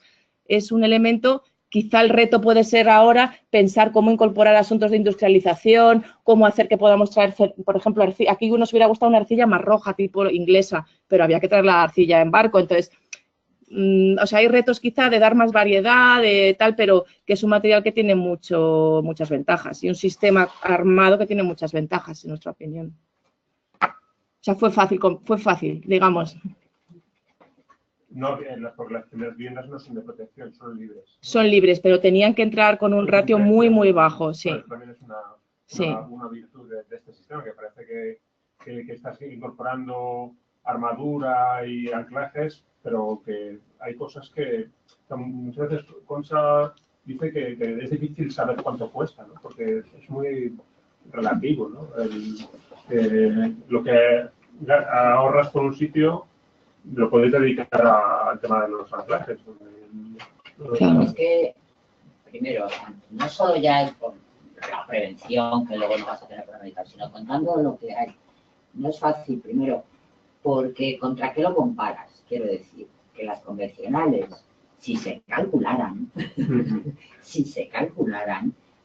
es un elemento. Quizá el reto puede ser ahora pensar cómo incorporar asuntos de industrialización, cómo hacer que podamos traer, por ejemplo, aquí nos hubiera gustado una arcilla más roja, tipo inglesa, pero había que traer la arcilla en barco. Entonces, o sea, hay retos quizá de dar más variedad, de tal, pero que es un material que tiene muchas ventajas y un sistema armado que tiene muchas ventajas, en nuestra opinión. O sea, fue fácil, digamos. No, porque las primeras viviendas no son de protección, son libres. Son libres, pero tenían que entrar con un ratio muy bajo, sí. Eso también es una virtud de este sistema, que parece que estás incorporando armadura y anclajes, pero que hay cosas que muchas veces Concha dice que es difícil saber cuánto cuesta, ¿no? Porque es muy relativo, ¿no? Lo que ahorras por un sitio lo podéis dedicar al tema de los anclajes. Claro, es que, primero, no solo ya es por la prevención, que luego no vas a tener para meditar, sino contando lo que hay. No es fácil, primero, porque ¿contra qué lo comparas? Quiero decir, que las convencionales, si se calcularan,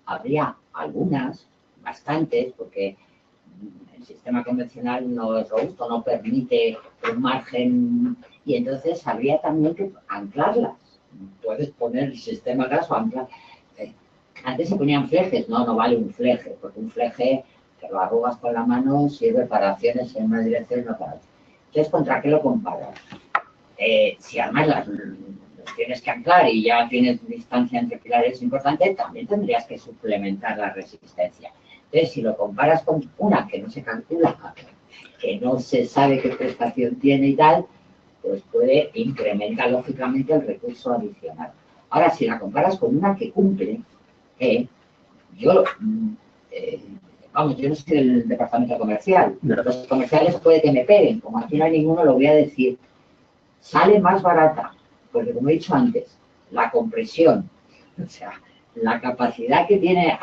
habría algunas, bastantes, porque el sistema convencional no es robusto, no permite un margen y entonces habría también que anclarlas. Puedes poner el sistema gas o anclar. Antes se ponían flejes, no vale un fleje, porque un fleje que lo arrugas con la mano sirve para acciones en una dirección y no para otra. Entonces, ¿contra qué lo comparas? Si además los tienes que anclar y ya tienes distancia entre pilares importante, también tendrías que suplementar la resistencia. Entonces, si lo comparas con una que no se calcula, que no se sabe qué prestación tiene y tal, pues puede incrementar lógicamente el recurso adicional. Ahora, si la comparas con una que cumple, yo no soy del departamento comercial, los comerciales puede que me peguen, como aquí no hay ninguno, lo voy a decir, sale más barata, porque como he dicho antes, la compresión, o sea, la capacidad que tiene,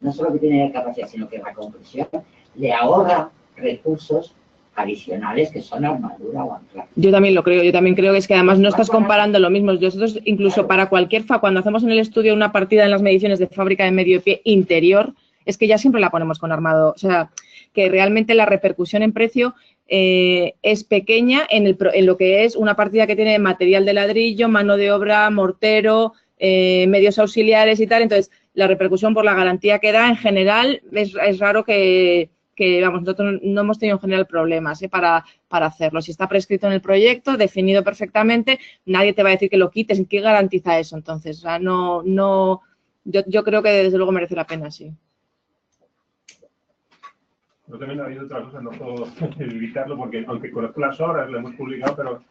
no solo que tiene capacidad, sino que la compresión le ahorra recursos adicionales que son armadura o anclaje. Yo también lo creo, yo también creo que es que además no estás comparando lo mismo. Nosotros incluso para cualquier cuando hacemos en el estudio una partida en las mediciones de fábrica de medio pie interior, es que ya siempre la ponemos con armado. O sea, que realmente la repercusión en precio es pequeña en lo que es una partida que tiene material de ladrillo, mano de obra, mortero, medios auxiliares y tal. Entonces, la repercusión por la garantía que da en general es raro que vamos, nosotros no hemos tenido en general problemas para hacerlo. Si está prescrito en el proyecto, definido perfectamente, nadie te va a decir que lo quites. ¿Qué garantiza eso? Entonces, o sea, yo creo que desde luego merece la pena, sí. Yo también ha habido otra cosa, no puedo evitarlo, porque aunque conozco las obras, lo hemos publicado, pero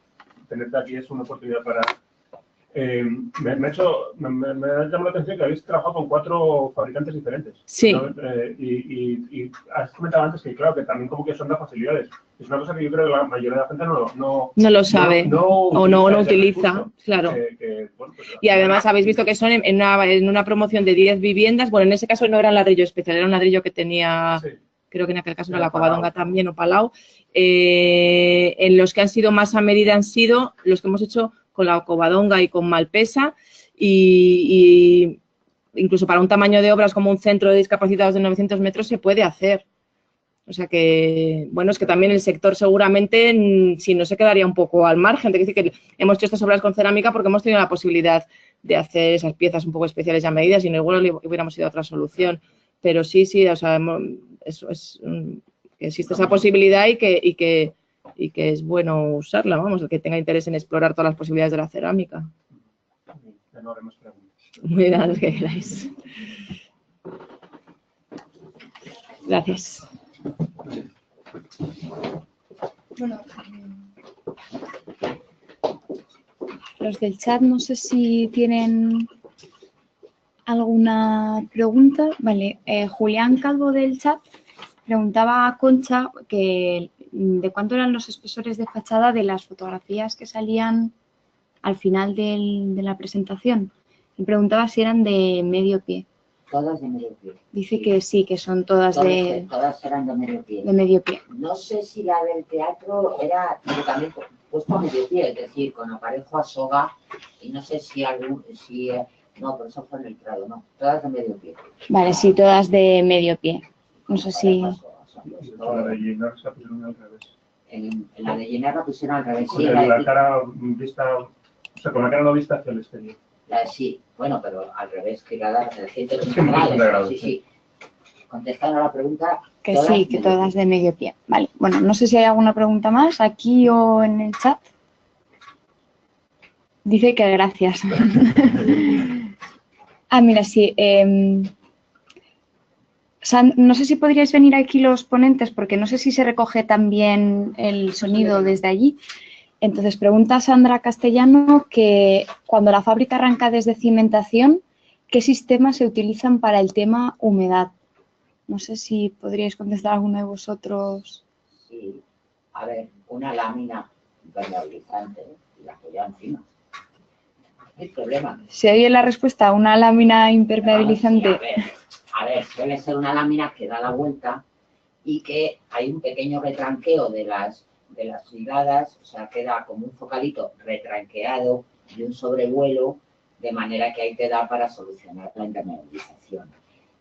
tenerte aquí es una oportunidad para... me ha llamado la atención que habéis trabajado con 4 fabricantes diferentes. Sí. ¿No? Y has comentado antes que, claro, que también como que son de facilidades. Es una cosa que yo creo que la mayoría de la gente no lo sabe o no utiliza, claro. Bueno, pues, y además habéis visto que son en una promoción de 10 viviendas. Bueno, en ese caso no era un ladrillo especial, era un ladrillo que tenía... Sí. Creo que en aquel caso era la Covadonga también o Palau. En los que han sido más a medida han sido los que hemos hecho con la Covadonga y con Malpesa, y incluso para un tamaño de obras como un centro de discapacitados de 900 metros se puede hacer. O sea que, bueno, es que también el sector seguramente, si no, se quedaría un poco al margen. De decir que hemos hecho estas obras con cerámica porque hemos tenido la posibilidad de hacer esas piezas un poco especiales y a medida, si no, igual hubiéramos ido a otra solución. Pero sí, o sea, existe esa posibilidad y que es bueno usarla, vamos, el que tenga interés en explorar todas las posibilidades de la cerámica. No haremos preguntas. Muy bien, los que queráis. Gracias. Bueno, los del chat no sé si tienen alguna pregunta. Vale, Julián Calvo del chat preguntaba a Concha que de cuánto eran los espesores de fachada de las fotografías que salían al final de la presentación. Y preguntaba si eran de medio pie. Todas de medio pie. Dice que sí, que son todas de... Todas eran de medio pie. De medio pie. No sé si la del teatro era también puesto a medio pie, es decir, con aparejo a soga, y no sé si no, pero eso fue en el Prado, no. Todas de medio pie. Vale, sí, todas de medio pie. No sé si... La de llenar se pusieron al revés. En la de llenar la pusieron al revés. Sí, la cara vista, o sea, con la cara no vista hacia el exterior. Sí, bueno, pero al revés, girada de 180 grados. Sí. Contestando a la pregunta... Que sí, que todas de medio pie. Vale, bueno, no sé si hay alguna pregunta más aquí o en el chat. Dice que gracias. Mira, sí. No sé si podríais venir aquí los ponentes, porque no sé si se recoge también el sonido desde allí. Entonces, pregunta Sandra Castellano que cuando la fábrica arranca desde cimentación, ¿qué sistemas se utilizan para el tema humedad? No sé si podríais contestar alguno de vosotros. Sí, a ver, una lámina impermeabilizante y la apoya encima. No hay problema. ¿Se oye la respuesta? ¿Una lámina impermeabilizante? Sí, a ver, suele ser una lámina que da la vuelta y que hay un pequeño retranqueo de las hiladas, o sea, queda como un focalito retranqueado y un sobrevuelo, de manera que ahí te da para solucionar la impermeabilización.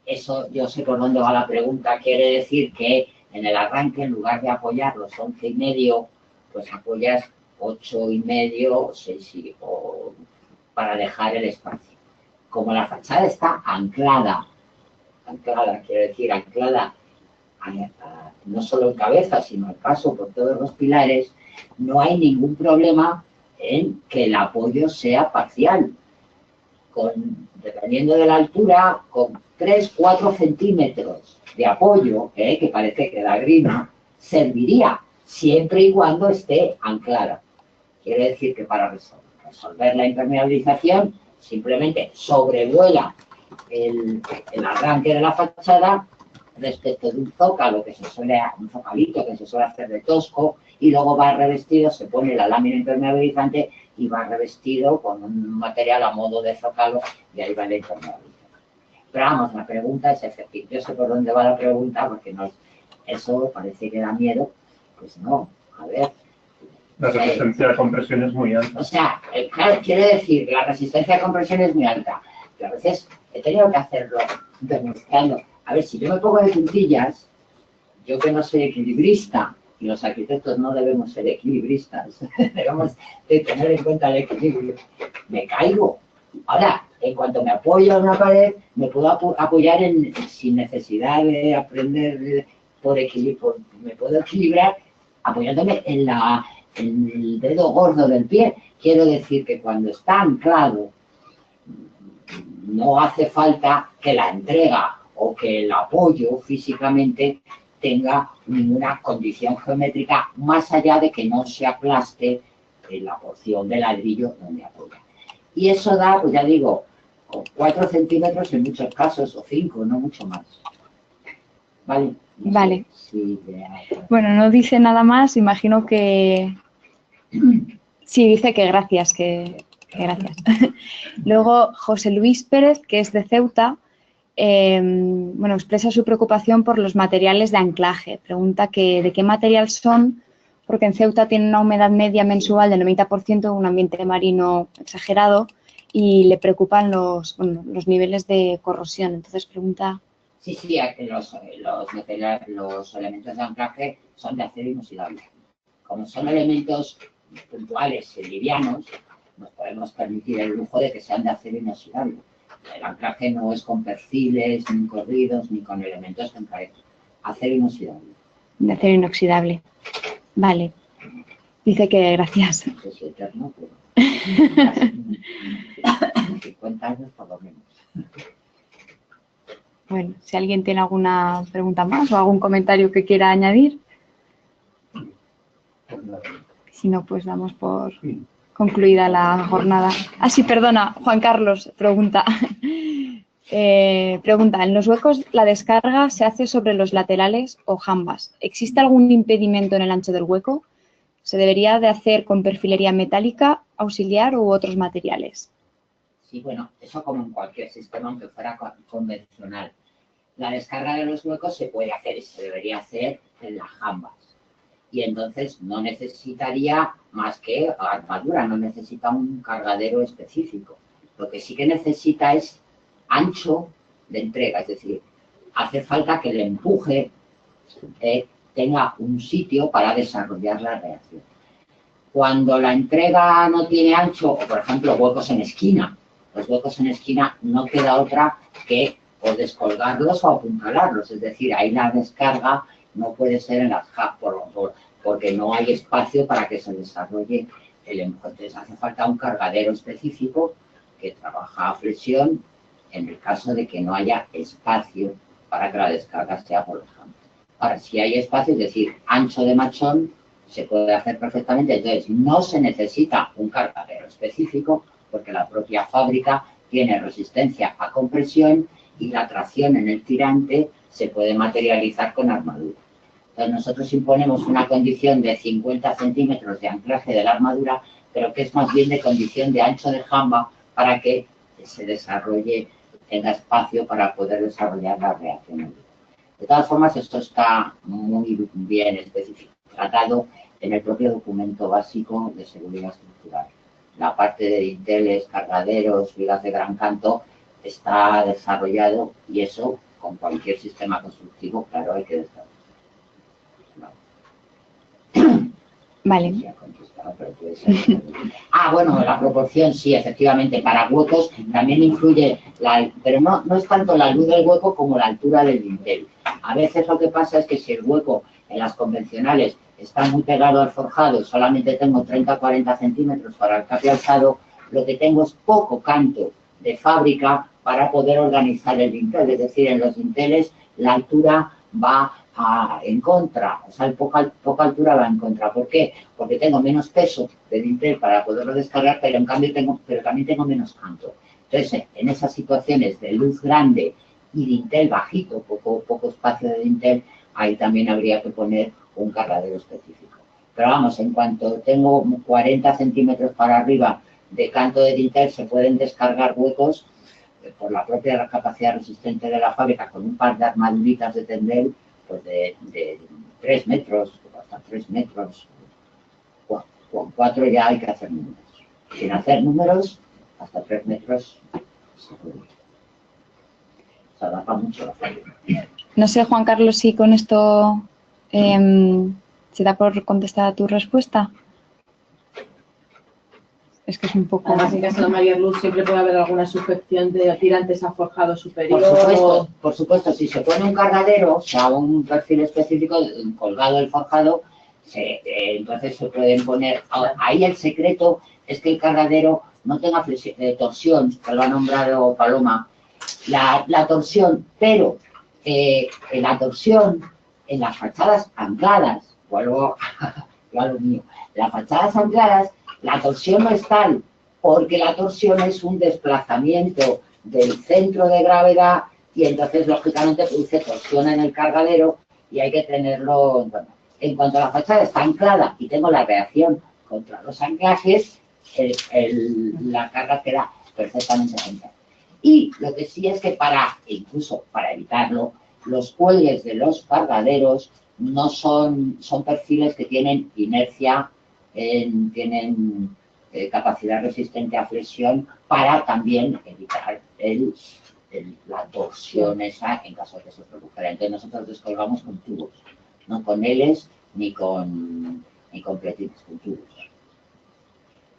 Eso, yo sé por dónde va la pregunta, quiere decir que en el arranque, en lugar de apoyar los 11,5, pues apoyas 8,5 o 6, para dejar el espacio. Como la fachada está anclada, quiere decir anclada no solo en cabeza, sino al paso por todos los pilares, no hay ningún problema en que el apoyo sea parcial, dependiendo de la altura, con 3-4 centímetros de apoyo, que parece que da grima, serviría, siempre y cuando esté anclada. Quiere decir que para resolver la impermeabilización, simplemente sobrevuela el arranque de la fachada respecto de un zócalo un zocalito que se suele hacer de tosco, y luego va revestido, se pone la lámina impermeabilizante y va revestido con un material a modo de zócalo, y ahí va la impermeabilización. Pero vamos, la pregunta es efectiva. Yo sé por dónde va la pregunta, porque no, eso parece que da miedo. Pues no, a ver. La resistencia a compresión es muy alta. O sea, claro, quiere decir que la resistencia a compresión es muy alta. Pero a veces he tenido que hacerlo demostrando. A ver, si yo me pongo de puntillas, yo que no soy equilibrista, y los arquitectos no debemos ser equilibristas, debemos de tener en cuenta el equilibrio, me caigo. Ahora, en cuanto me apoyo en una pared, me puedo apoyar sin necesidad de aprender por equilibrio, me puedo equilibrar apoyándome en el dedo gordo del pie. Quiero decir que cuando está anclado, no hace falta que la entrega o que el apoyo físicamente tenga ninguna condición geométrica más allá de que no se aplaste en la porción de ladrillo donde apoya. Y eso da, pues ya digo, 4 centímetros en muchos casos, o 5, no mucho más. ¿Vale? Vale. Sí, bueno, no dice nada más, imagino que... Sí, dice que gracias, que gracias. Luego, José Luis Pérez, que es de Ceuta, bueno, expresa su preocupación por los materiales de anclaje. Pregunta de qué material son, porque en Ceuta tiene una humedad media mensual del 90%, un ambiente marino exagerado, y le preocupan los niveles de corrosión. Entonces pregunta... Sí, los elementos de anclaje son de acero inoxidable. Como son elementos puntuales y livianos, nos podemos permitir el lujo de que sean de acero inoxidable. El anclaje no es con perfiles, ni corridos, ni con elementos de anclaje. Acero inoxidable. De acero inoxidable. Vale. Dice que gracias. Es eterno, pero... 50 años por lo menos. Bueno, si alguien tiene alguna pregunta más o algún comentario que quiera añadir. Si no, pues damos por concluida la jornada. Ah, sí, perdona, Juan Carlos pregunta. Pregunta, ¿en los huecos la descarga se hace sobre los laterales o jambas? ¿Existe algún impedimento en el ancho del hueco? ¿Se debería de hacer con perfilería metálica, auxiliar u otros materiales? Sí, bueno, eso como en cualquier sistema, aunque fuera convencional. La descarga de los huecos se puede hacer y se debería hacer en las jambas. Y entonces no necesitaría más que armadura, no necesita un cargadero específico. Lo que sí que necesita es ancho de entrega, es decir, hace falta que el empuje tenga un sitio para desarrollar la reacción. Cuando la entrega no tiene ancho, o por ejemplo huecos en esquina, los huecos en esquina no queda otra que o descolgarlos o apuntalarlos, es decir, ahí la descarga no puede ser en las jambas porque no hay espacio para que se desarrolle el empuje. Entonces hace falta un cargadero específico que trabaja a flexión en el caso de que no haya espacio para que la descarga sea por las jambas. Ahora, si hay espacio, es decir, ancho de machón, se puede hacer perfectamente. Entonces, no se necesita un cargadero específico porque la propia fábrica tiene resistencia a compresión y la tracción en el tirante se puede materializar con armadura. Entonces, nosotros imponemos una condición de 50 centímetros de anclaje de la armadura, pero que es más bien de condición de ancho de jamba para que se desarrolle, tenga espacio para poder desarrollar la reacción. De todas formas, esto está muy bien especificado, tratado en el propio documento básico de seguridad estructural. La parte de dinteles, cargaderos, vigas de gran canto está desarrollado y eso con cualquier sistema constructivo, claro, hay que desarrollar. Vale. Bueno, la proporción sí, efectivamente, para huecos también influye, pero no es tanto la luz del hueco como la altura del dintel. A veces lo que pasa es que si el hueco en las convencionales está muy pegado al forjado, solamente tengo 30 o 40 centímetros para el cape alzado, lo que tengo es poco canto de fábrica para poder organizar el dintel. Es decir, en los dinteles la altura va en contra, o sea, poca altura va en contra. ¿Por qué? Porque tengo menos peso de dintel para poderlo descargar, pero en cambio también tengo menos canto. Entonces, en esas situaciones de luz grande y dintel bajito, poco espacio de dintel, ahí también habría que poner un cargadero específico. Pero vamos, en cuanto tengo 40 centímetros para arriba de canto de dintel, se pueden descargar huecos por la propia capacidad resistente de la fábrica con un par de armaduritas de tendel pues de 3 metros, hasta 3 metros. Con 4 ya hay que hacer números. Sin hacer números, hasta 3 metros se puede. Se adapta mucho la fábrica. No sé, Juan Carlos, si con esto se da por contestar a tu respuesta. Es que es un poco... Además, en caso de mayor luz siempre puede haber alguna sujeción de tirantes a forjado superior. Por supuesto, si se pone un cargadero, o sea, un perfil específico colgado del forjado, entonces se pueden poner... Ahí el secreto es que el cargadero no tenga torsión, que lo ha nombrado Paloma, la torsión, pero la torsión en las fachadas ancladas, vuelvo a lo mío, las fachadas ancladas, la torsión no es tal, porque la torsión es un desplazamiento del centro de gravedad y entonces, lógicamente, produce torsión en el cargadero y hay que tenerlo en cuenta. En cuanto a la fachada está anclada y tengo la reacción contra los anclajes, la carga queda perfectamente centrada. Y lo que sí es que incluso para evitarlo, los cuelgues de los cargaderos no son perfiles que tienen inercia, tienen capacidad resistente a flexión para también evitar la torsión esa en caso de que se produjera. Entonces nosotros descolgamos con tubos, no con Ls ni con pletines, con tubos.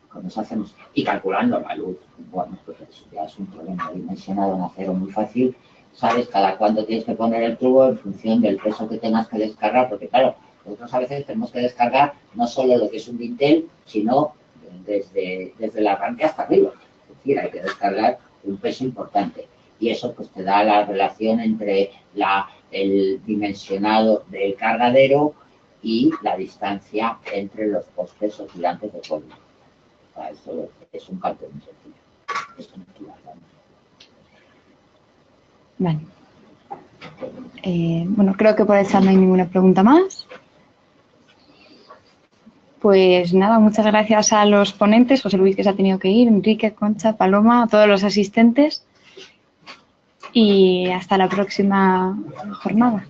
Con eso hacemos, y calculando la luz, bueno, pues eso ya es un problema dimensionado en acero muy fácil, sabes cada cuánto tienes que poner el tubo en función del peso que tengas que descargar, porque claro, nosotros a veces tenemos que descargar no solo lo que es un dintel, sino desde el arranque hasta arriba. Es decir, hay que descargar un peso importante. Y eso pues te da la relación entre el dimensionado del cargadero y la distancia entre los postes o girantes de columna. O sea, eso es un cálculo muy sencillo. Esto no es Vale. Bueno, creo que por esa no hay ninguna pregunta más. Pues nada, muchas gracias a los ponentes, José Luis que se ha tenido que ir, Enrique, Concha, Paloma, a todos los asistentes y hasta la próxima jornada.